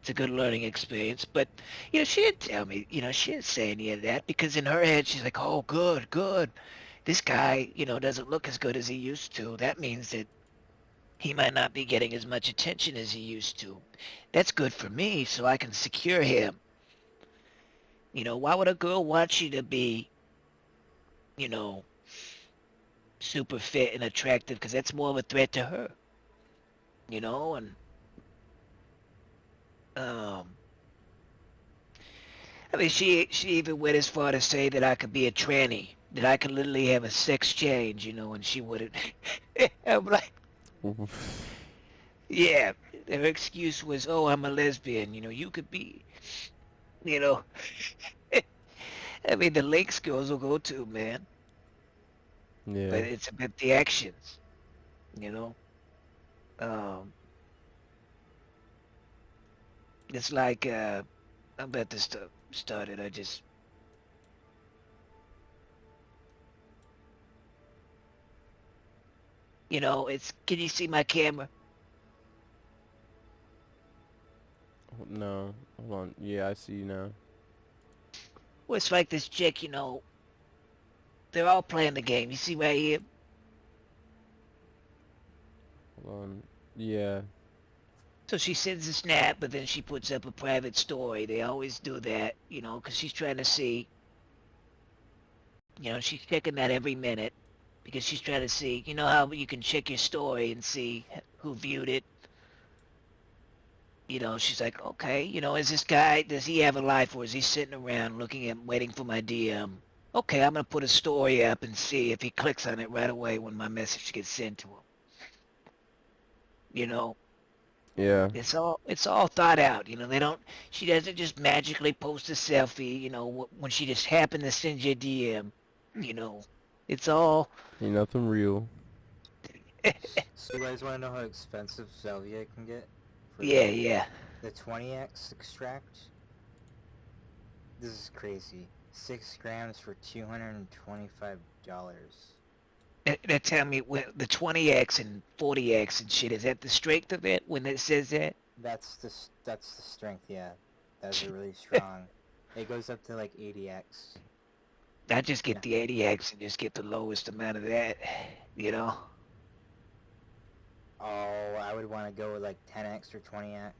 It's a good learning experience. But, you know, she didn't tell me, you know, she didn't say any of that because in her head, she's like, oh, good, good. This guy, you know, doesn't look as good as he used to. That means that he might not be getting as much attention as he used to. That's good for me so I can secure him. You know, why would a girl want you to be, you know, super fit and attractive? Because that's more of a threat to her. You know, and I mean, she even went as far to say that I could be a tranny, that I could literally have a sex change, you know, and she wouldn't. I'm like, yeah. Her excuse was, oh, I'm a lesbian, you know, you could be, you know. I mean, the links girls will go to, man. Yeah. But it's about the actions, you know. It's like, I'm about to start it. I just, you know, it's, can you see my camera? No. Hold on. Yeah, I see you now. Well, it's like this chick, you know, they're all playing the game. You see right here? Hold on. Yeah. So she sends a snap, but then she puts up a private story. They always do that, you know, because she's trying to see, you know, she's checking that every minute because she's trying to see, you know how you can check your story and see who viewed it. You know, she's like, okay, you know, is this guy, does he have a life or is he sitting around looking at, waiting for my DM? Okay, I'm going to put a story up and see if he clicks on it right away when my message gets sent to him. You know? Yeah. It's all thought out, you know. She doesn't just magically post a selfie, you know, when she just happened to send you a DM, you know. It's all... Ain't nothing real. So you guys want to know how expensive salvia can get? Yeah. The 20x extract? This is crazy. 6 grams for $225. That tell me when the 20x and 40x and shit, is that the strength of it when it says that? That's the strength, yeah. That's really strong. It goes up to like 80x. I just get the 80x and just get the lowest amount of that, you know? Oh, I would want to go with like 10x or 20x.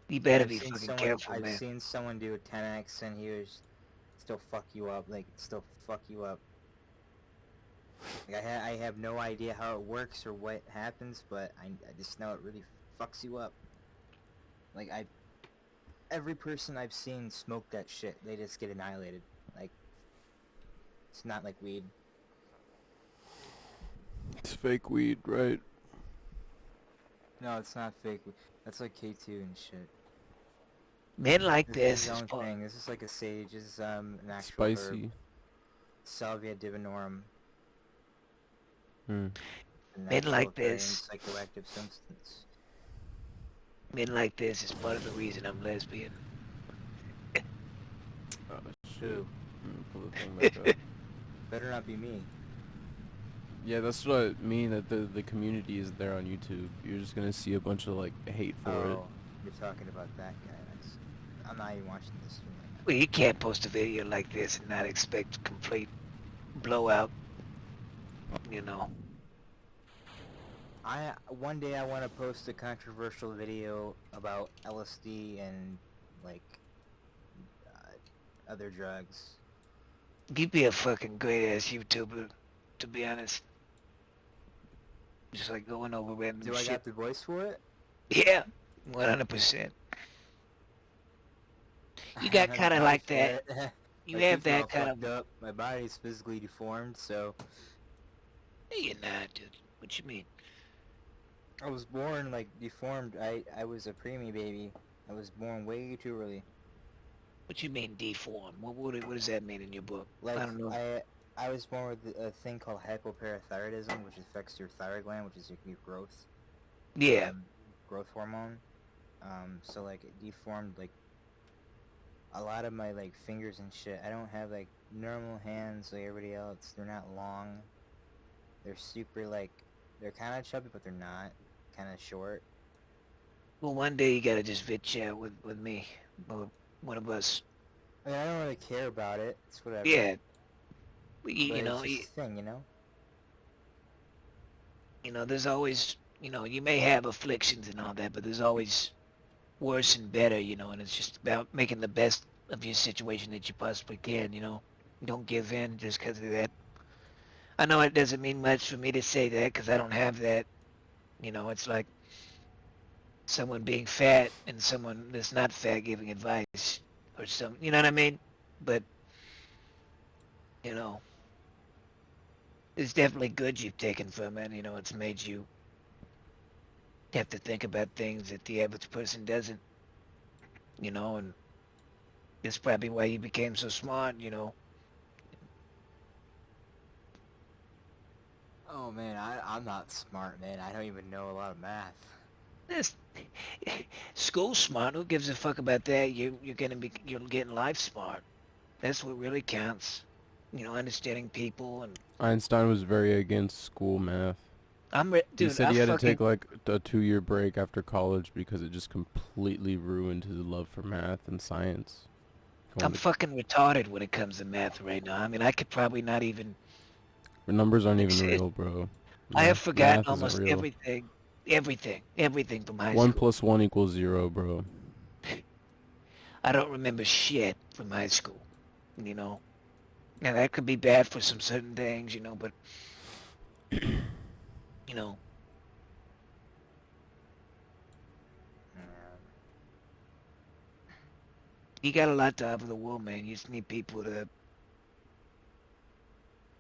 You better be fucking careful, man. I've seen someone do a 10x and he was still fuck you up, like still fuck you up. Like, I have no idea how it works or what happens, but I just know it really fucks you up. Like, every person I've seen smoke that shit, they just get annihilated. Like, it's not like weed. It's fake weed, right? No, it's not fake weed. That's like K2 and shit. Men like this this is is his own thing. This is like a sage. This is an actual Spicy. herb. Salvia divinorum. Men like this. Psychoactive substance. Men like this is part of the reason I'm lesbian. Oh, Who? Pull the thing back up. Better not be me. Yeah, that's what I mean, that the community is there on YouTube. You're just gonna see a bunch of, like, hate for it. You're talking about that guy. I'm not even watching this stream right now. Well, you can't post a video like this and not expect complete blowout, you know? One day I want to post a controversial video about LSD and, like, other drugs. You'd be a fucking great-ass YouTuber, to be honest. Just like going over random shit. Do I got the voice for it? Yeah, 100%. You got kind of like that. You have that kind of... Up. My body's physically deformed, so... Hey, you're not, dude. What you mean? I was born, like, deformed. I was a preemie baby. I was born way too early. What you mean deformed? What does that mean in your book? Like, I don't know. I was born with a thing called hypoparathyroidism, which affects your thyroid gland, which is your growth. Yeah. Growth hormone. So, like, it deformed, like, a lot of my, like, fingers and shit. I don't have, like, normal hands like everybody else. They're not long. They're super, like, they're kind of chubby, but they're not. Kind of short. Well, one day you gotta just vid chat with me, or one of us. I mean, I don't really care about it. It's whatever. Yeah. You know, it's just a thing, you know? You know, there's always, you know, you may have afflictions and all that, but there's always worse and better, you know, and it's just about making the best of your situation that you possibly can, you know? Don't give in just because of that. I know it doesn't mean much for me to say that because I don't have that. You know, it's like someone being fat and someone that's not fat giving advice or something, you know what I mean? But, you know, there's definitely good you've taken from it. You know, it's made you have to think about things that the average person doesn't, you know, and that's probably why you became so smart, you know. Oh man, I'm not smart, man. I don't even know a lot of math. This school smart. Who gives a fuck about that? You're getting life smart. That's what really counts. You know, understanding people and. Einstein was very against school math. Dude, he said he had to take like a 2-year break after college because it just completely ruined his love for math and science. I'm fucking retarded when it comes to math right now. I mean, I could probably not even. The numbers aren't even real, bro. I have forgotten almost everything. Everything from high school. 1 + 1 = 0, bro. I don't remember shit from high school, you know. Now that could be bad for some certain things, you know, but you know. You got a lot to offer the world, man. You just need people to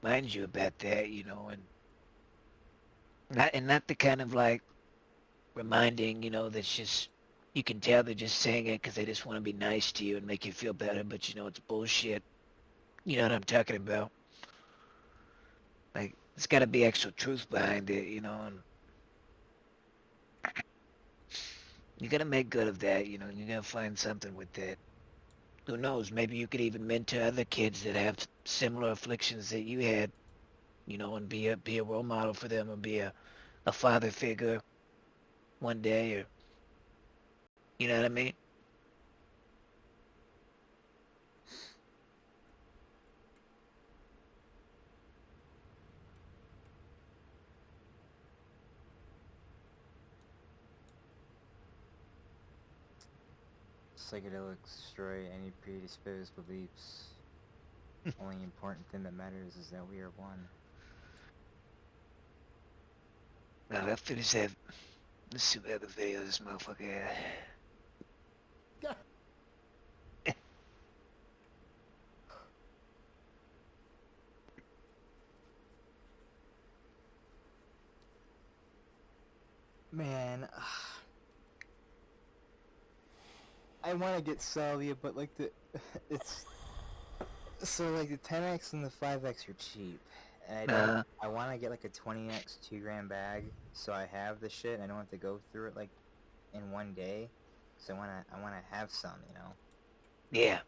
mind you about that, you know, and not the kind of like reminding, you know, that's just you can tell they're just saying it because they just want to be nice to you and make you feel better, but you know it's bullshit. You know what I'm talking about? Like there's got to be actual truth behind it, you know, and you got to make good of that, you know. And you got to find something with that. Who knows? Maybe you could even mentor other kids that have similar afflictions that you had, you know, and be a role model for them, or be a father figure one day, or you know what I mean? Psychedelics destroy any predisposed beliefs. Only important thing that matters is that we are one. Now let's finish that. Let's see what other video this motherfucker had. Man, I want to get salvia, but like it's so like the 10x and the 5x are cheap, and I want to get like a 20x 2 gram bag, so I have the shit and I don't have to go through it like in one day. So I wanna have some, you know. Yeah.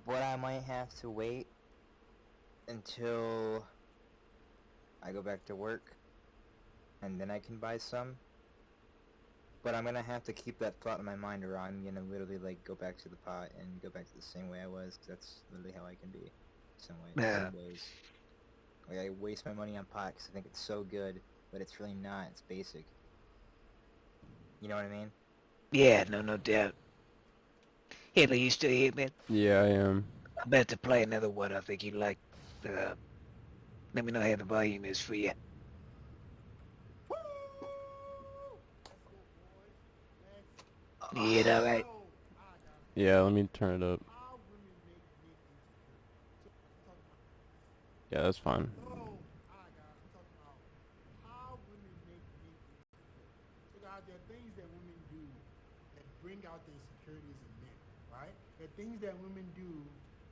But I might have to wait until I go back to work, and then I can buy some. But I'm gonna have to keep that thought in my mind, or I'm gonna literally like go back to the pot and go back to the same way I was. That's literally how I can be. Some ways. Like I waste my money on pot because I think it's so good, but it's really not. It's basic. You know what I mean? Yeah, no doubt. Hey, but you still here, man? Yeah, I am. I'm about to play another one I think you like. Let me know how the volume is for you. Yeah, all right. Yeah, let me turn it up. Yeah, that's fine. There are things that women do that bring out their insecurities in men, right? There are things that women do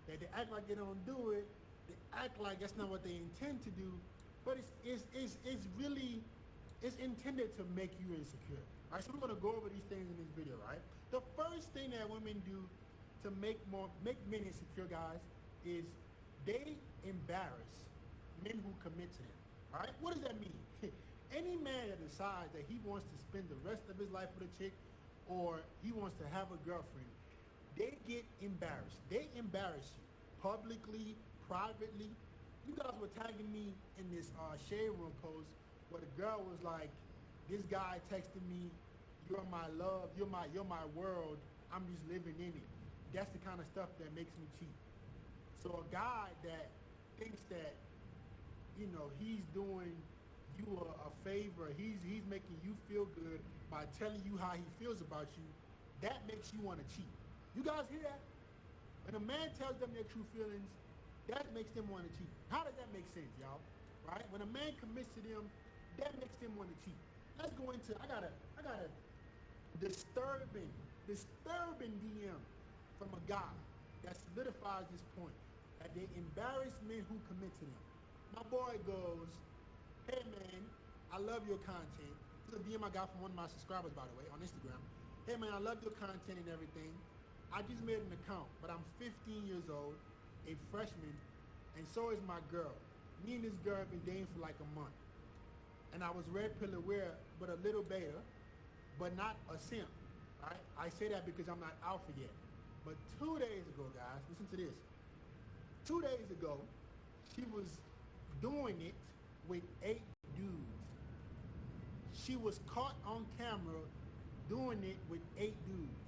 that they act like they don't do it. They act like that's not what they intend to do, but it's really intended to make you insecure. All right, so we're gonna go over these things in this video, right? The first thing that women do to make men insecure, guys, is they embarrass men who commit to them. All right, what does that mean? Any man that decides that he wants to spend the rest of his life with a chick, or he wants to have a girlfriend, they get embarrassed. They embarrass you publicly, privately. You guys were tagging me in this shade room post where the girl was like, "This guy texted me, you're my love, you're my world. I'm just living in it." That's the kind of stuff that makes me cheat. So a guy that thinks that, you know, he's doing you a favor, he's making you feel good by telling you how he feels about you, that makes you want to cheat. You guys hear that? When a man tells them their true feelings, that makes them want to cheat. How does that make sense, y'all? Right? When a man commits to them, that makes them want to cheat. Let's go into, I got a disturbing DM from a guy that solidifies this point, that they embarrass men who commit to them. My boy goes, "Hey man, I love your content." This is a DM I got from one of my subscribers, by the way, on Instagram. "Hey man, I love your content and everything. I just made an account, but I'm 15 years old, a freshman, and so is my girl. Me and this girl have been dating for like a month. And I was red pill aware, but a little beta, but not a simp, right? I say that because I'm not alpha yet. But 2 days ago, guys, listen to this. 2 days ago, she was doing it with 8 dudes. She was caught on camera doing it with 8 dudes.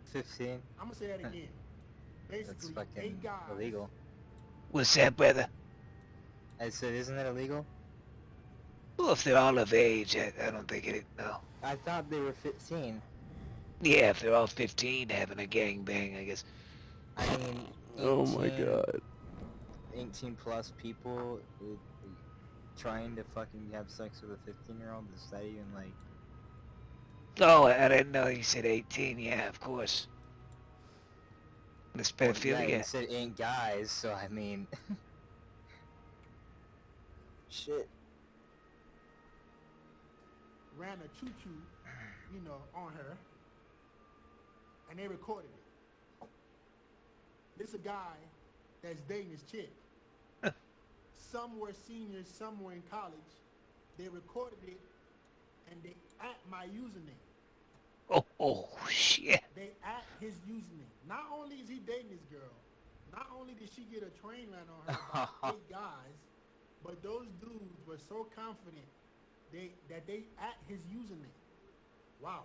15. I'm gonna say that again. Basically, That's 8 guys. illegal. What's that, brother? I said, isn't that illegal? Well, if they're all of age, I don't think it. No. I thought they were 15. Yeah, if they're all 15 having a gangbang, I guess. I mean, 18, Oh my god. 18 plus people trying to fucking have sex with a 15-year-old, is that even like... Oh, I didn't know you said 18. Yeah, of course. This Well, pedophilia. yeah, you said 8 guys, so I mean... Shit. Ran a choo-choo, you know, on her, and they recorded it. This is a guy that's dating his chick. some were seniors, some were in college. They recorded it, and they at my username. Oh shit. They at his username. Not only is he dating this girl, not only did she get a train ran on her by 8 guys, but those dudes were so confident that they at his username. Wow.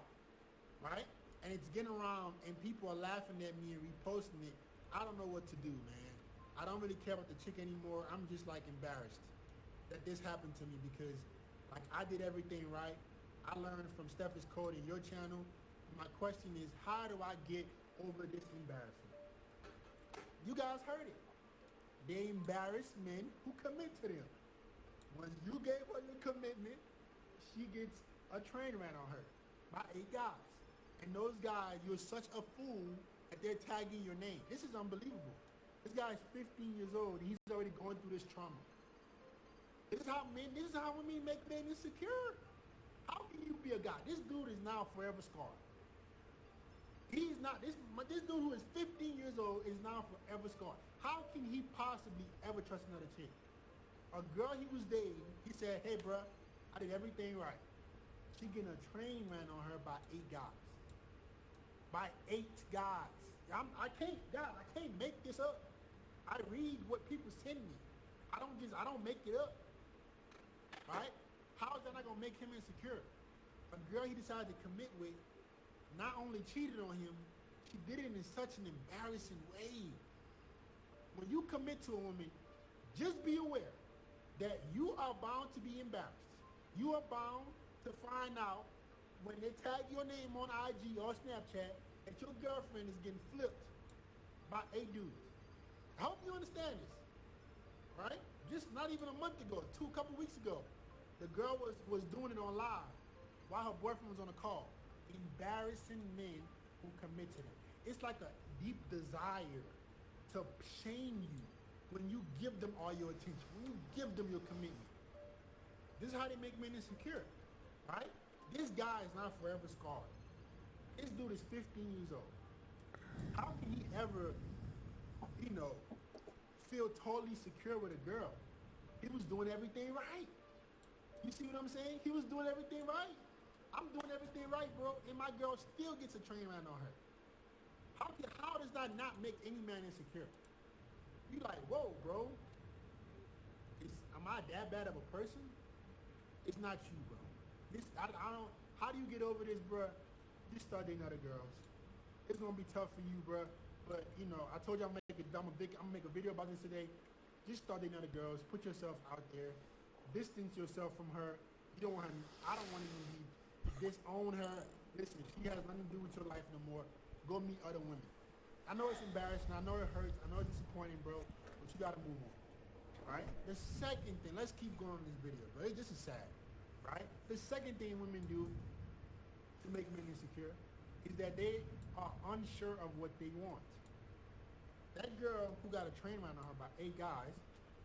Right? And it's getting around, and people are laughing at me and reposting it. I don't know what to do, man. I don't really care about the chick anymore. I'm just like embarrassed that this happened to me because like I did everything right. I learned from Steph's Code in your channel. My question is, how do I get over this embarrassment? You guys heard it. They embarrass men who commit to them. When you gave her your commitment, she gets a train ran on her by 8 guys. And those guys, you're such a fool that they're tagging your name. This is unbelievable. This guy's 15 years old. He's already going through this trauma. This is how women make men insecure. How can you be a guy? This dude is now forever scarred. He's not, this dude who is 15 years old is now forever scarred. How can he possibly ever trust another chick? A girl he was dating, he said, hey bruh, I did everything right. She getting a train ran on her by 8 guys. By 8 guys. I can't make this up. I read what people send me. I don't make it up. Right? How is that not gonna make him insecure? A girl he decided to commit with not only cheated on him, she did it in such an embarrassing way. When you commit to a woman, just be aware that you are bound to be embarrassed. You are bound to find out when they tag your name on IG or Snapchat that your girlfriend is getting flipped by 8 dudes. I hope you understand this, right? Just not even a month ago, a couple weeks ago, the girl was doing it on live while her boyfriend was on a call, embarrassing men who commit to them. It's like a deep desire to shame you when you give them all your attention, when you give them your commitment. This is how they make men insecure, right? This guy is not forever scarred. This dude is 15 years old. How can he ever, feel totally secure with a girl? He was doing everything right. You see what I'm saying? He was doing everything right. I'm doing everything right, bro, and my girl still gets a train ran on her. How does that not make any man insecure? You like, whoa, bro. Am I that bad of a person? It's not you, bro. How do you get over this, bro? Just start dating other girls. It's gonna be tough for you, bro. But I told you I'm gonna make a video about this today. Just start dating other girls. Put yourself out there. Distance yourself from her. I don't want to even disown her. Listen, she has nothing to do with your life no more. Go meet other women. I know it's embarrassing. I know it hurts. I know it's disappointing, bro. But you gotta move on. Right? The second thing, let's keep going on this video, bro. This is sad. Right? The second thing women do to make men insecure is that they are unsure of what they want. That girl who got a train ran on her by 8 guys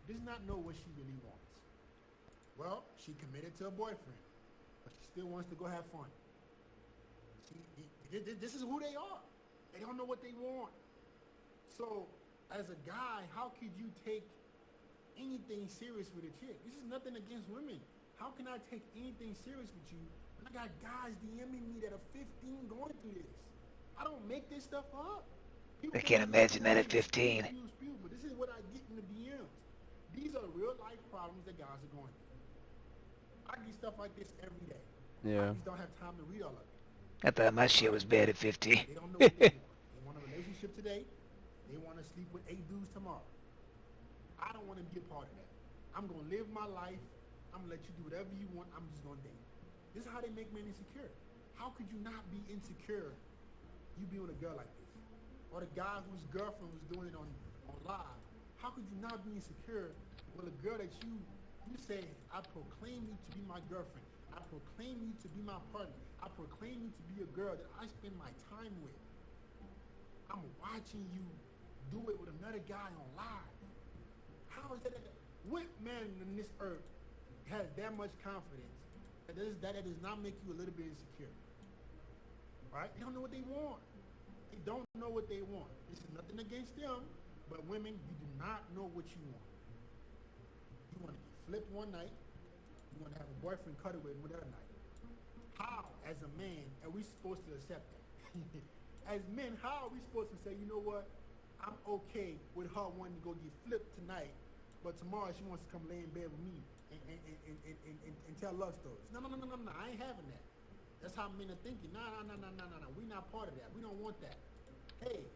does not know what she really wants. Well, she committed to a boyfriend, but she still wants to go have fun. This is who they are. They don't know what they want. So, as a guy, how could you take anything serious with a chick? This is nothing against women. How can I take anything serious with you when I got guys DMing me that are 15 going through this? I don't make this stuff up. I can't imagine that at 15. But this is what I get in the DMs. These are real life problems that guys are going through. I get stuff like this every day. Yeah. I just don't have time to read all of it. I thought my shit was bad at 15. They don't know what they want. They want a relationship today. They want to sleep with 8 dudes tomorrow. I don't want to be a part of that. I'm going to live my life. I'm going to let you do whatever you want. I'm just going to date. This is how they make men insecure. How could you not be insecure you be with a girl like this? Or the guy whose girlfriend was doing it on live. How could you not be insecure with a girl that you say, I proclaim you to be my girlfriend. I proclaim you to be my partner. I proclaim you to be a girl that I spend my time with. I'm watching you do it with another guy on live. How is that? What man in this earth has that much confidence that does not make you a little bit insecure? Right? They don't know what they want. They don't know what they want. This is nothing against them, but women, you do not know what you want. You want to get flipped one night. You want to have a boyfriend cut it with another night. How, as a man, are we supposed to accept that? As men, how are we supposed to say, you know what? I'm okay with her wanting to go get flipped tonight, but tomorrow she wants to come lay in bed with me and tell love stories. No, I ain't having that. That's how men are thinking. No. We're not part of that. We don't want that. Hey,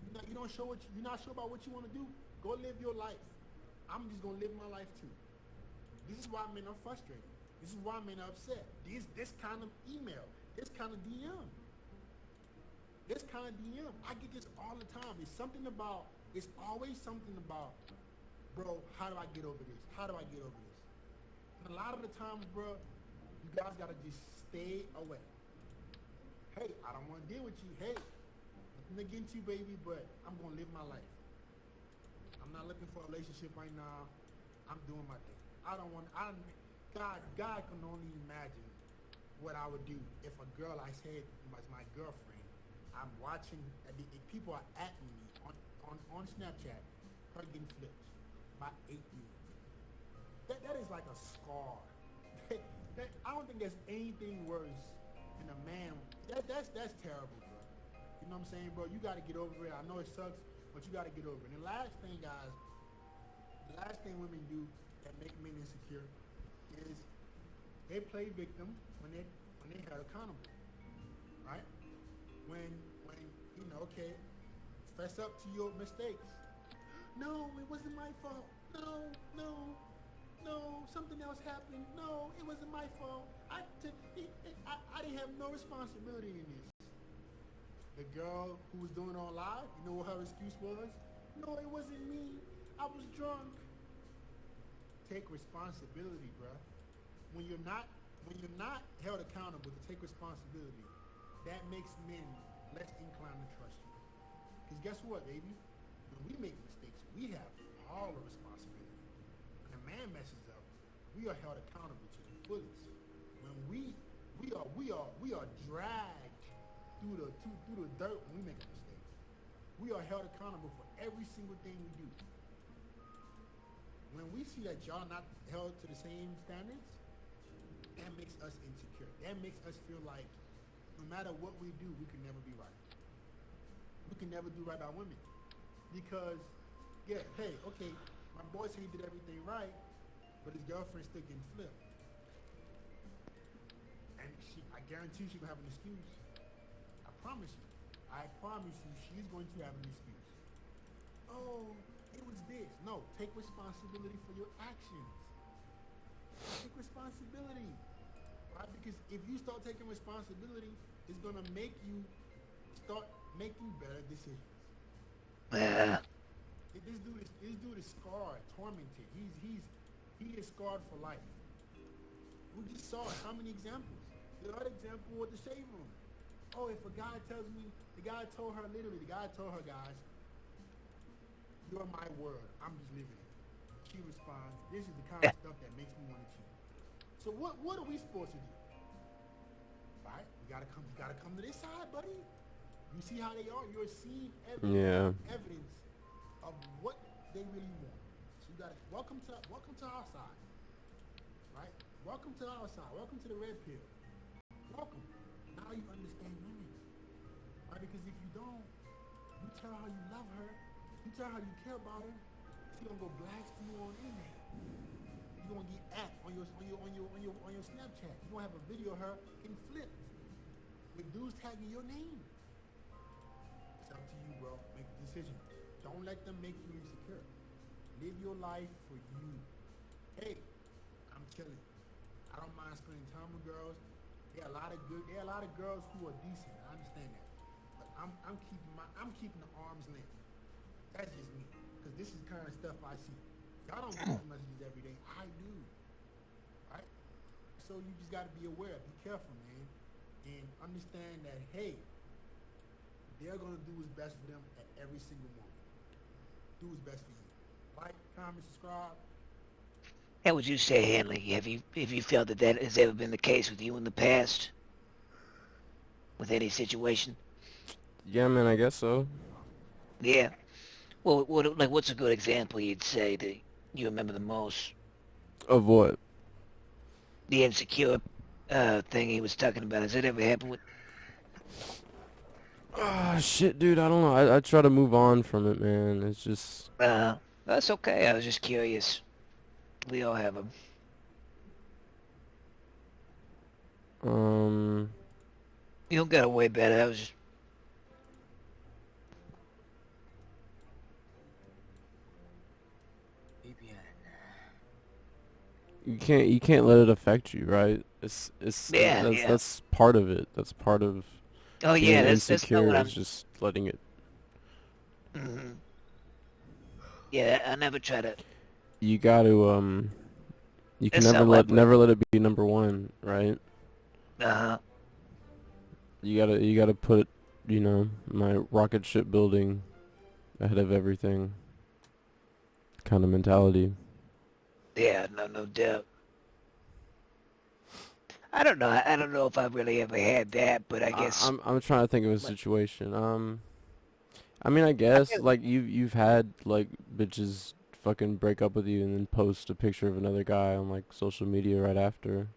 you're not sure about what you want to do? Go live your life. I'm just going to live my life too. This is why men are frustrated. This is why men are upset. This kind of email, this kind of DM. I get this all the time. It's always something about, bro, how do I get over this? And a lot of the times, bro, you guys got to just stay away. Hey, I don't want to deal with you. Hey, nothing against you, baby, but I'm going to live my life. I'm not looking for a relationship right now. I'm doing my thing. God can only imagine what I would do if a girl I said was my girlfriend. I'm watching, people are at me on Snapchat, her getting flipped by 8 years. That is like a scar. I don't think there's anything worse than a man. That's terrible, bro. You know what I'm saying, bro? You got to get over it. I know it sucks, but you got to get over it. And the last thing, guys, women do that make men insecure is they play victim when they held accountable, right? When okay, fess up to your mistakes. No, it wasn't my fault. No, something else happened. No, it wasn't my fault. I didn't have no responsibility in this. The girl who was doing it on live, you know what her excuse was? No, it wasn't me. I was drunk. Take responsibility, bruh. When you're not held accountable to take responsibility, that makes men less inclined to trust you. Because guess what, baby? When we make mistakes, we have all the responsibility. When a man messes up, we are held accountable to the fullest. When we are dragged through the dirt when we make a mistake. We are held accountable for every single thing we do. When we see that y'all not held to the same standards, that makes us insecure. That makes us feel like no matter what we do, we can never be right. We can never do right by women. Because, yeah, hey, okay, my boy said he did everything right, but his girlfriend's still getting flipped. And I guarantee she's going to have an excuse. I promise you, she's going to have an excuse. Oh, it was this. No, take responsibility for your actions. Take responsibility. Right? Because if you start taking responsibility, it's gonna make you start making better decisions. Yeah. This dude is scarred, tormented. He is scarred for life. We just saw it. How many examples? The other example with the shade room. Oh, if a guy tells me, the guy told her, guys, you're my word. I'm just living it. She responds, this is the kind of stuff that makes me want to cheat. So what are we supposed to do? Right? You gotta come to this side, buddy. You see how they are? You're seeing evidence of what they really want. So you gotta welcome to our side. Right? Welcome to our side. Welcome to the red pill. Welcome. Now you understand women. Right? Because if you don't, you tell her you love her, you tell her you care about her, she gonna go blast you on email. You're gonna get at on your Snapchat. You're gonna have a video of her getting flipped with dudes tagging your name. It's up to you, bro. Make the decision. Don't let them make you insecure. Live your life for you. Hey, I'm killing. I don't mind spending time with girls. There are a lot of girls who are decent. I understand that. But I'm keeping the arm's length. That's just me. Because this is the kind of stuff I see. Y'all don't get these messages every day. I do. Right? So you just got to be aware. Be careful, man. And understand that, hey, they're going to do what's best for them at every single moment. Do what's best for you. Like, comment, subscribe. How would you say, Hanley? Have you felt that has ever been the case with you in the past? With any situation? Yeah, man, I guess so. Yeah. Well, what's a good example you'd say that you remember the most? Of what? The insecure thing he was talking about. Has that ever happened with? Ah, shit, dude. I don't know. I try to move on from it, man. It's just. That's okay. I was just curious. We all have them. You don't gotta worry about it. I was just. You can't let it affect you, right? Yeah. That's part of it. That's part of Oh being yeah, that's not insecure what is I'm. just letting it. Yeah, I never try to. You got to you can That's not my way. never let it be number one, right? Uh-huh. You gotta put, my rocket ship building ahead of everything kind of mentality. Yeah, no doubt. I don't know. I don't know if I really ever had that, but I guess. I'm trying to think of a situation. I mean, I guess like you've had like bitches fucking break up with you and then post a picture of another guy on like social media right after.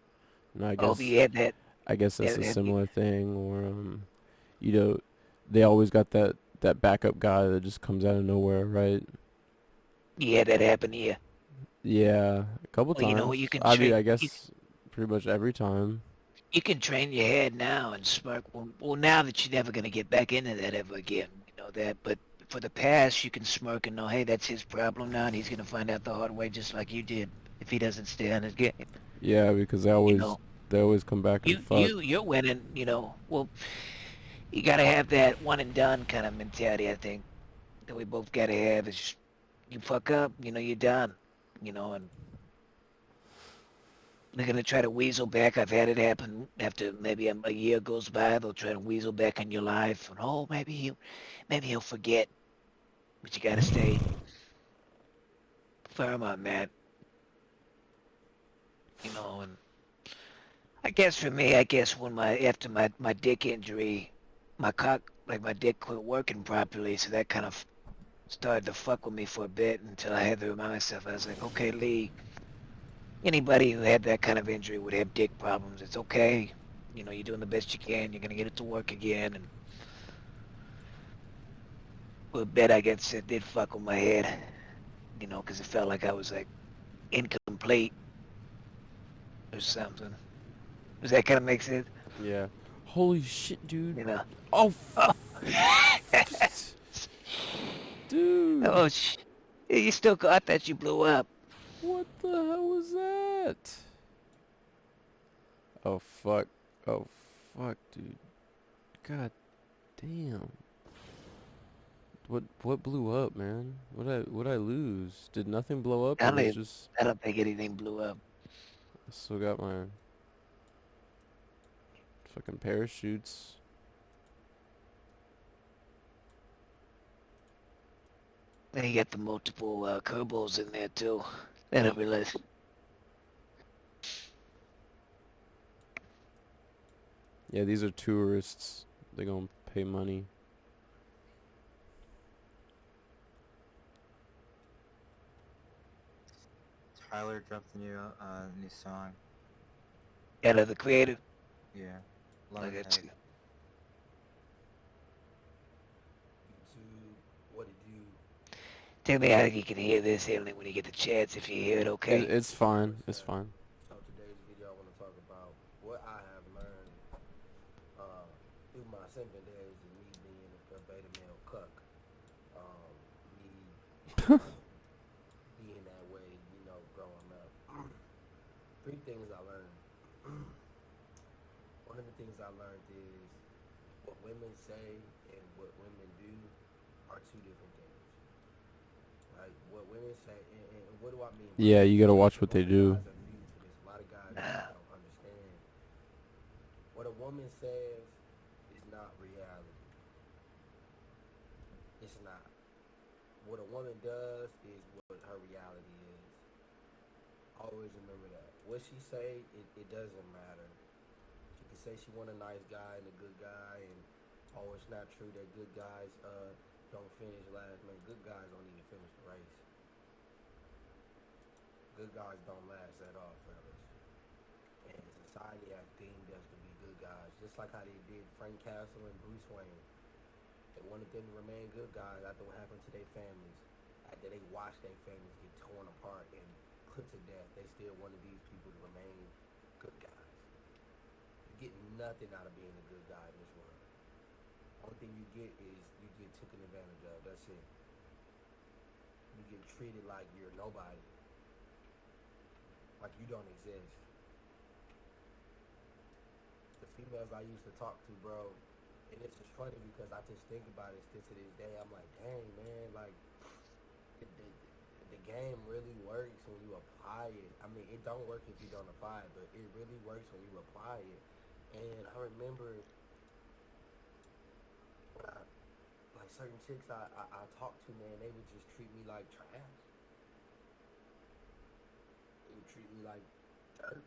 And Oh, you had that. I guess that's a Have you? similar thing, or you know, they always got that backup guy that just comes out of nowhere, right? You had that happen here. Yeah, a couple Well, you know times. what? You can I mean, train. I guess pretty much every time. You can train your head now and smirk. Well, now that you're never gonna get back into that ever again, you know that. But for the past, you can smirk and know, hey, that's his problem now, and he's gonna find out the hard way, just like you did, if he doesn't stay on his game. Yeah, because You know, they always come back and fuck. you're winning. You know, well, you gotta have that one and done kind of mentality. I think that we both gotta have is just, you fuck up, you know, you're done. You know, and they're gonna try to weasel back. I've had it happen after maybe a year goes by. They'll try to weasel back in your life, and oh, maybe he'll forget. But you gotta stay firm on that, you know. And I guess for me, I guess when after my dick injury, my dick quit working properly, so that kind of started to fuck with me for a bit until I had to remind myself. I was like, okay, Lee. Anybody who had that kind of injury would have dick problems. It's okay. You know, you're doing the best you can. You're gonna get it to work again, and for a bit, I guess it did fuck with my head. You know, because it felt like I was like incomplete or something. Does that kind of make sense? Yeah. Holy shit, dude. You know. Oh, Oh, dude. oh you still got that? You blew up. What the hell was that? Oh fuck. Oh fuck, dude. God damn. What blew up, man? What I lose? Did nothing blow up? I It was don't, just I don't think anything blew up. I still got my fucking parachutes. And you got the multiple Kerbals in there too. I didn't realize. Yeah, these are tourists. They gonna pay money. Tyler dropped a new song. Yeah, the creator. Yeah. I Love got it. you. What did you? Tell me how you can hear this, Emily, when you get the chance. If you hear it, okay. It's fine. It's fine. So today's video, I want to talk about what I have learned through my simping days and me being a beta male cuck. Me being that way, growing up. Three things I learned. One of the things I learned is what women say and what women do are two different things. Like what women say, and what do I mean? Yeah, you gotta watch what they do. Guys are new to this. A lot of guys don't understand. What a woman says is not reality. It's not. What a woman does is what her reality is. Always remember that. What she say, it doesn't matter. She can say she want a nice guy and a good guy, and it's not true that good guys don't finish last. Man, good guys don't even finish the race. good guys don't last at all, fellas. And society has deemed us to be good guys, just like how they did Frank Castle and Bruce Wayne. They wanted them to remain good guys after what happened to their families. After they watched their families get torn apart and put to death, they still wanted these people to remain good guys. You get nothing out of being a good guy in this world. Only thing you get is you get taken advantage of. That's it. You get treated like you're nobody. Like you don't exist. The females I used to talk to, bro, and it's just funny because I just think about it still to this day. I'm like, dang, man, like, the game really works when you apply it. I mean, it don't work if you don't apply it, but it really works when you apply it. And I remember when like certain chicks I talked to, man, they would just treat me like trash. They would treat me like dirt.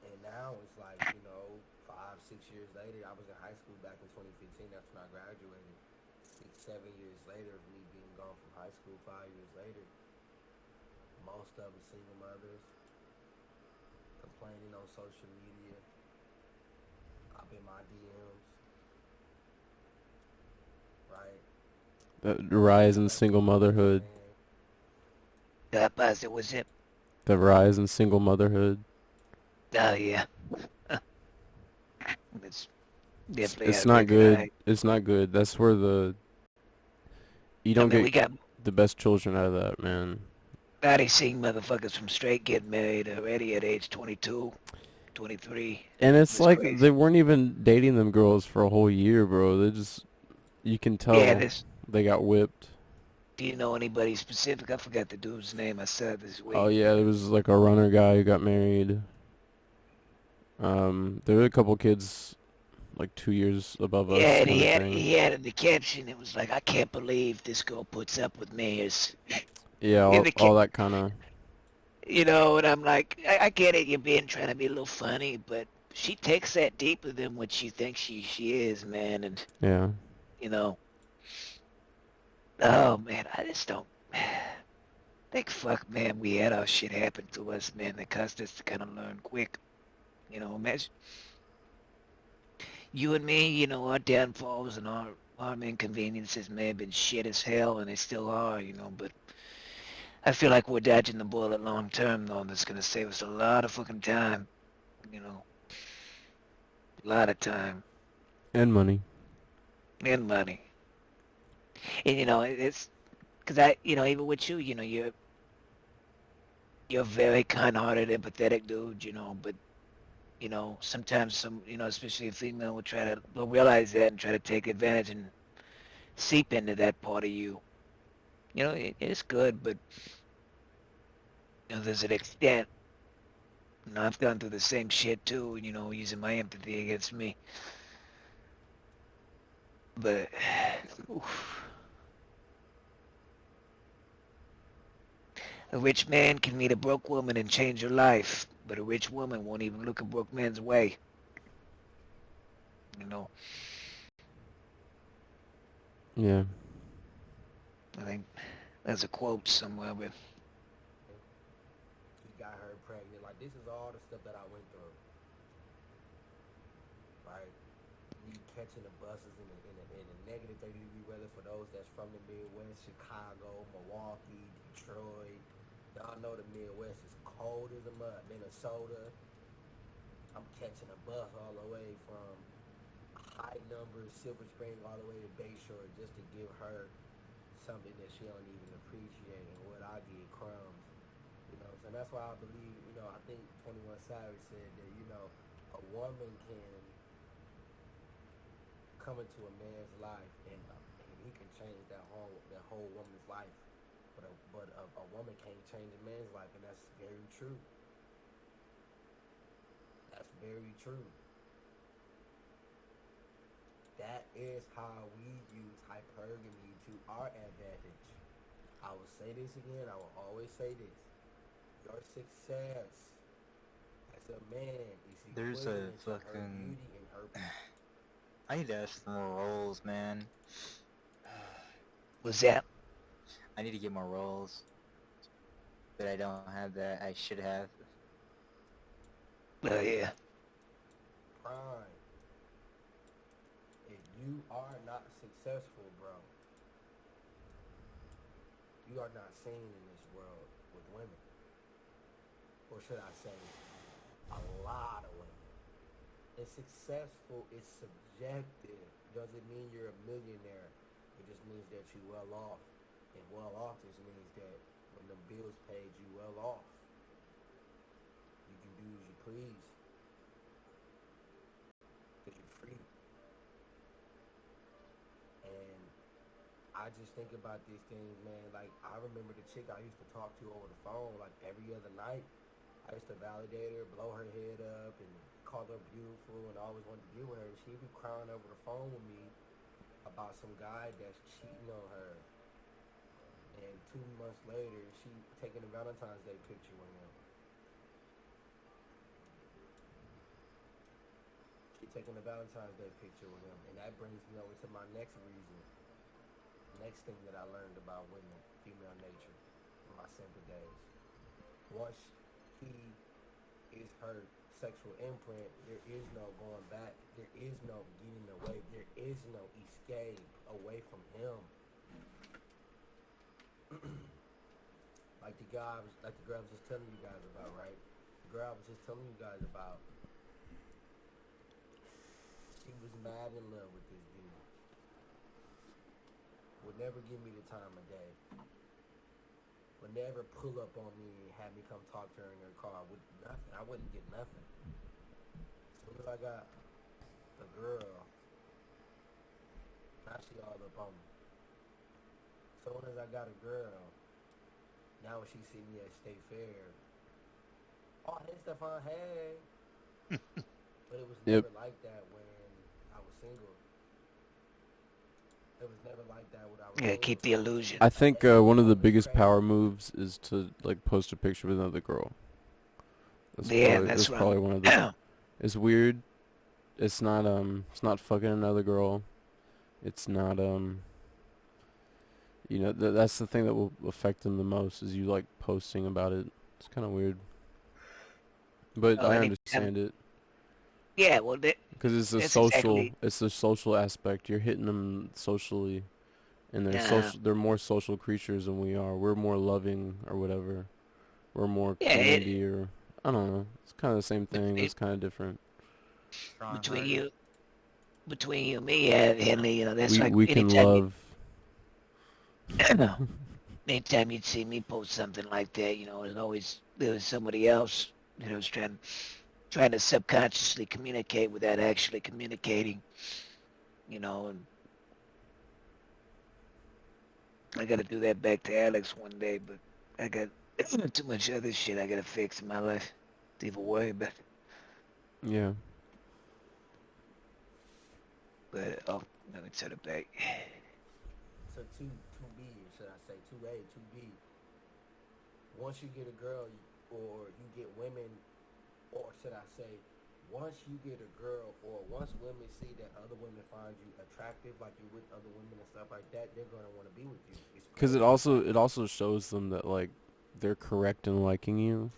And now it's like, 5-6 years later, I was in high school back in 2015. That's when I graduated. 6-7 years later of me being gone from high school, 5 years later. Most of them single mothers, complaining on social media, up in my DMs, right? The rise in single motherhood. It was it. The rise in single motherhood. Oh yeah. It's definitely It's not good. It's not good. That's where you don't get the best children out of that, man. Already seeing motherfuckers from straight get married already at age 22, 23. And it's like crazy. They weren't even dating them girls for a whole year, bro. You can tell they got whipped. Do you know anybody specific? I forgot the dude's name I said this week. Oh yeah, there was like a runner guy who got married. There were a couple kids like 2 years above us. Yeah, and he had in the caption, it was like, I can't believe this girl puts up with me. Yeah, all that kind of... And I'm like, I get it, you're trying to be a little funny, but she takes that deeper than what she thinks she is, man. And, yeah. Oh, man, I just don't... Think, fuck, man, we had our shit happen to us, man, that caused us to kind of learn quick. Imagine you and me, our downfalls and our inconveniences may have been shit as hell, and they still are, but I feel like we're dodging the bullet long term, though, and that's going to save us a lot of fucking time, a lot of time. And money. And money. And, it's, because even with you, you're a very kind-hearted, empathetic dude, but sometimes especially a female will realize that and try to take advantage and seep into that part of you. It's good, but there's an extent. I've gone through the same shit too, using my empathy against me. But, oof. A rich man can meet a broke woman and change her life, but a rich woman won't even look a broke man's way. Yeah. I think there's a quote somewhere, but... He got her pregnant. Like, this is all the stuff that I went through. Right? Me catching the buses in the negative 30-degree weather for those that's from the Midwest, Chicago, Milwaukee, Detroit. Y'all know the Midwest is cold as a mud. Minnesota. I'm catching a bus all the way from High Numbers, Silver Spring, all the way to Bayshore just to give her something that she don't even appreciate. And what I get, crumbs. And that's why I believe, I think 21 Savage said that, a woman can come into a man's life and he can change that whole woman's life. But a woman can't change a man's life, and that's very true. That's very true. That is how we use hypergamy to our advantage. I will say this again. I will always say this. Your success as a man is equivalent to her beauty and her beauty. I need to ask for more roles, man. What's that? I need to get more roles. but I don't have that. I should have. Well, yeah. Prime. If you are not successful, bro, you are not seen in this world with women. Or should I say, a lot of women. And successful is subjective. Doesn't mean you're a millionaire. It just means that you're well off. And well off just means that when the bills paid, you well off. You can do as you please. Because you're free. And I just think about these things, man. Like, I remember the chick I used to talk to over the phone, like, every other night. I used to validate her, blow her head up, and call her beautiful, and I always wanted to be with her. She'd be crying over the phone with me about some guy that's cheating on her. And 2 months later, she taking a Valentine's Day picture with him. She taking a Valentine's Day picture with him. And that brings me over to my next reason. Next thing that I learned about women, female nature, in my simple days. Once he is her sexual imprint, there is no going back. There is no getting away. There is no escape away from him. Like the girl I was just telling you guys about, right? The girl I was just telling you guys about. She was mad in love with this dude. Would never give me the time of day. Would never pull up on me and have me come talk to her in her car. With nothing. I wouldn't get nothing. As soon as I got a girl, now she all up on me. As soon as I got a girl, now when she see me at State Fair, oh, hey, Stefan, hey. But it was never like that when I was single. It was never like that when I was single. Keep the illusion. I think one of the biggest power moves is to like post a picture with another girl. That's probably one of the. It's weird. It's not fucking another girl. It's not you know, that's the thing that will affect them the most is you like posting about it. It's kind of weird. But I understand it. Yeah, well, because it's a social aspect. You're hitting them socially, and they're more social creatures than we are. We're more loving or whatever. We're more community or I don't know. It's kind of the same thing. It's kind of different. Between you and me, Henley, you know, that's we can love. Anytime you'd see me post something like that, you know, there was somebody else, you know, was trying to subconsciously communicate without actually communicating, you know, and I got to do that back to Alex one day, but I got too much other shit I got to fix in my life to even worry about. Yeah. But, let me turn it back. So 2B, or should I say 2A, 2B, once you get a girl or you get women, or should I say, once you get a girl or once women see that other women find you attractive, like you're with other women and stuff like that, they're going to want to be with you. Because it also shows them that, like, they're correct in liking you.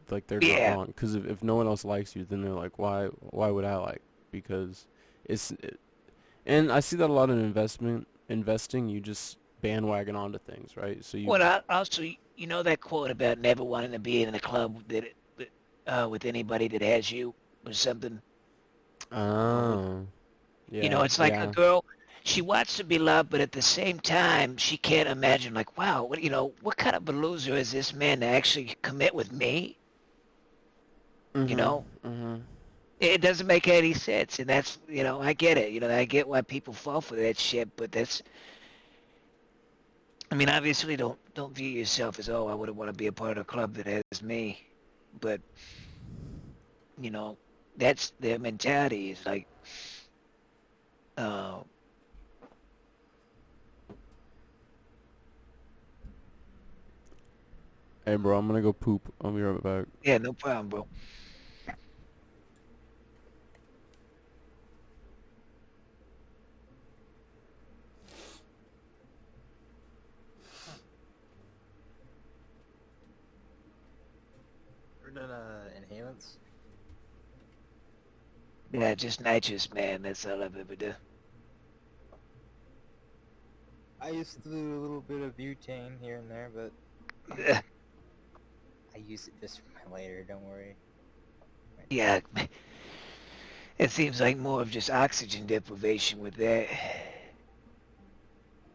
Like, they're not wrong. Because if no one else likes you, then they're like, why would I like? Because and I see that a lot in investing, you just bandwagon onto things, right? So you. Well, also, you know that quote about never wanting to be in a club with anybody that has you or something. Oh. Yeah. You know, it's like a girl. She wants to be loved, but at the same time, she can't imagine, like, wow, what kind of a loser is this man to actually commit with me? Mm-hmm. You know? Mm-hmm. It doesn't make any sense, and that's, I get it. I get why people fall for that shit, but that's, I mean, obviously don't view yourself as, I wouldn't want to be a part of a club that has me, but, that's their mentality. It's like, hey, bro, I'm gonna go poop. I'll be right back. Yeah, no problem, bro. sense. Yeah, just nitrous, man. That's all I've ever done. I used to do a little bit of butane here and there, but I use it just for my lighter, don't worry. Yeah, it seems like more of just oxygen deprivation with that.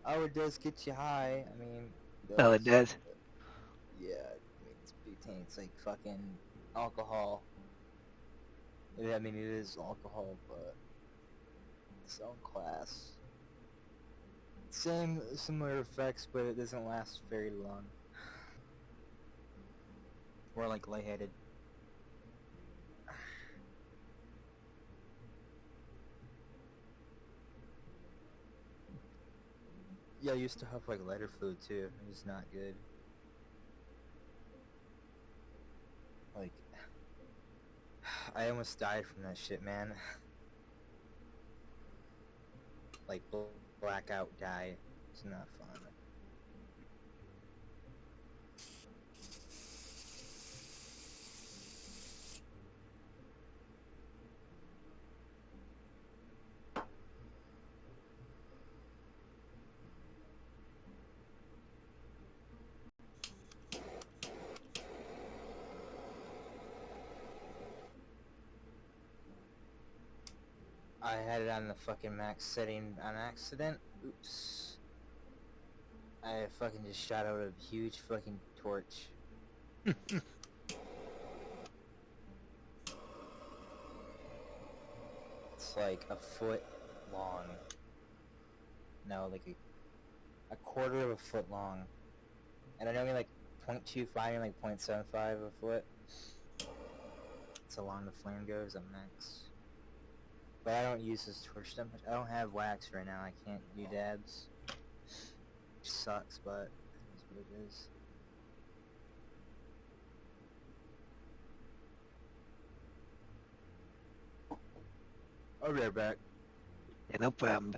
Oh, it does get you high. I mean, it Oh, it does. does? Yeah, I mean, it's butane. It's like fucking alcohol. I mean, it is alcohol, but its own class. Similar effects, but it doesn't last very long. More like lightheaded. Yeah, I used to have like lighter fluid too. It was not good. Like, I almost died from that shit, man. Like, blackout die. It's not fun. I had it on the fucking max setting on accident. Oops. I fucking just shot out a huge fucking torch. It's like a foot long. No, like a quarter of a foot long. And I know like 0.25 and like 0.75 a foot. That's how long the flame goes on max. But I don't use this torch that much. I don't have wax right now. I can't do dabs. Which sucks, but that's what it is. I'll be right back. Yeah, no problem.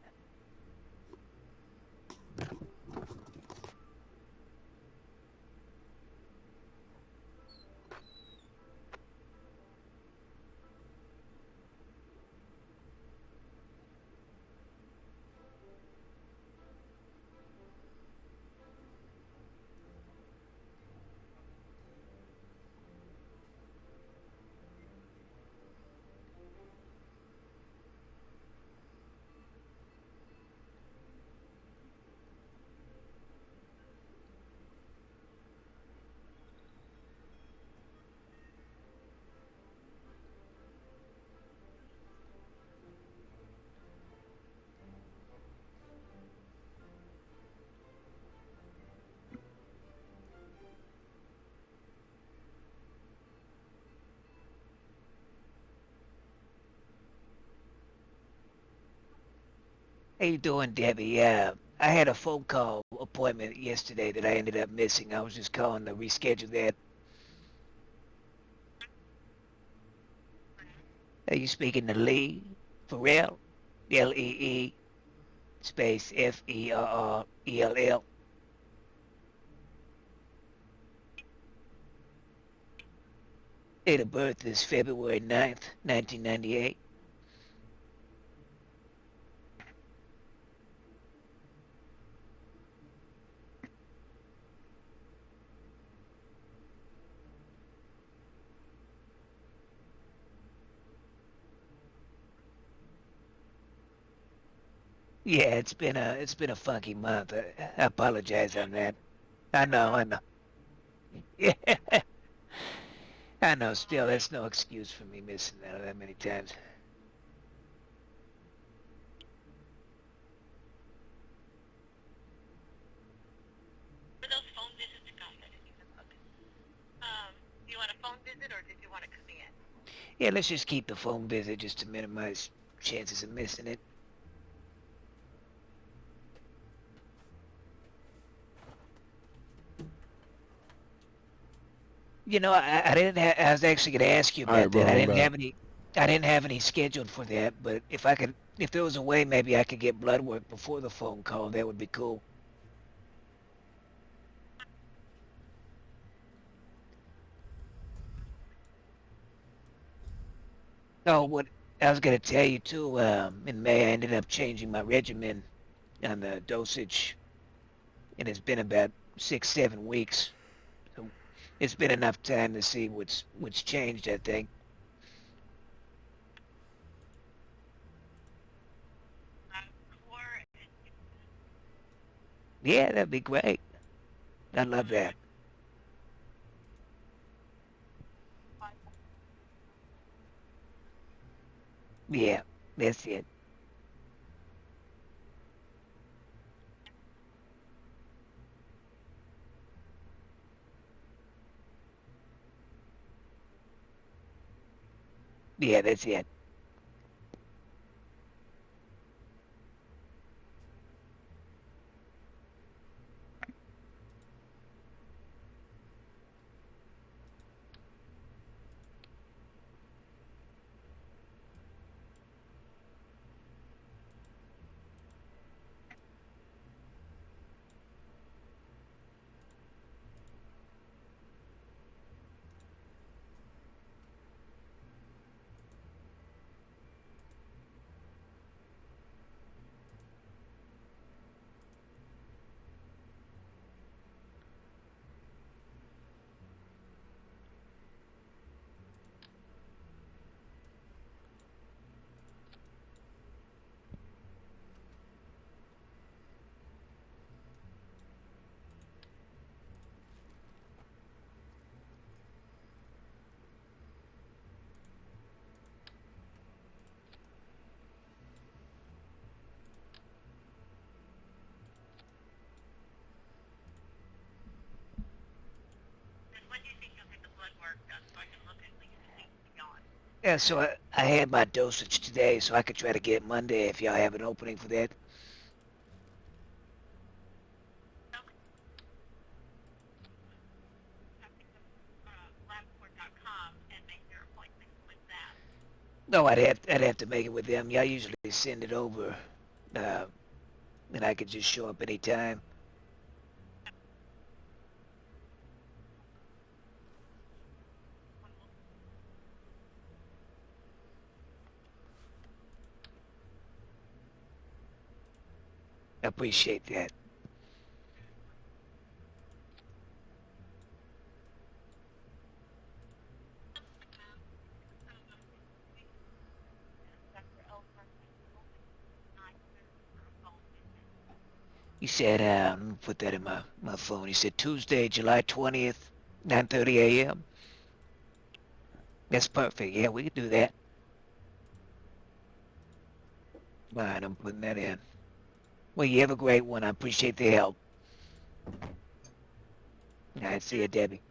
How you doing, Debbie? Yeah, I had a phone call appointment yesterday that I ended up missing. I was just calling to reschedule that. Are you speaking to Lee? For real? Lee space Ferrell. Date of birth is February 9th, 1998. Yeah, it's been a funky month. I apologize on that. I know. Yeah, I know. Still, that's no excuse for me missing out that many times. For those phone visits, gosh, I didn't even look. Do you want a phone visit or did you want to come in? Yeah, let's just keep the phone visit just to minimize chances of missing it. You know, I didn't. I was actually going to ask you All about right, bro, that. I I'm didn't back. have any. I didn't have any scheduled for that. But if there was a way, maybe I could get blood work before the phone call. That would be cool. Oh, what I was gonna tell you too. In May, I ended up changing my regimen on the dosage, and it's been about 6, 7 weeks. So it's been enough time to see what's changed. I think. Core Yeah, that'd be great. I love that. Yeah, that's it. Yeah, that's it. And when do you think you'll get the blood work done so I can look at least beyond? Yeah, so I had my dosage today, so I could try to get Monday if y'all have an opening for that. Okay. Have to go to labcorp.com and make your appointment with that. No, I'd have to make it with them. Y'all usually send it over, uh, and I could just show up anytime. I appreciate that. Dr. Elmer tonight for a phone visit. You said, let me put that in my phone. You said Tuesday, July 20th, 9:30 a.m. That's perfect. Yeah, we could do that. All right, I'm putting that in. Well, you have a great one. I appreciate the help. All right, see you, Debbie.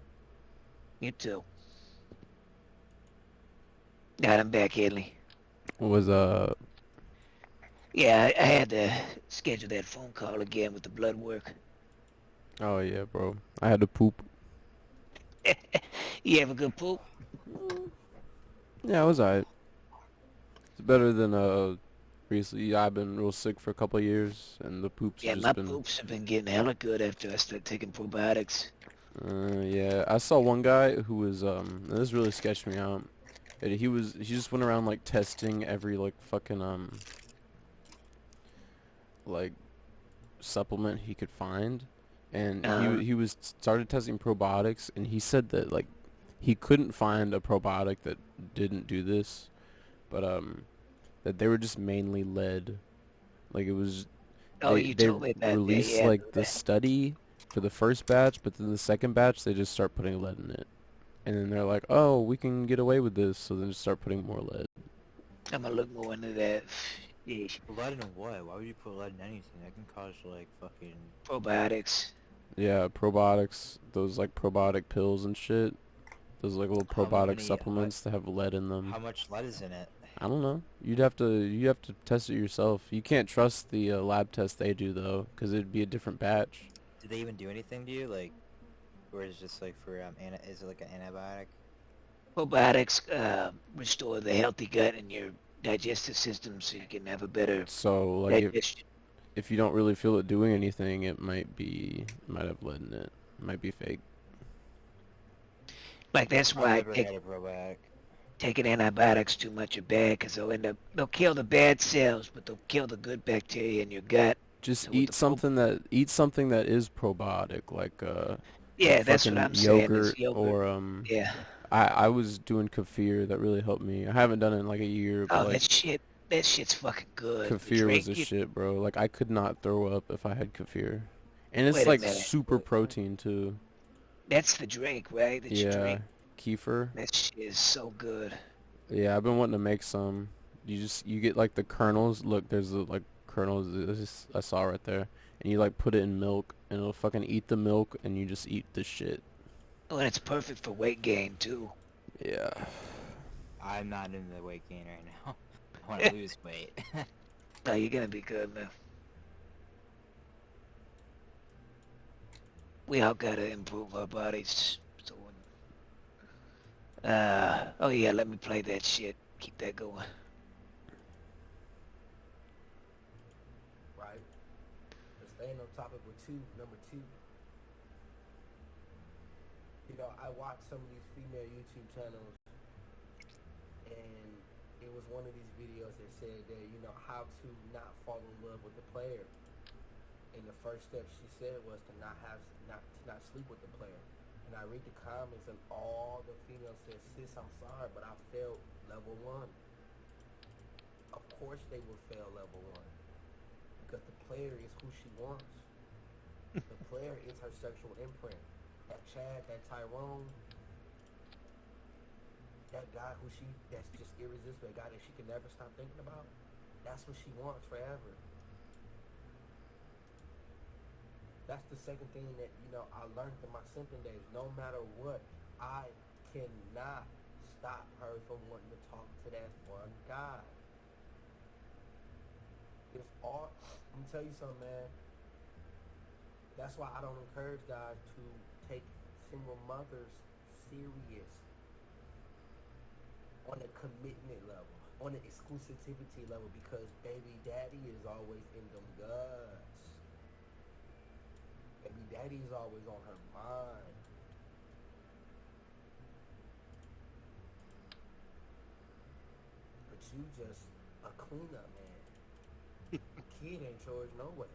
You too. All right, I'm back, Haley. Was Yeah, I had to schedule that phone call again with the blood work. Oh yeah, bro. I had to poop. You have a good poop? Yeah, it was alright. It's better than recently. I've been real sick for a couple of years, and the poops have Yeah, my just been. poops have been getting hella good after I started taking probiotics. Yeah, I saw one guy who was and this really sketched me out. He just went around like testing every like fucking like supplement he could find, and Uh, he was started testing probiotics, and he said that like he couldn't find a probiotic that didn't do this, but that they were just mainly lead. Like it was oh, you they told me about that. release Yeah, I like know the that. study for the first batch, but then the second batch they just start putting lead in it, and then they're like, oh, we can get away with this, so then just start putting more lead. I'm gonna look more into that. Yeah, Lead in what? Why would you put lead in anything? That can cause like fucking. probiotics. Yeah, probiotics, those like probiotic pills and shit. Those like little How probiotic many? supplements that have lead in them. How much lead is in it? I don't know. You have to test it yourself. You can't trust the lab test they do though, because it'd be a different batch. Do they even do anything to you? Like, or is it just like for is it like an antibiotic? Probiotics restore the healthy gut in your digestive system so you can have a better So like digestion. if you don't really feel it doing anything, it might have lead in it. It might be fake. Like that's I've why I never take had a probiotic. taking antibiotics too much are bad because they'll kill the bad cells, but they'll kill the good bacteria in your gut. Just So eat something that is probiotic, like yeah, that's what fucking I'm saying is yogurt yogurt. or Yeah. I was doing kefir. That really helped me. I haven't done it in like a year, but Oh, like that shit's fucking good. The kefir was drink, a shit, bro. Like I could not throw up if I had kefir. And it's wait a like minute. super protein too. That's the drink, right? That you Yeah, drink. kefir. That shit is so good. Yeah, I've been wanting to make some. You get like the kernels. Look, there's the like kernels. I saw right there, and you like put it in milk, and it'll fucking eat the milk, and you just eat the shit. Oh, and it's perfect for weight gain too. Yeah. I'm not in the weight gain right now. I want to lose weight. No, you're gonna be good, man. We all gotta improve our bodies. So, oh yeah, let me play that shit. Keep that going. Right? But staying on topic with number two. You know, I watch some of these female YouTube channels, and it was one of these videos that said that, you know, how to not fall in love with the player. And the first step she said was to not sleep with the player. And I read the comments, and all the females said, "Sis, I'm sorry, but I failed level 1." Of course they will fail level 1, because the player is who she wants. The player is her sexual imprint. That Chad, that Tyrone, that guy that's just irresistible, that guy that she can never stop thinking about, that's what she wants forever. That's the second thing that, you know, I learned in my simping days. No matter what, I cannot stop her from wanting to talk to that one guy. I'm gonna tell you something, man. That's why I don't encourage guys to take single mothers serious on a commitment level, on an exclusivity level, because baby daddy is always in them guts. Baby daddy is always on her mind. But you just a cleanup man. Kid ain't yours no way.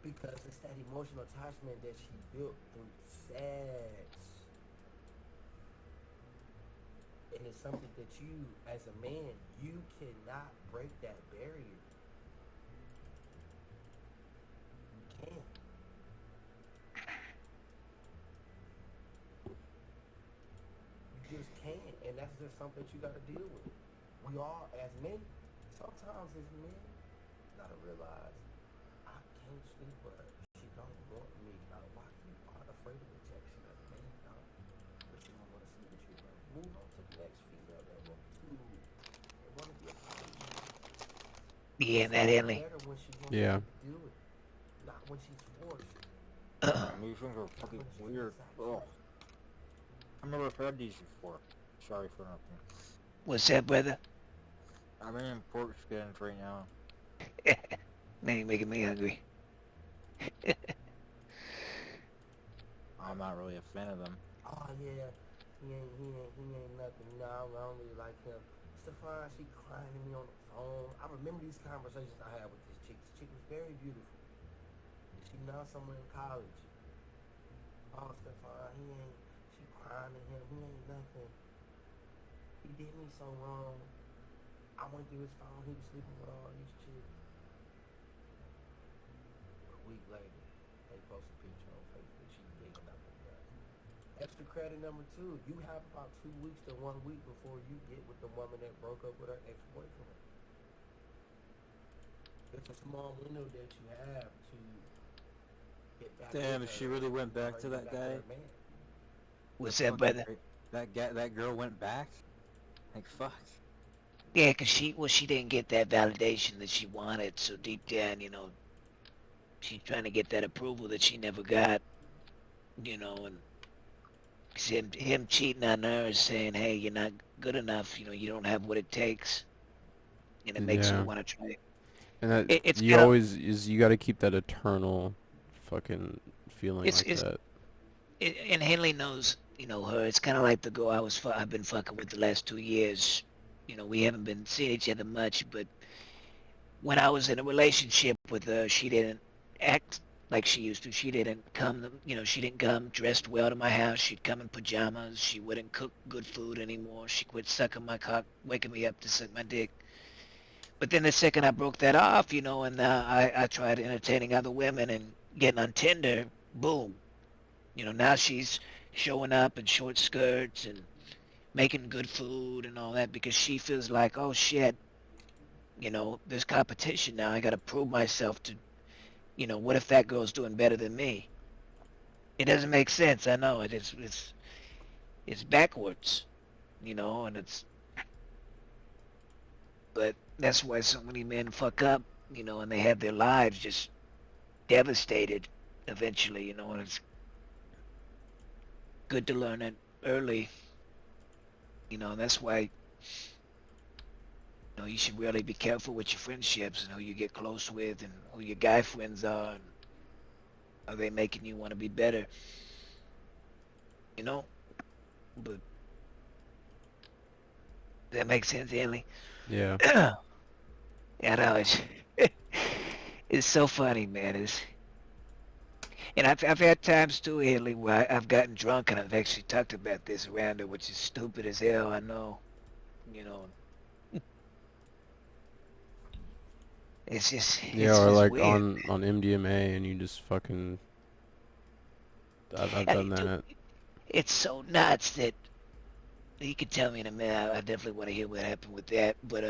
Because it's that emotional attachment that she built through sex. And it's something that you, as a man, you cannot break that barrier. You can't. You just can't. And that's just something that you gotta deal with. We all, as men, sometimes as men, gotta realize, I can't sleep with her. She don't want me. Now, why you are afraid of rejection as a man, dog? But she don't want to sleep with you, bro. Move on to the next female that want to be a part of you. Yeah, that Ellie. Better when she wants Yeah. to do it, not when she's forced. These things are fucking weird. Oh. I've never had these before. Sorry for nothing. What's that, brother? I'm in pork skins right now. Man, you're making me hungry. I'm not really a fan of them. Oh yeah, he ain't nothing. No, I don't really like him. Stefan, she crying to me on the phone. I remember these conversations I had with this chick. This chick was very beautiful. And she now somewhere in college. Oh, Stefan, she crying to him. He ain't nothing. He did me so wrong. I went through his phone. He was sleeping with all these chicks. A week later, they post a picture on Facebook. She's digging up the guys. Extra credit number 2. You have about 2 weeks to 1 week before you get with the woman that broke up with her ex-boyfriend. It's a small window that you have to get back. Damn, she really went back to that guy. What's that, brother? That girl went back? Like, fuck. Yeah, cause she didn't get that validation that she wanted, so deep down, you know, she's trying to get that approval that she never got, you know, and 'cause him cheating on her is saying, hey, you're not good enough, you know, you don't have what it takes, and it makes her want to try it. And that It's you got to keep that eternal fucking feeling like that. and Henley knows, her. It's kind of like the girl I've been fucking with the last 2 years. We haven't been seeing each other much, but when I was in a relationship with her, she didn't act like she used to. She didn't come, she didn't come dressed well to my house. She'd come in pajamas. She wouldn't cook good food anymore. She quit sucking my cock, waking me up to suck my dick. But then the second I broke that off, and I tried entertaining other women and getting on Tinder, boom. Now she's showing up in short skirts and making good food and all that because she feels like, oh shit, there's competition now. I got to prove myself to, what if that girl's doing better than me? It doesn't make sense. I know it is. It's backwards, and but that's why so many men fuck up, and they have their lives just devastated eventually, and it's good to learn it early. That's why you should really be careful with your friendships and who you get close with and who your guy friends are and are they making you want to be better, but that makes sense, Ellie. Yeah. Yeah, no, it's so funny, man. And I've had times too, Haley, where I've gotten drunk and I've actually talked about this around her, which is stupid as hell. I know, It's just Yeah, it's or just like weird. on MDMA and you just fucking. I've done that. It's so nuts that you could tell me in a minute. I definitely want to hear what happened with that. But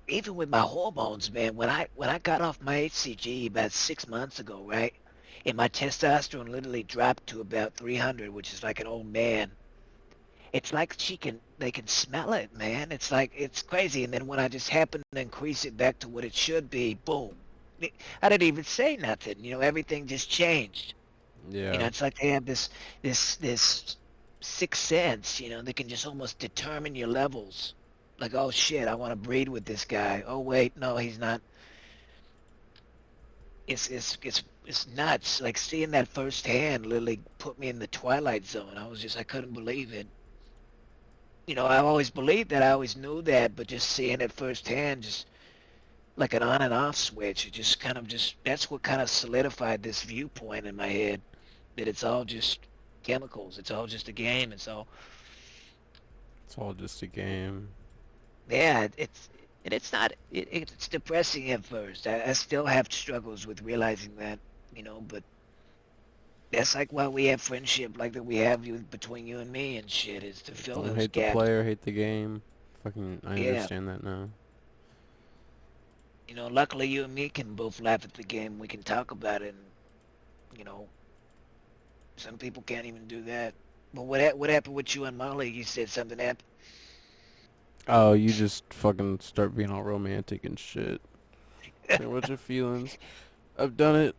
even with my hormones, man, when I got off my HCG about 6 months ago, right, and my testosterone literally dropped to about 300, which is like an old man. It's like they can smell it, man. It's like it's crazy. And then when I just happen to increase it back to what it should be, boom. I didn't even say nothing. Everything just changed. Yeah. It's like they have this sixth sense. They can just almost determine your levels. Like, oh shit, I want to breed with this guy. Oh wait, no, he's not. It's nuts. Like seeing that firsthand literally put me in the twilight zone. I couldn't believe it. I've always believed that. I always knew that, but just seeing it firsthand, just like an on and off switch, it just kind of that's what kind of solidified this viewpoint in my head that it's all just chemicals. It's all just a game. It's all just a game. Yeah, it's not. It's depressing at first. I still have struggles with realizing that, but that's like why we have friendship like that we have between you and me and shit is to fill Don't those hate gaps. the player, hate the game. Fucking, I Yeah. understand that now. Luckily you and me can both laugh at the game. We can talk about it, and some people can't even do that. But what happened with you and Molly? You said something happened. Oh, you just fucking start being all romantic and shit. Say what's your feelings? I've done it.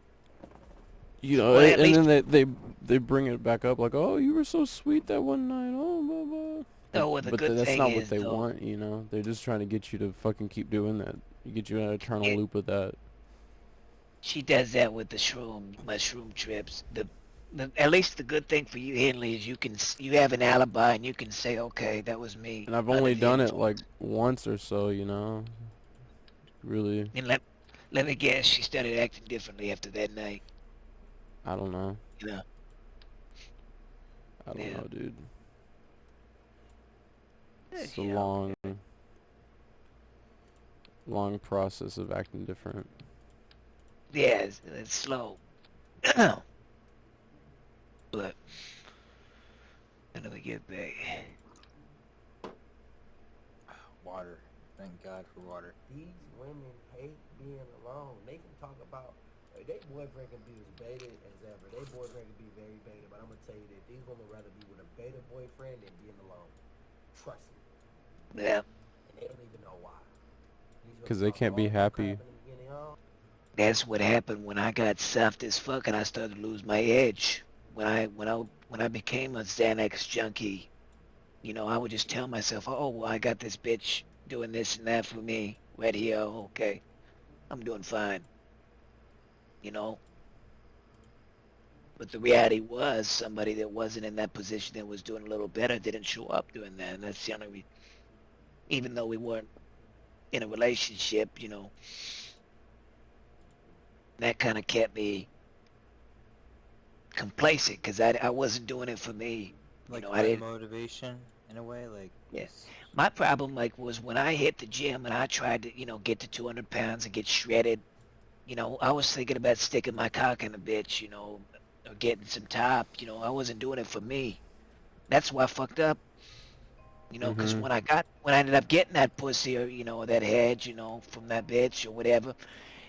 Well, and then they bring it back up like, oh, you were so sweet that one night. Oh, blah, blah. No, well, the But good that's thing not is, what they though, want, They're just trying to get you to fucking keep doing that. You get you in an eternal loop of that. she does that with the mushroom trips. At least the good thing for you, Henley, is you have an alibi and you can say, okay, that was me. And I've only done it like once or so, Really. And let me guess, she started acting differently after that night. I don't know. Yeah. I don't know, dude. It's a long process of acting different. Yeah, it's slow. But let me get back. Water. Thank God for water. These women hate being alone. They can talk about their boyfriend can be as beta as ever. Their boyfriend can be very beta, but I'm gonna tell you that these women rather be with a beta boyfriend than being alone. Trust me. Yeah. And they don't even know why. Because they can't be happy. That's what happened when I got soft as fuck and I started to lose my edge. When I became a Xanax junkie, I would just tell myself, oh, well, I got this bitch doing this and that for me right here. Okay, I'm doing fine. But the reality was somebody that wasn't in that position that was doing a little better didn't show up doing that. And that's the only reason. Even though we weren't in a relationship, you know, that kind of kept me complacent because I wasn't doing it for me. Like You know, I didn't. motivation in a way, like. Yes. My problem, like, was when I hit the gym and I tried to, you know, get to 200 pounds and get shredded. You know, I was thinking about sticking my cock in a bitch, you know, or getting some top. You know, I wasn't doing it for me. That's why I fucked up. You know, because Mm-hmm. when I ended up getting that pussy or, you know, that head, you know, from that bitch or whatever,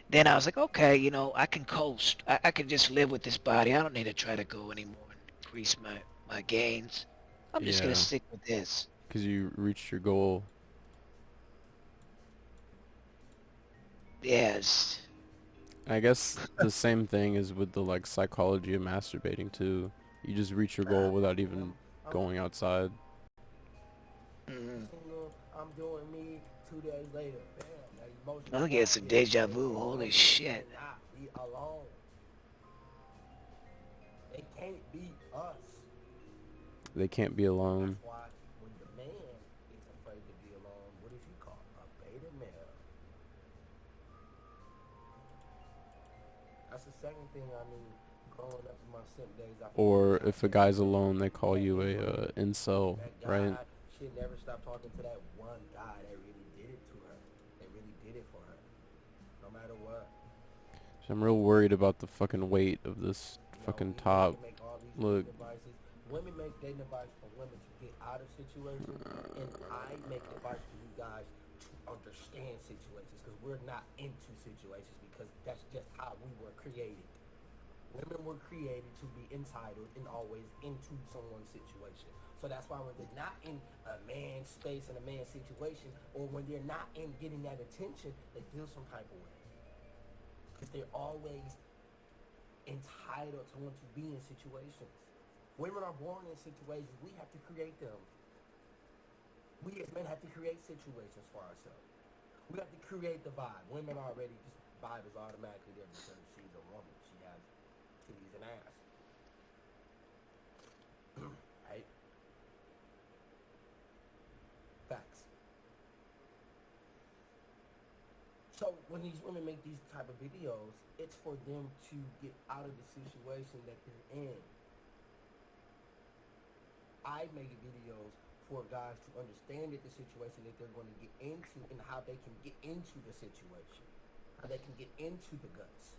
then I was like, okay, you know, I can coast. I can just live with this body. I don't need to try to go anymore and increase my gains. I'm just going to Yeah. stick with this. Because you reached your goal. Yes. I guess the same thing is with the like psychology of masturbating too. You just reach your goal without even going outside. Mm-hmm. Single, I'm doing me. 2 days later, bam, that emotional I'm getting bond some hits. deja vu. Holy Women shit. cannot be alone. They can't be us. They can't be alone. That's why when the man is afraid to be alone, what is he called? A beta male. That's the second thing I knew growing up in my simp days. Or if a guy's alone, they call you a incel, that guy, right? she'd never stop talking to that one guy that really did it to her. That really did it for her. No matter what. So I'm real worried about the fucking weight of this fucking top. Make all these Look. devices. Women make dating advice for women to get out of situations, and I make advice for you guys to understand situations because we're not into situations because that's just how we were created. Women were created to be entitled and always into someone's situation. So that's why when they're not in a man's space and a man's situation, or when they're not in getting that attention, they feel some type of way. Because they're always entitled to want to be in situations. Women are born in situations. We have to create them. We as men have to create situations for ourselves. We have to create the vibe. Women already, just vibe is automatically there because she's a woman. She has titties and ass. Right? Facts. So when these women make these type of videos, it's for them to get out of the situation that they're in. I make videos for guys to understand that the situation that they're going to get into and how they can get into the situation, how they can get into the guts,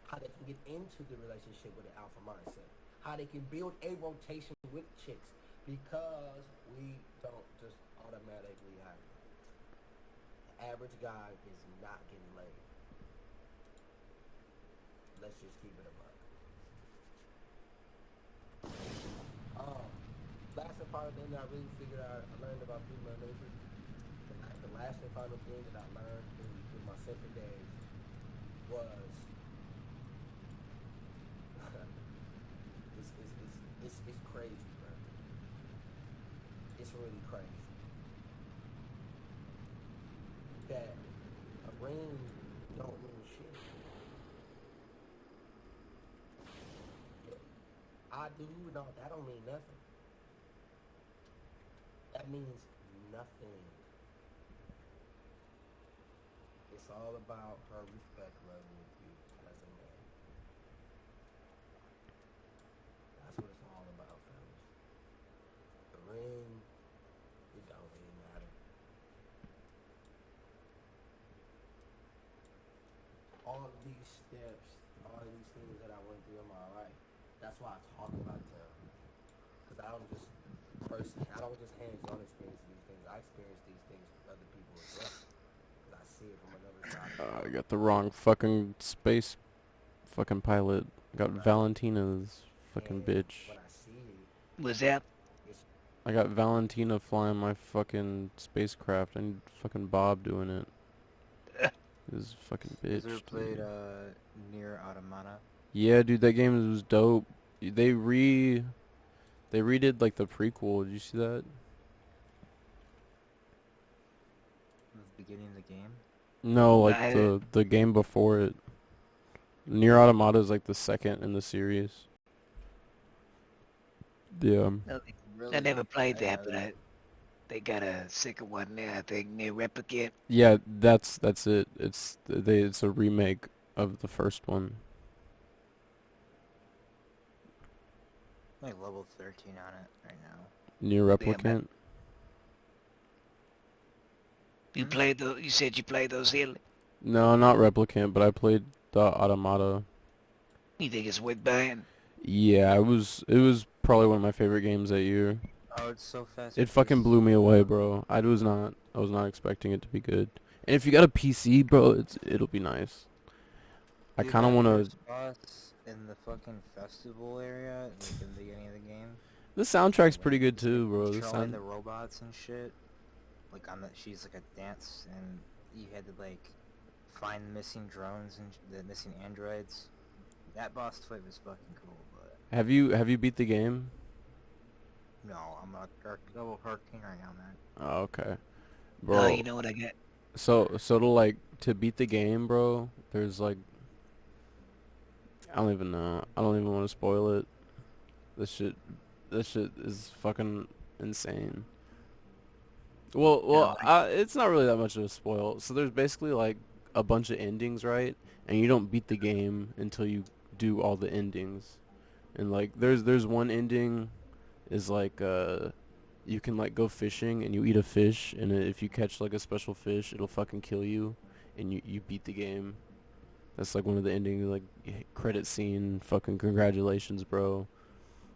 how they can get into the relationship with an alpha mindset, how they can build a rotation with chicks because we don't just automatically have it. The average guy is not getting laid. Let's just keep it a buck. Last and final thing that I really figured out, I learned about female nature. The last and final thing that I learned in my simping days was it's crazy, bro. It's really crazy that a ring don't mean shit. I do, no, that don't mean nothing. That means nothing. It's all about her respect level with you as a man. That's what it's all about, fellas. The ring, it don't really matter. All of these steps, all of these things that I went through in my life, that's why I talk about them. Because I don't just hands-on experience these things. I experience these things with other people as well. Because I see it from another side. I got the wrong fucking space fucking pilot. Got Valentina's fucking bitch. When I see it, Was that? I got Valentina flying my fucking spacecraft. I need fucking Bob doing it. This fucking bitch. Has ever played Nier Automata? Yeah, dude, that game was dope. They redid like the prequel. Did you see that? The beginning of the game? No, like the game before it. Nier Automata is like the second in the series. Yeah. I never played that, but they got a second one now. I think near Replicant. Yeah, that's it. It's a remake of the first one. I'm like level 13 on it right now. Near Replicant. You played the? You said you played those here. No, not Replicant, but I played the Automata. You think it's worth buying? Yeah, it was probably one of my favorite games that year. Oh, it's so fast. It fucking blew me away, bro. I was not expecting it to be good. And if you got a PC, bro, it'll be nice. I kind of want to. Boss in the fucking festival area, like in the beginning of the game. The soundtrack's pretty good too, bro. Controlling the robots and shit. Like she's like a dance, and you had to like find the missing drones and the missing androids. That boss fight was fucking cool, but. Have you beat the game? No, I'm at level 13 right now, man. Oh, okay. Bro. Oh, you know what I get? So to beat the game, bro, there's like I don't even know. I don't even want to spoil it. This shit is fucking insane. Well, it's not really that much of a spoil. So there's basically like a bunch of endings, right? And you don't beat the game until you do all the endings. And like there's one ending is like you can like go fishing and you eat a fish, and if you catch like a special fish, it'll fucking kill you, and you beat the game. That's like one of the endings, like credit scene. Fucking congratulations, bro.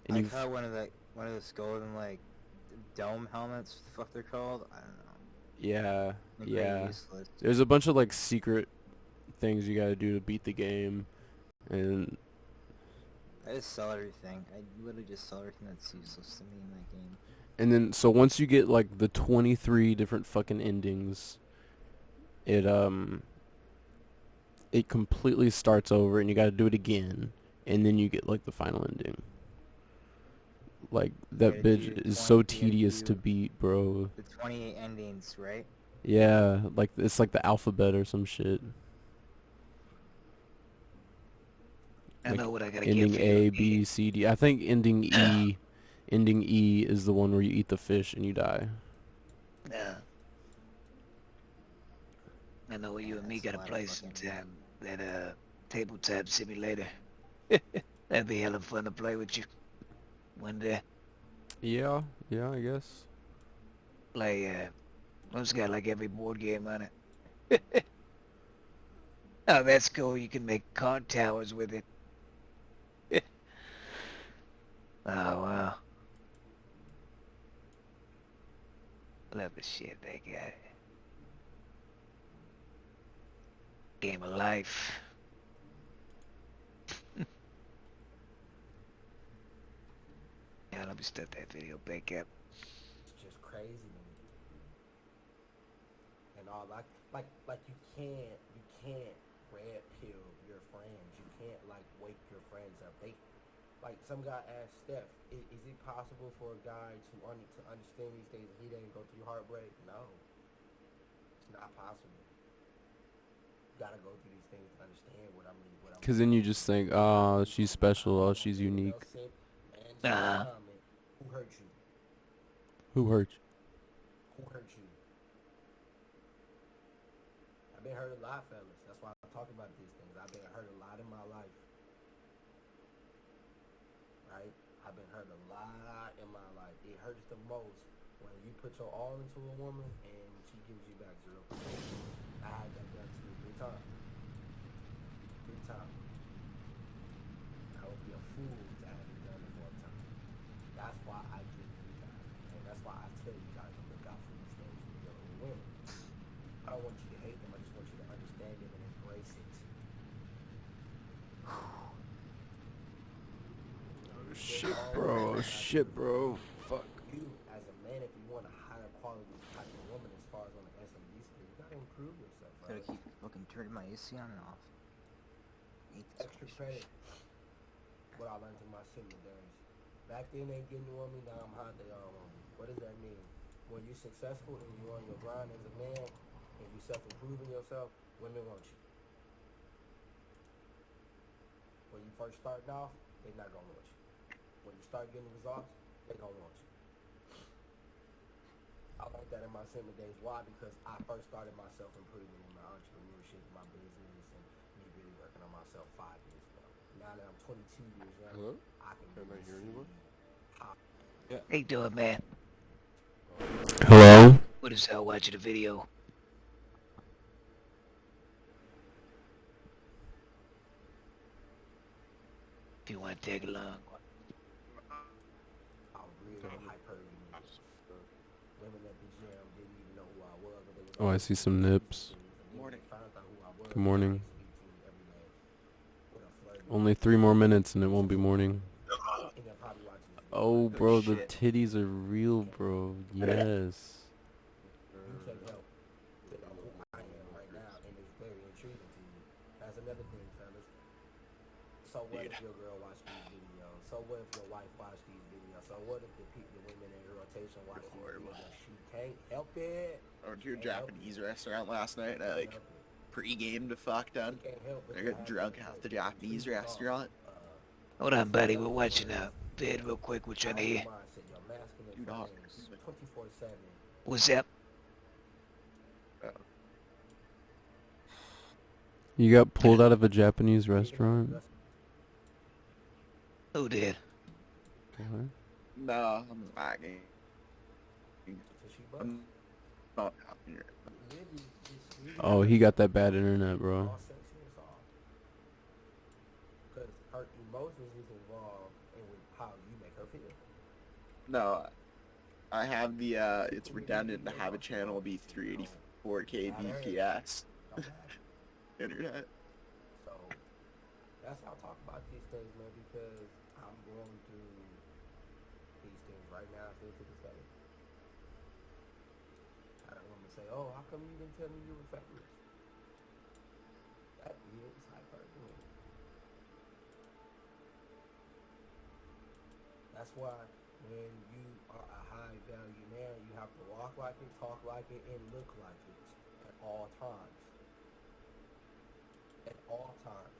And I caught one of those golden like dome helmets. What the fuck they're called? I don't know. Yeah. Useless. There's a bunch of like secret things you gotta do to beat the game, and I just sell everything. I literally just sell everything that's useless to me in that game. And then so once you get like the 23 different fucking endings, it completely starts over, and you gotta do it again, and then you get like the final ending. Like that bitch is so tedious to beat, bro. The 28 endings, right? Yeah, like it's like the alphabet or some shit. I know what I gotta ending get for A, B, C, D. I think ending E, ending E is the one where you eat the fish and you die. Yeah. I know what you and me gotta play sometime. That tabletop simulator. That'd be hella fun to play with you one day. Yeah, I guess. Like it's got like every board game on it. Oh, that's cool. You can make card towers with it. Oh, wow. Love the shit they got. Game of life. Yeah, let me start that video back up. It's just crazy to me. And all like you can't red pill your friends. You can't like wake your friends up. They like some guy asked Steph, is it possible for a guy to understand these things and he didn't go through heartbreak? No, it's not possible. You gotta go through these things to understand what I'm. Cause then you just think, oh, she's special, oh, she's unique. Who hurt you? Who hurt you? Who hurt you? I've been hurt a lot, fellas. That's why I talk about these things. I've been hurt a lot in my life. Right? I've been hurt a lot in my life. It hurts the most when you put your all into a woman and she gives you back 0%. I had that done to me 3 times. 3 times. I would be a fool to have it done the 4th time. That's why I get you guys. And that's why I tell you guys to look out for these things when you're dealing with women. I don't want you to hate them. I just want you to understand them and embrace it. Shit, bro. Fuck. You, as a man, if you want a higher quality type of woman as far as on the SMD scale, you gotta improve yourself. Gotta keep fucking turning my AC on and off. Extra credit. What I learned in my senior days. Back then they getting you on me, now I'm hot, they all on me. What does that mean? When you're successful and you're on your grind as a man, and you self-improving yourself, women want you. When you first starting off, they're not gonna want you. When you start getting results, They don't want you. I learned that in my summer days. Why? Because I first started my self-improvement in my entrepreneurship, my business, and me really working on myself 5 years ago. Now that I'm 22 years young, Hello? I can Am I really here see anymore? how. Yeah. How you doing, man? Hello? What is that? Watching the video. If you want to tag along. How real hyper-unique. Women at the gym didn't even know who I was, but they was Oh, I see some nips. morning. Found out who I was. Good morning. Speak to me every day with a flirt. Only 3 more minutes and it won't be morning. And they'll probably watch this video. Oh, bro, the titties are real, bro. Yes. You can't help to know who I am right now, and it's very intriguing to you. That's another thing, fellas. So what if your girl watch these videos? So what if your wife watch these videos? So what if the women in your rotation watch these videos? She can't help it. I went to a Japanese restaurant last night and I like pre-gamed the fuck done. I got drunk at the Japanese restaurant. Hold on, buddy. We're watching a vid real quick. We're trying to hear. Dude, dogs. What's up? You got pulled out of a Japanese restaurant? Who did? Okay. No, I'm lagging. I'm not happy here. Oh, he got that bad internet, bro. Because her emotions is involved in how you make her feel. No, I have the, it's redundant to have a channel be 384K BPS. Internet. So, that's how I talk about these things, man, because I'm going through these things right now, still to this day. I don't want to say, oh, how come you didn't tell me you were famous? That is hyperbole. That's why when you are a high value man, you have to walk like it, talk like it, and look like it at all times. At all times.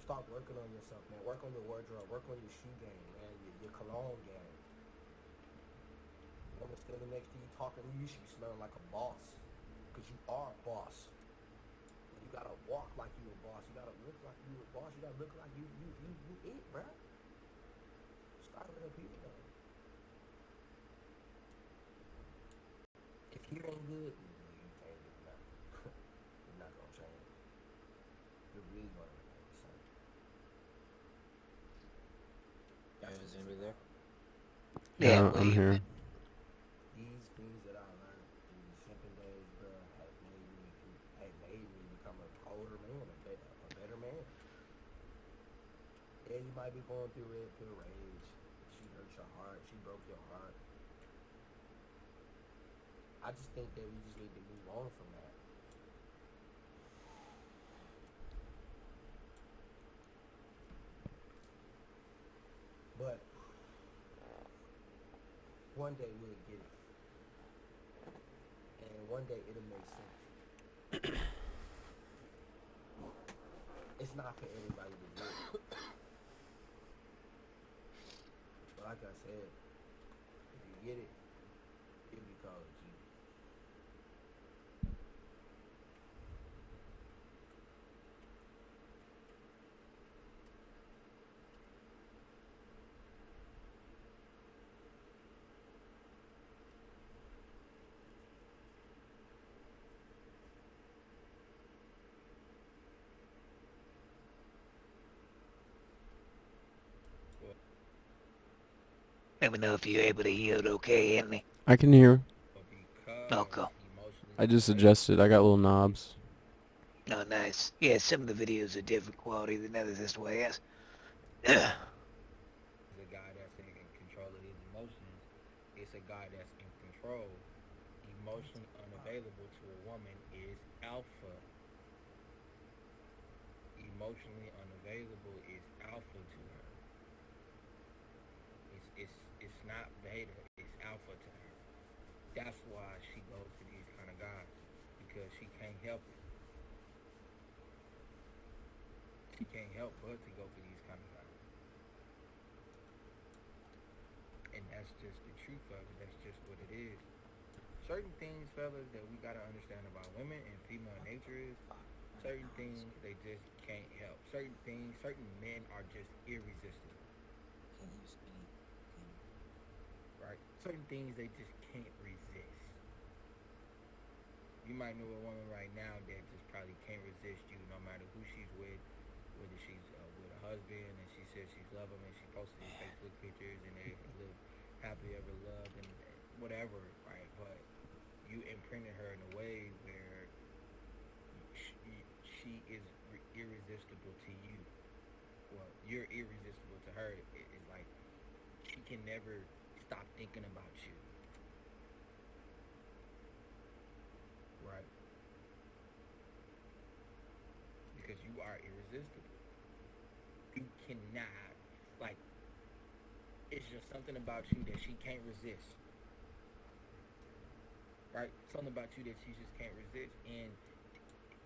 Start working on yourself, man. Work on your wardrobe. Work on your shoe game, man. Your cologne game. Woman standing next to you talking to you, you should be smelling like a boss. Because you are a boss. You gotta walk like you a boss. You gotta look like you a boss. You gotta look like you it, bruh. Start letting people know. If you ain't good, you can't do nothing. You're not gonna change. You're really gonna remain the same. Is anybody there? Yeah, I'm here. These things that I learned through the simping days, bro, have made me become a older man, a better man. Yeah, you might be going through red pill rage. She hurt your heart. She broke your heart. I just think that we just need to move on from that. But one day we'll get it. And one day it'll make sense. It's not for everybody to do it. But like I said, if you get it, it'll be called G. Let me know if you're able to hear it okay, Anthony. I can hear. Okay. I just adjusted. I got little knobs. Oh, nice. Yeah, some of the videos are different quality than others. That's the way it is. It's a guy that's in control of his emotions. It's a guy that's in control. Emotionally unavailable to a woman is alpha. Emotionally unavailable is alpha to her. It's not beta, it's alpha to her. That's why she goes to these kind of guys, because she can't help it. She can't help but to go for these kind of guys. that's just the truth of it. That's just what it is. Certain things, fellas, that we gotta understand about women and female nature is certain things they just can't help. Certain things, certain men are just irresistible. Right? Certain things they just can't resist. You might know a woman right now that just probably can't resist you no matter who she's with, whether she's with a husband and she says she's love him and she posted his Facebook pictures and they live happily ever loved and whatever, right? But you imprinted her in a way where she is irresistible to you. Well, you're irresistible to her. It's like she can never stop thinking about you. Right? Because you are irresistible. You cannot, like, it's just something about you that she can't resist. Right? Something about you that she just can't resist. And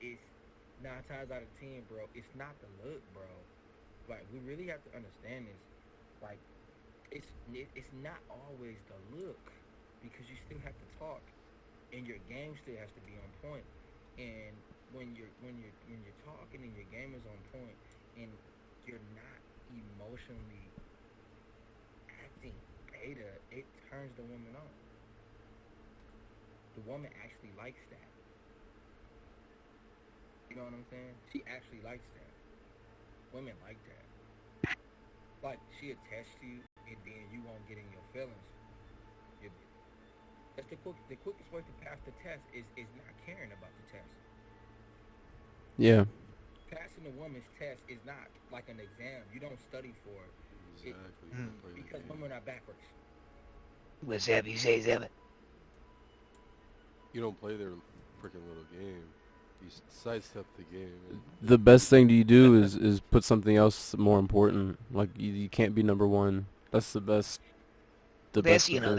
it's 9 times out of 10, bro, it's not the look, bro. Like, we really have to understand this. Like, it's not always the look, because you still have to talk, and your game still has to be on point. And when you're talking and your game is on point, and you're not emotionally acting beta, it turns the woman on. The woman actually likes that. You know what I'm saying? She actually likes that. Women like that. Like, she'll test you, and then you won't get in your feelings. That's the quickest way to pass the test is not caring about the test. Yeah. Passing a woman's test is not like an exam. You don't study for it. Exactly. Because women are backwards. What's that you say, Zeb? You don't play their freaking little game. You sidestep the game. The best thing to do is put something else more important. Like, you can't be number one. That's the best. You know,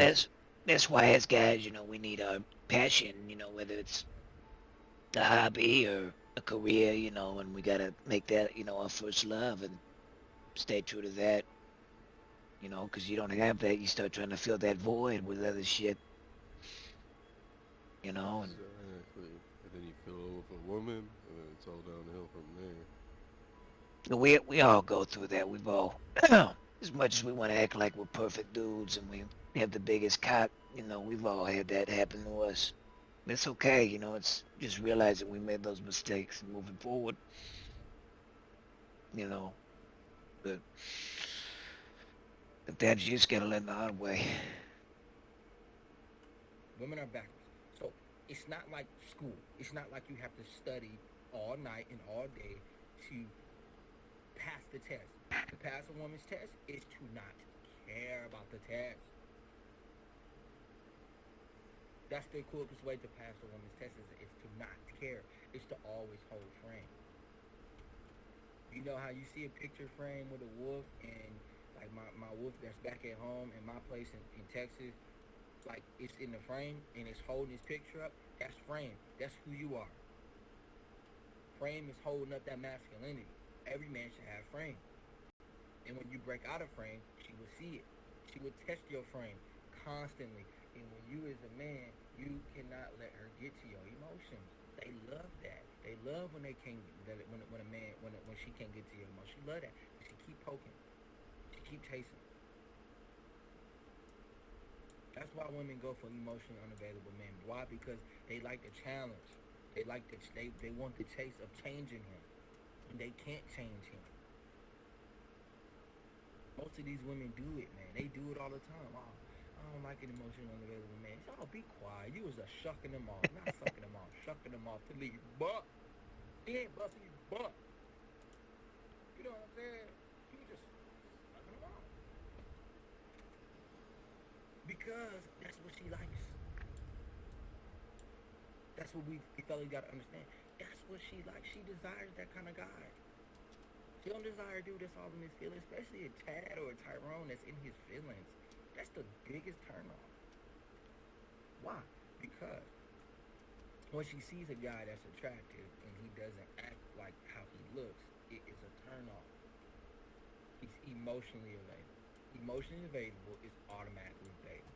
that's why as guys, you know, we need our passion, you know, whether it's a hobby or a career, you know, and we gotta make that, you know, our first love and stay true to that, you know, because you don't have that, you start trying to fill that void with other shit, you know. And exactly. And then you fill it with a woman, and then it's all downhill from there. we all go through that. We've all, as much as we want to act like we're perfect dudes and we have the biggest cock, you know, we've all had that happen to us. It's okay, you know, it's just realizing we made those mistakes and moving forward, you know. But that you just gotta learn the hard way. Women are backwards. So it's not like school. It's not like you have to study all night and all day to pass the test. To pass a woman's test is to not care about the test. That's the quickest way to pass a woman's test is to not care. It's to always hold frame. You know how you see a picture frame with a wolf, and like my wolf that's back at home in my place in Texas, like it's in the frame and it's holding his picture up? That's frame. That's who you are. Frame is holding up that masculinity. Every man should have frame. And when you break out of frame, she will see it. She will test your frame constantly. And when you as a man, you cannot let her get to your emotions. They love that. They love when they can't. When she can't get to your emotions. She love that. She keep poking. She keep chasing. That's why women go for emotionally unavailable men. Why? Because they like the challenge. They like they want the chase of changing him, and they can't change him. Most of these women do it, man. They do it all the time. Oh, I don't like an emotionally unavailable man. Oh, be quiet. You was a shucking them off, not sucking them off, shucking them off to leave butt. He ain't busting his butt. You know what I'm saying? He was just sucking them off. Because that's what she likes. That's what we fellas gotta understand. That's what she likes. She desires that kind of guy. She don't desire a dude that's all in his feelings, especially a Chad or a Tyrone that's in his feelings. That's the biggest turnoff. Why? Because when she sees a guy that's attractive and he doesn't act like how he looks, it is a turnoff. He's emotionally available. emotionally available is automatically beta.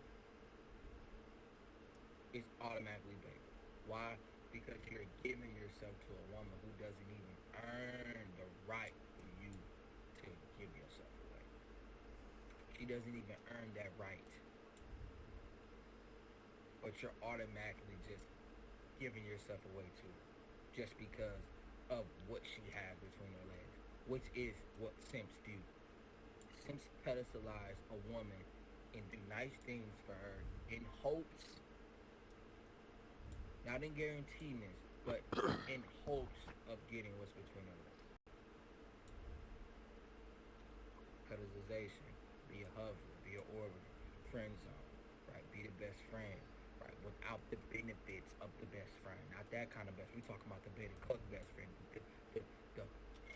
It's automatically beta. Why? Because you're giving yourself to a woman who doesn't even earn the right for you to give yourself away. She doesn't even earn that right. But you're automatically just giving yourself away to her just because of what she has between her legs, which is what simps do. Simps pedestalize a woman and do nice things for her in hopes, not in guaranteedness, but in hopes of getting what's between her legs. Pedestalization, be a hover, be an orbiter, friend zone, right? Be the best friend, right? Without the benefits of the best friend, not that kind of best. We talking about the beta cuck best friend, the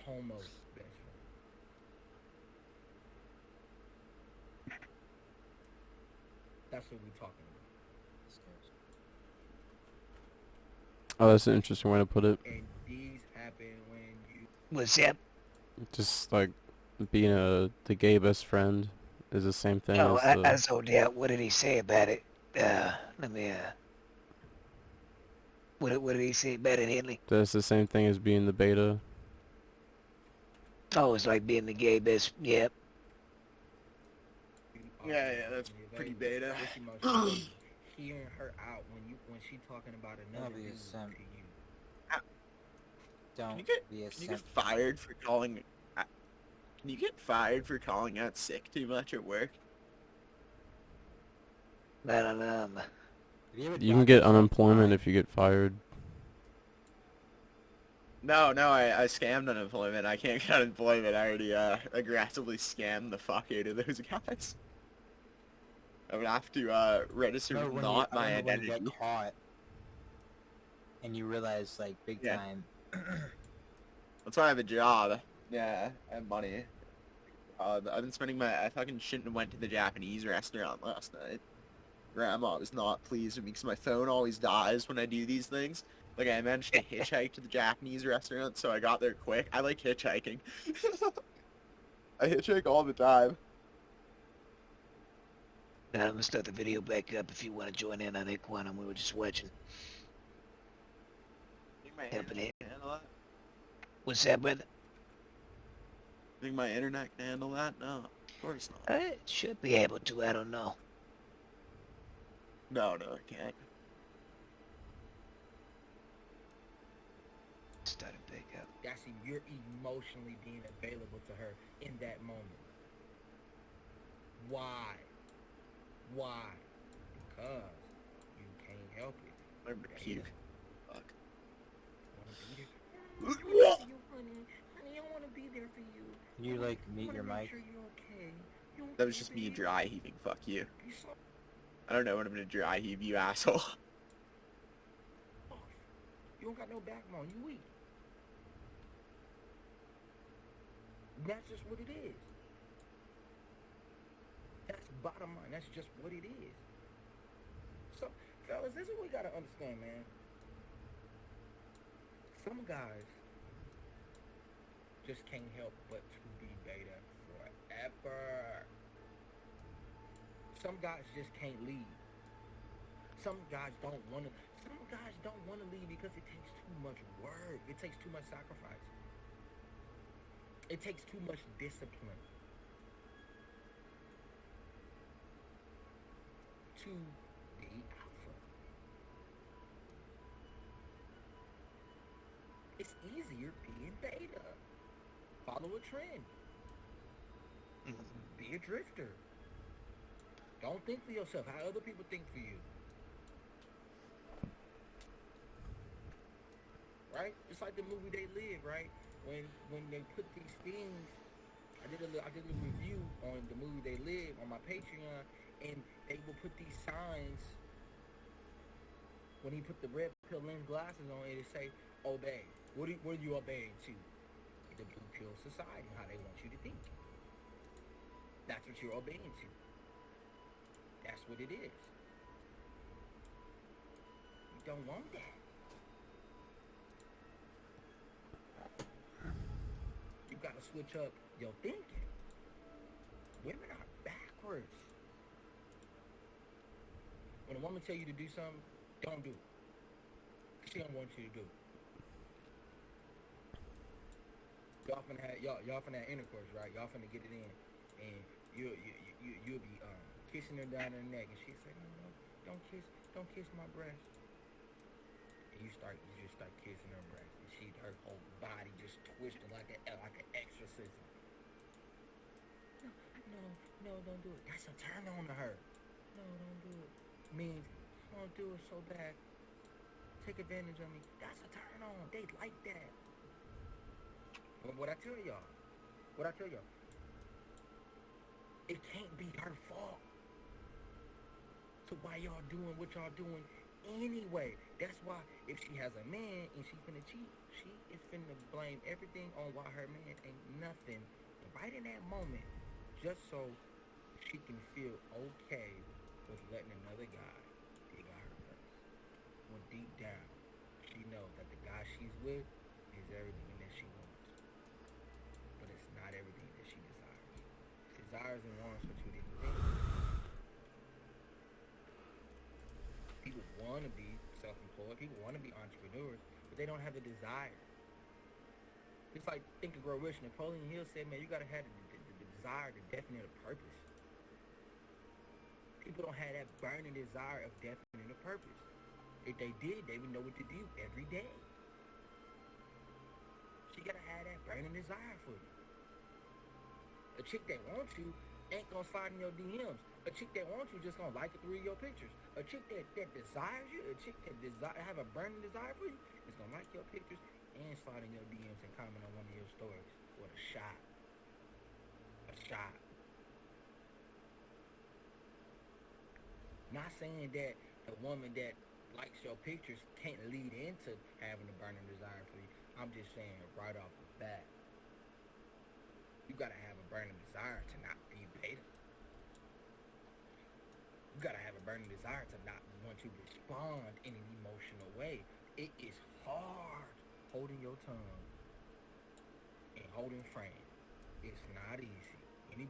homo best friend. That's what we talking about. Oh, that's an interesting way to put it. And these happen when you. What's that? Just like being the gay best friend is the same thing Oh, as the... I told you. What did he say about it? Let me. What did he say about it, Italy? That's the same thing as being the beta. Oh, it's like being the gay best. Yep. Yeah, that's pretty beta. Hearing her out when she talking about another dude to you. Can you get fired for calling? Can you get fired for calling out sick too much at work? I don't know. You can get unemployment if you get fired. No, I scammed unemployment. I can't get unemployment. I already aggressively scammed the fuck out of those guys. I would have to register with not my identity. When you get caught and you realize, like, big time. That's why I have a job. Yeah, I have money. I've been spending I fucking shouldn't have went to the Japanese restaurant last night. Grandma was not pleased with me because my phone always dies when I do these things. Like, I managed to hitchhike to the Japanese restaurant, so I got there quick. I like hitchhiking. I hitchhike all the time. I'm gonna start the video back up if you want to join in on it, Quantum. We were just watching. Helping it. What's that, brother? Think my internet can handle that? No, of course not. It should be able to. I don't know. No, it can't. Started back up. That's you're emotionally being available to her in that moment. Why? Because you can't help it. I'm gonna puke. Fuck. Honey, I want to be there for you. Can you, like, mute your mic? Sure you're okay. That was just me dry heaving. Fuck you. I don't know when I'm gonna dry heave, you asshole. You don't got no backbone. You weak. That's just what it is. That's bottom line. That's just what it is. So, fellas, this is what we gotta understand, man. Some guys just can't help but to be beta forever. Some guys just can't leave. Some guys don't want to. Some guys don't want to leave because it takes too much work. It takes too much sacrifice. It takes too much discipline to be alpha. It's easier being beta. Follow a trend. Be a drifter. Don't think for yourself how other people think for you. Right? It's like the movie They Live, right? When they put these things, I did a review on the movie They Live on my Patreon, and they will put these signs when he put the red pill lens glasses on. It say, "Obey." What are you obeying to? The blue pill society, how they want you to think. That's what you're obeying to. That's what it is. You don't want that. You gotta switch up your thinking. Women are bad. Taurus. When a woman tell you to do something, don't do it. She don't want you to do it. Y'all finna have intercourse, right? Y'all finna get it in, and you'll be kissing her down her neck, and she say, no, don't kiss my breast. And you just start kissing her breast, and her whole body just twisted like an exorcism. No, don't do it. That's a turn on to her. No, don't do it. Means, don't do it so bad. Take advantage of me. That's a turn on. They like that. What I tell y'all, it can't be her fault. So why y'all doing what y'all doing anyway? That's why if she has a man and she finna cheat, she is finna blame everything on why her man ain't nothing. And right in that moment, just so she can feel okay with letting another guy dig out her purse. When deep down, she knows that the guy she's with is everything that she wants. But it's not everything that she desires. Desires and wants are two different things. People want to be self-employed. People want to be entrepreneurs, but they don't have the desire. It's like Think and Grow Rich. Napoleon Hill said, man, you got to have the desire to definite a purpose. People don't have that burning desire of definite a purpose. If they did, they would know what to do every day. So you got to have that burning desire for you. A chick that wants you ain't gonna slide in your DMs. A chick that wants you just gonna like it through your pictures. A chick that desires you, a chick that have a burning desire for you, is gonna like your pictures and slide in your DMs and comment on one of your stories. What a shot. A shot. Not saying that the woman that likes your pictures can't lead into having a burning desire for you. I'm just saying right off the bat, you gotta have a burning desire to not be beta. You gotta have a burning desire to not want to respond in an emotional way. It is hard holding your tongue and holding frame. It's not easy. Any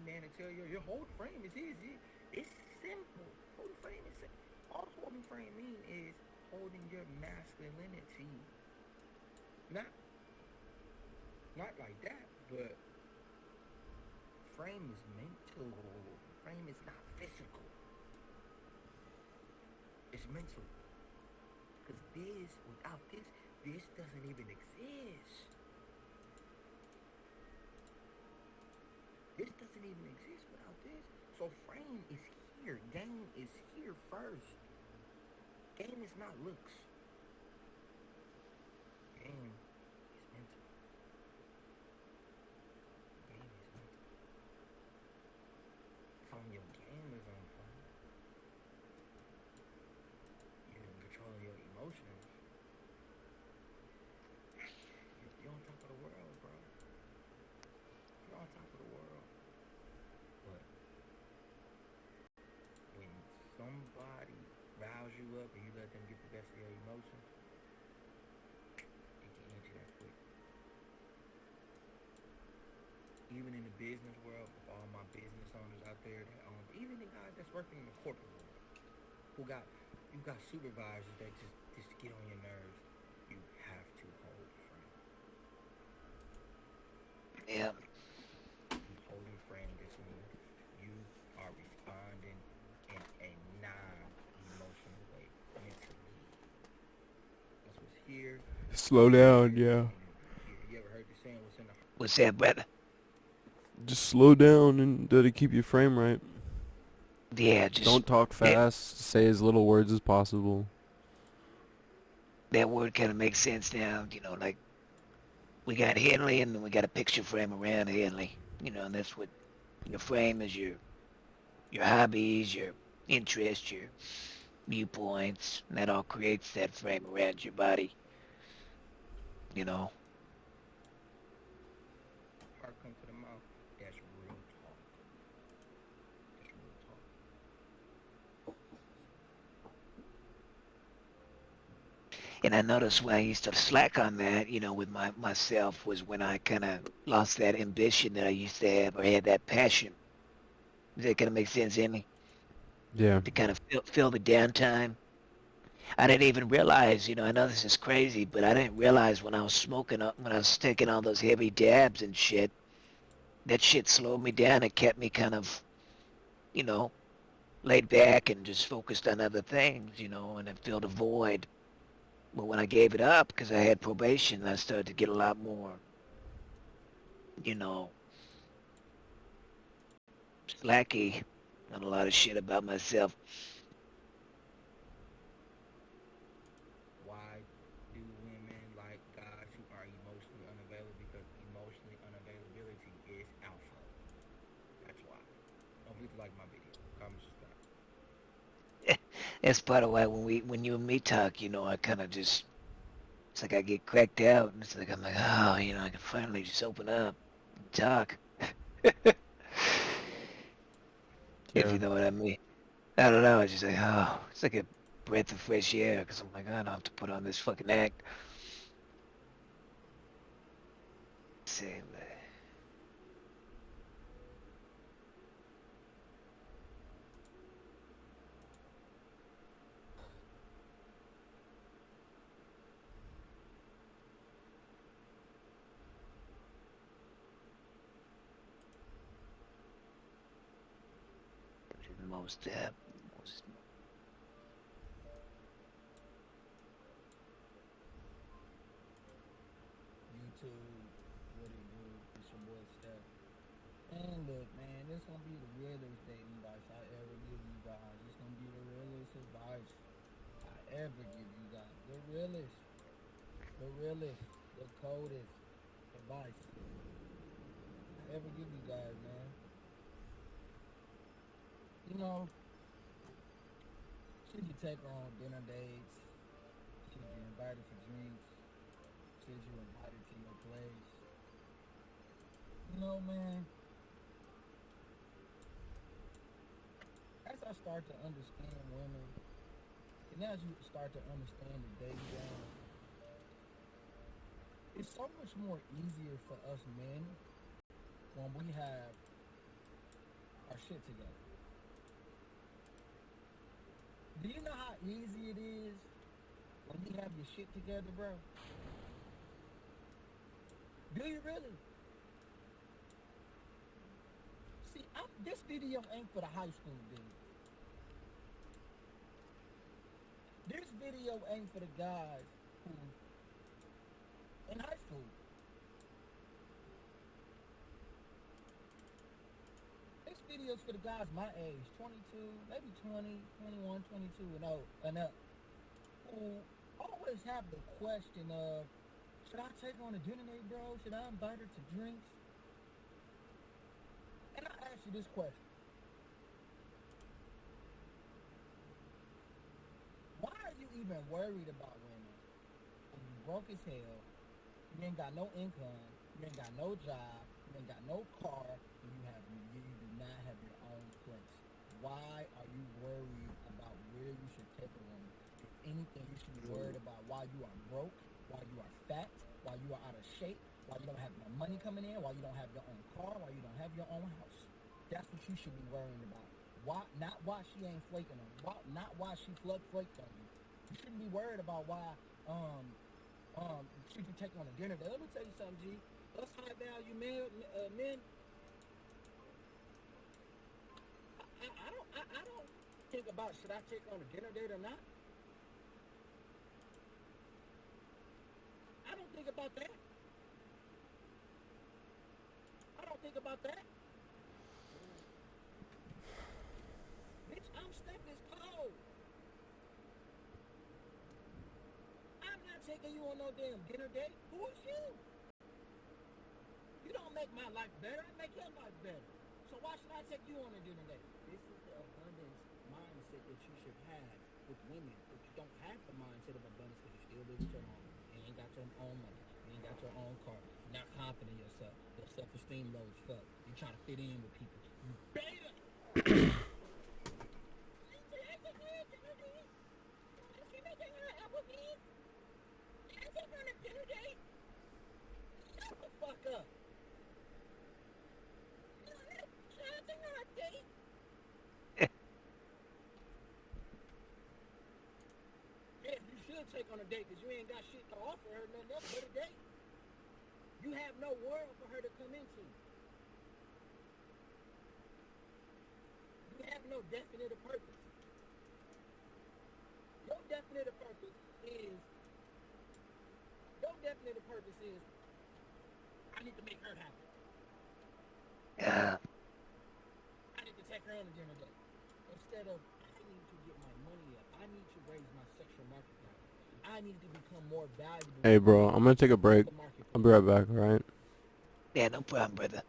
man to tell you your holding frame is easy. It's simple. Holding frame is simple. All holding frame mean is holding your masculinity. Not like that, but frame is mental. Frame is not physical. It's mental. Because without this doesn't even exist. This doesn't even exist without this. So frame is here. Game is here first. Game is not looks. Game is mental. Game is mental. It's on your game is on point. You're in control of your emotions. You're on top of the world, bro. You're on top of the world. But when somebody riles you up and you let them get the best of your emotions, it can end you that quick. Even in the business world, with all my business owners out there that own, even the guys that's working in the corporate world, you got supervisors that just get on your nerves. You have to hold frame. Yeah. Holding frame just means you are responding in a non-emotional way, mentally. That's what's here. Slow down, yeah. You ever heard the saying, what's in the heart? What's that, brother? Just slow down and that'll keep your frame right. Yeah, just don't talk fast. Say as little words as possible. That word kind of makes sense now. You know, like we got Henley and then we got a picture frame around Henley. You know, and that's what your frame is: your hobbies, your interests, your viewpoints, and that all creates that frame around your body. You know. Heart come to the mouth. That's real talk. That's real talk. And I noticed when I used to slack on that, you know, with myself was when I kind of lost that ambition that I used to have or had that passion. Does that kind of make sense, Amy? Yeah. To kind of fill the downtime. I didn't even realize, I know this is crazy, but I didn't realize when I was smoking, when I was taking all those heavy dabs and shit, that shit slowed me down and kept me kind of, laid back and just focused on other things, and it filled a void. But when I gave it up, because I had probation, I started to get a lot more, slacky on a lot of shit about myself. Why do women like guys who are emotionally unavailable? Because emotionally unavailability is alpha. That's why. Don't forget to like my video. Comment, subscribe. That's part of why when you and me talk, I kind of just, it's like I get cracked out, and it's like I'm like, oh, I can finally just open up and talk. If you know what I mean. I don't know, it's just like, oh, it's like a breath of fresh air, because I'm like, I don't have to put on this fucking act. Same. Most YouTube, what it do? It's your boy Steph. And look, man, this gonna be the realest dating advice I ever give you guys. It's gonna be the realest advice I ever give you guys. The realest, the coldest advice I ever give you guys, man. Should you take her on dinner dates? Should you invite her for drinks? Should you invite her to your place? Man, as I start to understand women, and as you start to understand the dating game, it's so much more easier for us men when we have our shit together. Do you know how easy it is when you have your shit together, bro? Do you really? See, this video ain't for the high school dude. This video ain't for the guys who in high school. This video's for the guys my age, 22, maybe 20, 21, 22 and up, who always have the question of, should I take her on a dinner date, bro? Should I invite her to drinks? And I ask you this question. Why are you even worried about women when you broke as hell, you ain't got no income, you ain't got no job, you ain't got no car, and you do not have your own place? Why are you worried about where you should take a woman? If anything, you should be worried about why you are broke, why you are fat, why you are out of shape, why you don't have no money coming in, why you don't have your own car, why you don't have your own house. That's what you should be worrying about. Why? Not why she ain't flaking on you. Not why she flaked on you. You shouldn't be worried about why should you take on a dinner date. Let me tell you something, G. Us high value men, I don't think about should I take on a dinner date or not. I don't think about that. Bitch, I'm stepping this cold. I'm not taking you on no damn dinner date. Who is you? You don't make my life better. I make your life better. So why should I take you on a dinner date? This is the abundance mindset that you should have with women. But you don't have the mindset of abundance because you still live with your mom. You ain't got your own money. You ain't got your own car. You're not confident in yourself. Your self-esteem low as fuck. You trying to fit in with people. You beta! Shut the fuck up. Should I take her on a date? take on a date because you ain't got shit to offer her, nothing else but a date. You have no world for her to come into. You have no definite purpose. Your definite purpose is, I need to make her happy. Yeah. I need to take her on a dinner date. Instead of, I need to get my money up. I need to raise my sexual market value. I need to become more valuable. Hey, bro, I'm gonna take a break. I'll be right back, alright? Yeah, no problem, brother.